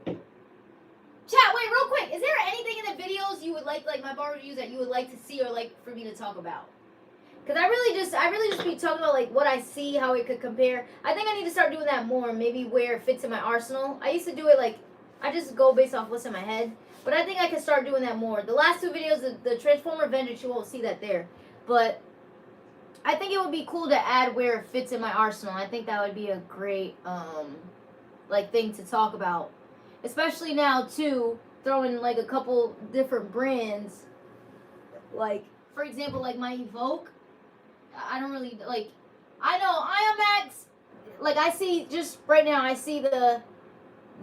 Chat, wait, real quick. Is there anything in the videos you would like my bar reviews that you would like to see or like for me to talk about? Because I really just be talking about like what I see, how it could compare. I think I need to start doing that more. Maybe where it fits in my arsenal. I used to do it like, I just go based off what's in my head. But I think I can start doing that more. The last two videos, the Transformer Vengeance, you won't see that there. But I think it would be cool to add where it fits in my arsenal. I think that would be a great like thing to talk about. Especially now too, throwing like a couple different brands. Like, for example, like my Evoke. I don't really like, I know IMAX, like I see just right now, I see the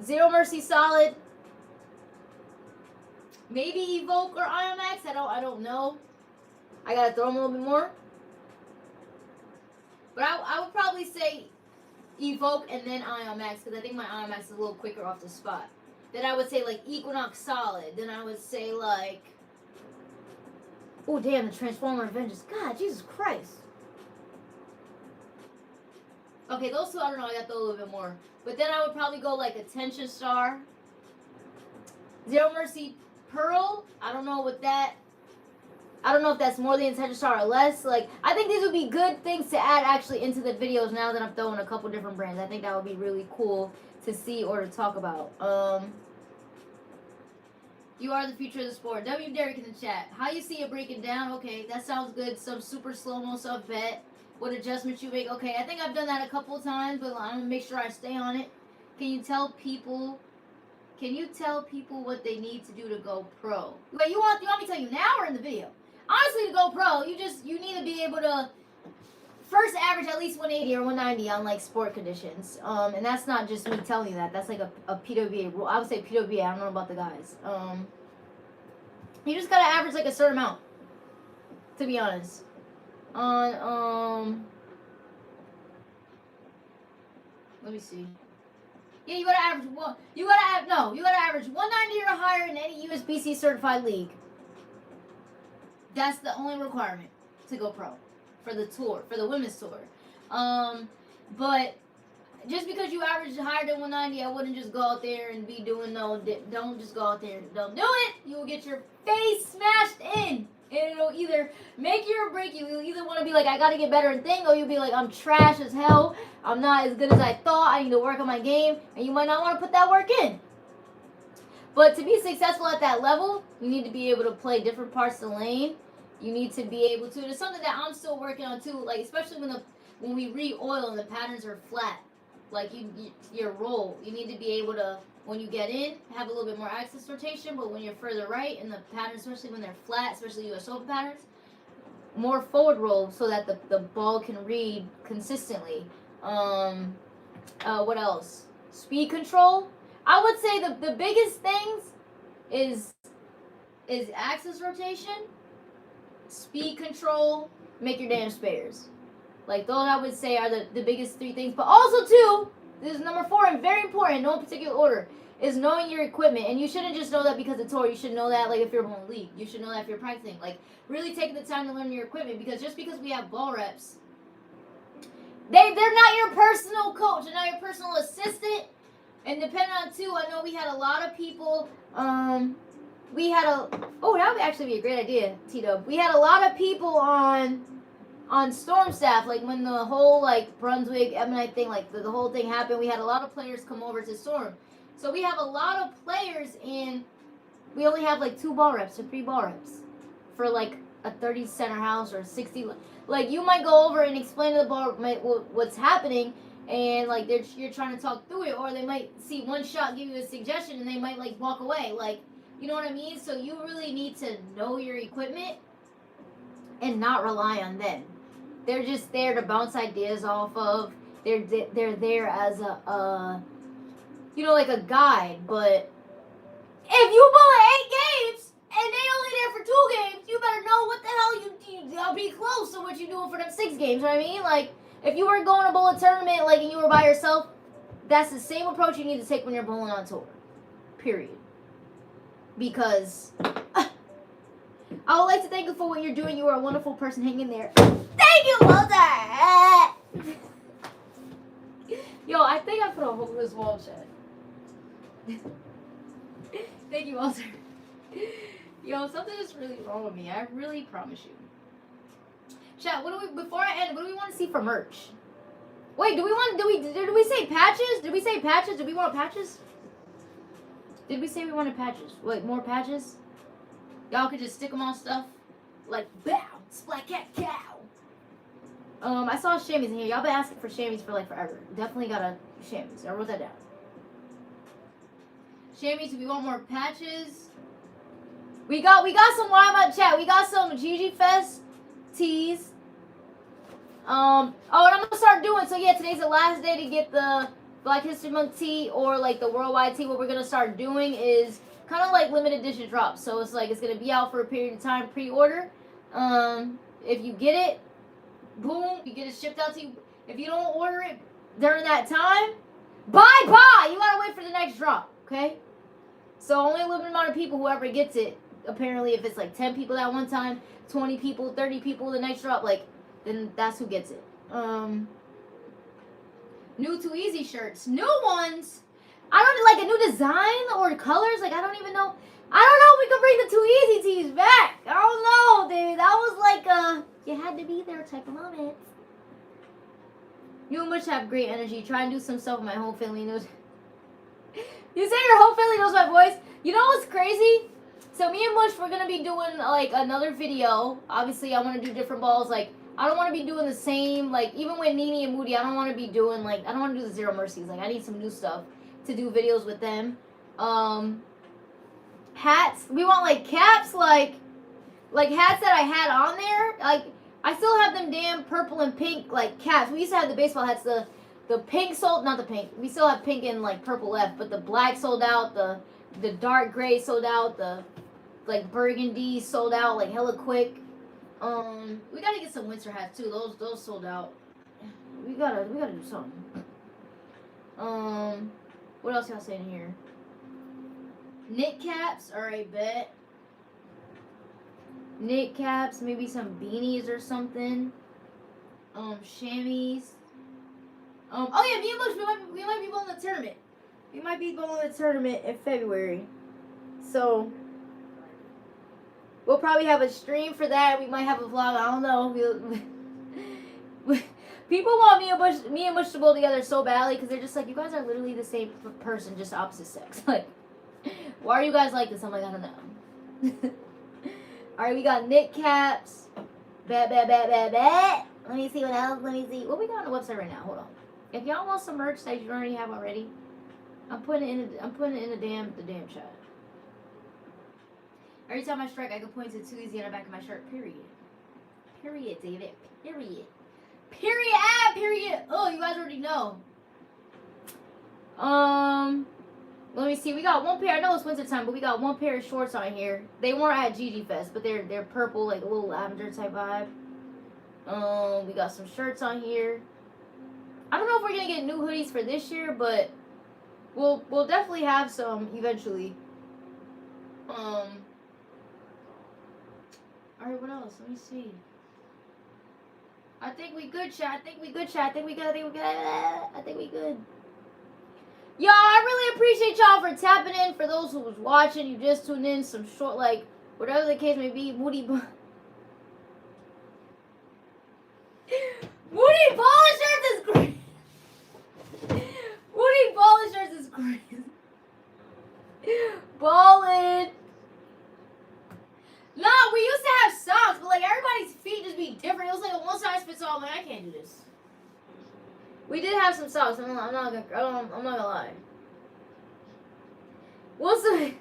Zero Mercy Solid. Maybe Evoke or IMAX. I don't know. I gotta throw them a little bit more. But I would probably say Evoke and then IMAX, because I think my IMAX is a little quicker off the spot. Then I would say like Equinox Solid. Then I would say like, oh damn, the Transformer Vengeance. God, Jesus Christ. Okay, those two I don't know. I got to throw a little bit more. But then I would probably go like Attention Star, Zero Mercy Pearl. I don't know what that. I don't know if that's more than Attention Star or less. Like, I think these would be good things to add actually into the videos now that I'm throwing a couple different brands. I think that would be really cool to see or to talk about. You are the future of the sport. W. Derek in the chat. How you see it breaking down? Okay, that sounds good. Some super slow-mo stuff, bet. What adjustments you make? Okay, I think I've done that a couple of times, but I'm gonna make sure I stay on it. Can you tell people what they need to do to go pro? Wait, you want me to tell you now or in the video? Honestly, to go pro, you need to be able to first average at least 180 or 190 on like sport conditions. And that's not just me telling you that. That's like a PWA rule. I would say PWA. I don't know about the guys. You just gotta average like a certain amount, to be honest. On let me see. Yeah, you gotta average one. You gotta average 190 or higher in any USBC certified league. That's the only requirement to go pro for the tour, for the women's tour. But just because you average higher than 190, I wouldn't just go out there and be doing don't just go out there and don't do it. You will get your face smashed in. And it'll either make you or break you. You'll either want to be like, I gotta get better and thing, or you'll be like, I'm trash as hell. I'm not as good as I thought. I need to work on my game. And you might not want to put that work in. But to be successful at that level, you need to be able to play different parts of the lane. You need to be able to. It's something that I'm still working on too. Like, especially when we re-oil and the patterns are flat. Like your roll, you need to be able to, when you get in, have a little bit more axis rotation, but when you're further right in the pattern, especially when they're flat, especially US Open patterns, more forward roll so that the ball can read consistently. What else? Speed control. I would say the biggest things is axis rotation, speed control, make your damn spares. Like, those I would say are the biggest three things. But also, too, this is number 4 and very important, no particular order, is knowing your equipment. And you shouldn't just know that because it's tour. You should know that, like, if you're on league. You should know that if you're practicing. Like, really taking the time to learn your equipment. Because just because we have ball reps, they're not your personal coach. They're not your personal assistant. And depending on, too, I know we had a lot of people, that would actually be a great idea, T-Dub. We had a lot of people on Storm staff, like when the whole like Brunswick Ebonite thing, like the whole thing happened, we had a lot of players come over to Storm. So we have a lot of players, and we only have like 2 ball reps or 3 ball reps for like a 30 center house or 60. Like you might go over and explain to the ball what's happening, and like you're trying to talk through it, or they might see one shot, give you a suggestion, and they might like walk away. Like, you know what I mean? So you really need to know your equipment and not rely on them. They're just there to bounce ideas off of. They're there as a like a guide. But if you bowl 8 games and they only there for 2 games, you better know what the hell I'll be close to what you doing for them 6 games. You know what I mean? Like, if you were going to bowl a tournament, like, and you were by yourself, that's the same approach you need to take when you're bowling on tour. Period. Because I would like to thank you for what you're doing. You are a wonderful person. Hang in there. Thank you, Walter. Yo, I think I put a hole in this wall, chat. Thank you, Walter. Yo, something is really wrong with me. I really promise you. Chat, before I end, what do we want to see for merch? Wait, did we say patches? Did we say patches? Did we want patches? Did we say we wanted patches? Wait, more patches? Y'all could just stick them on stuff. Like, bow, splat cat cow. I saw chamois in here. Y'all been asking for chamois for like forever. Definitely got a chamois. I wrote that down. Chamois, do we want more patches? We got some Why chat. We got some GG Fest tees. And I'm gonna start doing, so yeah, today's the last day to get the Black History Month tee or like the worldwide tee. What we're gonna start doing is kind of like limited edition drops. So it's like it's gonna be out for a period of time, pre-order. If you get it, boom, you get it shipped out to you. If you don't order it during that time, bye. You gotta wait for the next drop, okay? So only a limited amount of people, whoever gets it. Apparently, if it's like 10 people at one time, 20 people, 30 people, the next drop, like, then that's who gets it. New Too Easy shirts, new ones. I don't like a new design or colors. Like, I don't even know. I don't know if we could bring the Too Easy tees back. I don't know, dude. That was like a you had to be there type of moment. You and Mush have great energy. Try and do some stuff with my whole family knows. You say your whole family knows my voice? You know what's crazy? So me and Mush, we're going to be doing, like, another video. Obviously, I want to do different balls. Like, I don't want to be doing the same, like, even with Nene and Moody, I don't want to be doing, like, I don't want to do the Zero Mercies. Like, I need some new stuff to do videos with them. Hats. We want, like, caps, like hats that I had on there. Like, I still have them damn purple and pink, like, caps. We used to have the baseball hats. The pink sold, not the pink. We still have pink and, like, purple left. But the black sold out. The dark gray sold out. The like burgundy sold out like hella quick. We gotta get some winter hats too. Those sold out. We gotta do something. What else y'all saying here? Knit caps. All right, bet. Knit caps. Maybe some beanies or something. Chamois. Oh yeah, me and Bush. We might be bowling the tournament. We might be bowling the tournament in February. So we'll probably have a stream for that. We might have a vlog. I don't know. People want me and Bush to bowl together so badly because they're just like, you guys are literally the same person, just opposite sex. Like, why are you guys like this? I'm like, I don't know. All right, we got knit caps. Bet. Let me see what else. Let me see what we got on the website right now. Hold on. If y'all want some merch that you already have already, I'm putting it in the damn chat. Every time I strike, I can point to Too Easy on the back of my shirt. Period, David. Period. Oh, you guys already know. Let me see. We got one pair. I know it's winter time, but we got one pair of shorts on here. They weren't at GG Fest, but they're purple, like a little lavender type vibe. We got some shirts on here. I don't know if we're gonna get new hoodies for this year, but we'll definitely have some eventually. Alright, what else? Let me see. I think we good, chat. I think we good. Y'all, I really appreciate y'all for tapping in. For those who was watching, you just tuned in. Some short, like, whatever the case may be. Moody Ball shirts is great. Moody Ball shirts is great. Ballin'. No, we used to have socks, but like everybody's feet just be different. It was like a one size fits all. Like I can't do this. We did have some socks. I'm not gonna lie. What's the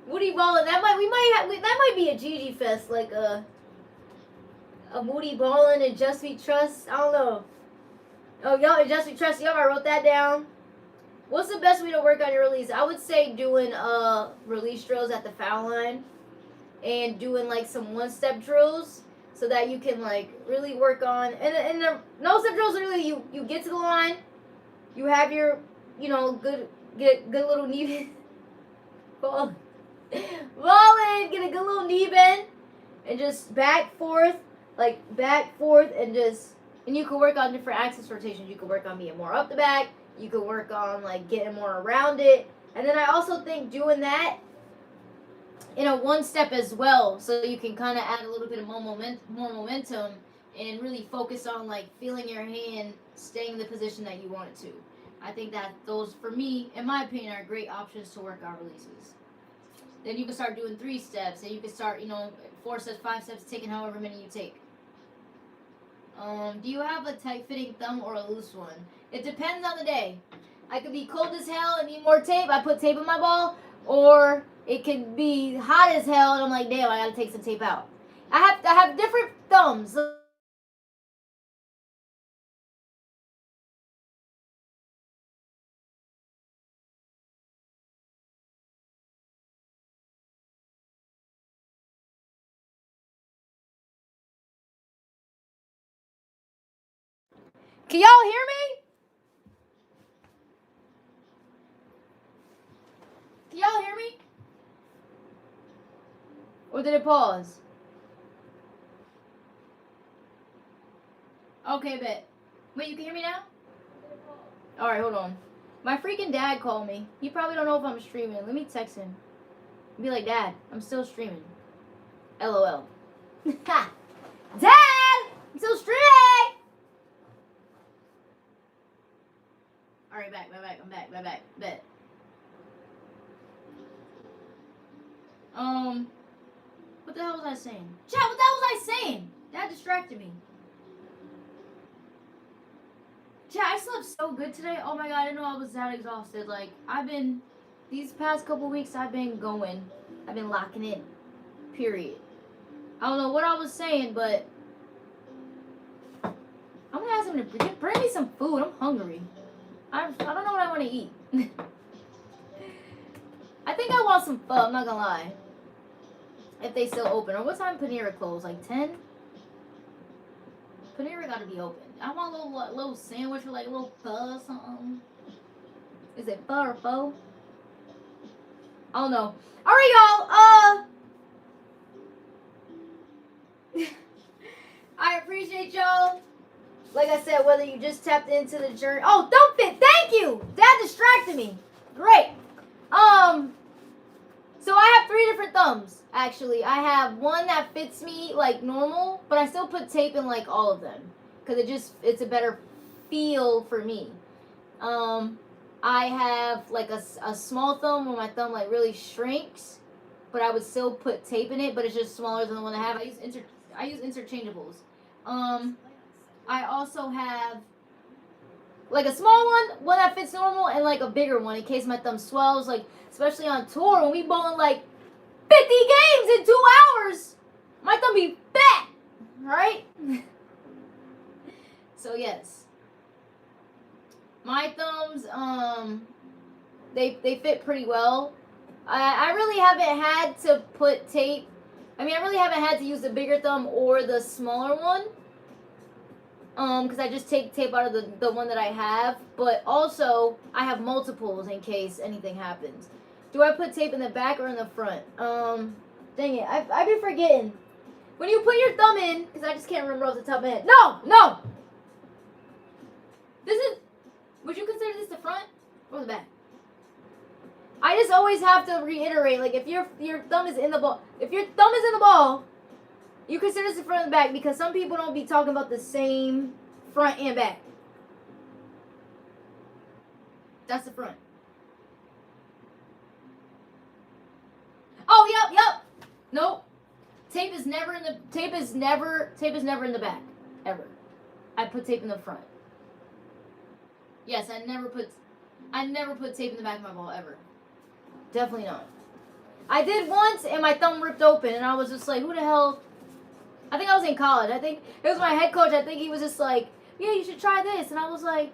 Moody Ballin'? That might be a Gigi Fest, like a Moody Ballin' and Just We Trust. I don't know. Oh, y'all, Just We Trust. Y'all, I wrote that down. What's the best way to work on your release? I would say doing release drills at the foul line and doing like some one-step drills so that you can like really work on and the no-step drills are really you get to the line, you have your good little knee ball in, get a good little knee bend and just back forth and you can work on different axis rotations. You can work on being more up the back. You could work on like getting more around it. And then I also think doing that in a one step as well, so you can kind of add a little bit of more momentum and really focus on like feeling your hand staying in the position that you want it to. I think that those, for me, in my opinion, are great options to work on releases. Then you can start doing 3 steps, and you can start, 4 steps, 5 steps, taking however many you take. Do you have a tight-fitting thumb or a loose one? It depends on the day. I could be cold as hell and need more tape. I put tape in my ball. Or it could be hot as hell and I'm like, damn, I gotta take some tape out. I have different thumbs. Can y'all hear me? Can y'all hear me? Or did it pause? Okay, bet. Wait, you can hear me now? Alright, hold on. My freaking dad called me. He probably don't know if I'm streaming. Let me text him. Be like, Dad, I'm still streaming. LOL. Ha! Dad! I'm still streaming! Alright, I'm back. Bet. What the hell was I saying? Chat, what the hell was I saying? That distracted me. Chat, I slept so good today. Oh my god, I didn't know I was that exhausted. Like, these past couple weeks, I've been locking in. Period. I don't know what I was saying, but I'm gonna ask him to bring me some food. I'm hungry. I don't know what I want to eat. I think I want some pho, I'm not gonna lie. If they still open. Or what time Panera close? Like 10? Panera gotta be open. I want a little sandwich with like a little pho or something. Is it pho or pho? I don't know. Alright, y'all. I appreciate y'all. Like I said, whether you just tapped into the journey. Oh, don't fit. Thank you. That distracted me. Great. So I have 3 different thumbs, actually. I have one that fits me like normal, but I still put tape in like all of them. Because it's a better feel for me. I have like a small thumb where my thumb like really shrinks, but I would still put tape in it, but it's just smaller than the one I have. I use interchangeables. I also have like a small one that fits normal, and like a bigger one in case my thumb swells, like especially on tour when we bowling like 50 games in 2 hours. My thumb be fat, right? So yes, my thumbs they fit pretty well. I really haven't had to put tape. I really haven't had to use the bigger thumb or the smaller one. Because I just take tape out of the one that I have. But also, I have multiples in case anything happens. Do I put tape in the back or in the front? Dang it. I be forgetting. When you put your thumb in, because I just can't remember off the top of my head. No! Would you consider this the front or the back? I just always have to reiterate, like, if your thumb is in the ball, you consider this the front and back, because some people don't be talking about the same front and back. That's the front. Nope. Tape is never in the in the back. Ever. I put tape in the front. Yes, I never put tape in the back of my ball ever. Definitely not. I did once and my thumb ripped open and I was just like, who the hell? I think I was in college. I think it was my head coach. I think he was just like, yeah, you should try this. And I was like,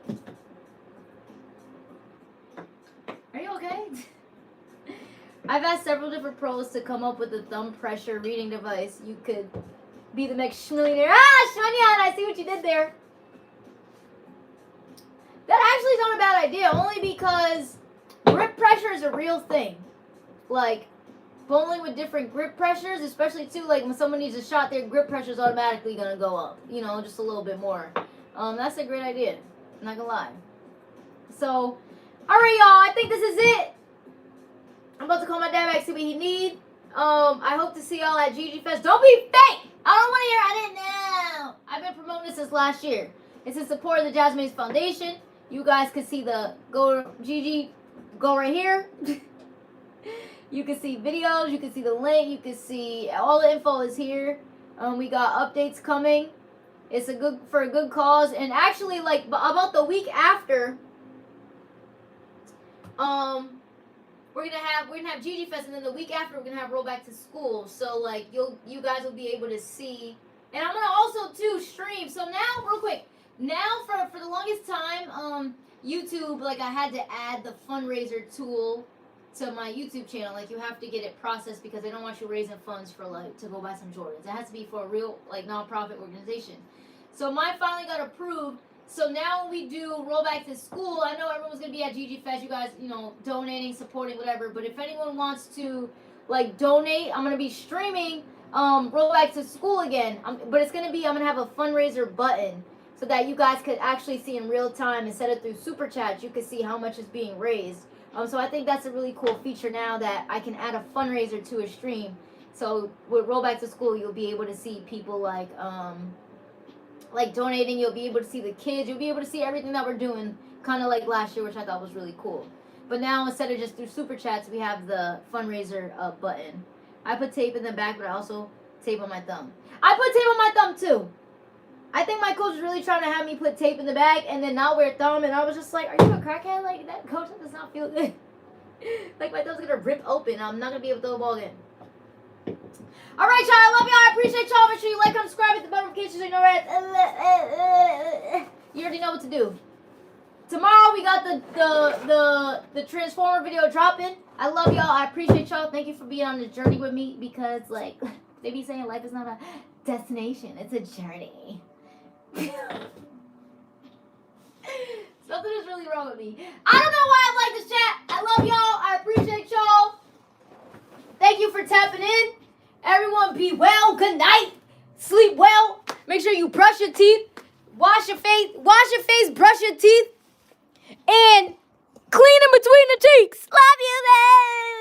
are you okay? I've asked several different pros to come up with a thumb pressure reading device. You could be the next millionaire. Ah, Shania, I see what you did there. That actually is not a bad idea, only because grip pressure is a real thing. Like, bowling with different grip pressures, especially too, like when someone needs a shot, their grip pressure is automatically going to go up. You know, just a little bit more. That's a great idea. I'm not going to lie. So, alright, y'all. I think this is it. I'm about to call my dad back, see what he need. I hope to see y'all at GG Fest. Don't be fake! I don't want to hear I didn't know. I've been promoting this since last year. It's in support of the Gazmine Foundation. You guys can see the GG go right here. You can see videos. You can see the link. You can see all the info is here. We got updates coming. It's for a good cause. And actually, like about the week after, we're gonna have GG Fest, and then the week after we're gonna have Roll Back to School. So like you guys will be able to see, and I'm gonna also too stream. So now real quick, now for the longest time, YouTube, like I had to add the fundraiser tool to my YouTube channel. Like you have to get it processed because they don't want you raising funds for like to go buy some Jordans. It has to be for a real like nonprofit organization. So mine finally got approved. So now when we do Roll Back to School, I know everyone's going to be at GG Fest, you guys, you know, donating, supporting, whatever. But if anyone wants to, like, donate, I'm going to be streaming Roll Back to School again. But it's going to be, I'm going to have a fundraiser button so that you guys could actually see in real time. Instead of through Super Chats, you could see how much is being raised. So I think that's a really cool feature now that I can add a fundraiser to a stream. So with Roll Back to School, you'll be able to see people like donating. You'll be able to see the kids. You'll be able to see everything that we're doing, kind of like last year, which I thought was really cool. But now instead of just through Super Chats, we have the fundraiser button. I put tape in the back, but I also tape on my thumb. I put tape on my thumb too. I think my coach was really trying to have me put tape in the back and then not wear thumb, and I was just like, are you a crackhead? Like, that coach does not feel good. Like, my thumb's gonna rip open. I'm not gonna be able to throw the ball in. Alright, y'all. I love y'all. I appreciate y'all. Make sure you like, comment, subscribe, hit the notifications so you know that. You already know what to do. Tomorrow we got the Transformer video dropping. I love y'all. I appreciate y'all. Thank you for being on the journey with me, because like they be saying life is not a destination, it's a journey. Something is really wrong with me. I don't know why I like this chat. I love y'all. I appreciate y'all. Thank you for tapping in. Everyone be well. Good night. Sleep well. Make sure you brush your teeth. Wash your face, brush your teeth. And clean in between the cheeks. Love you, man.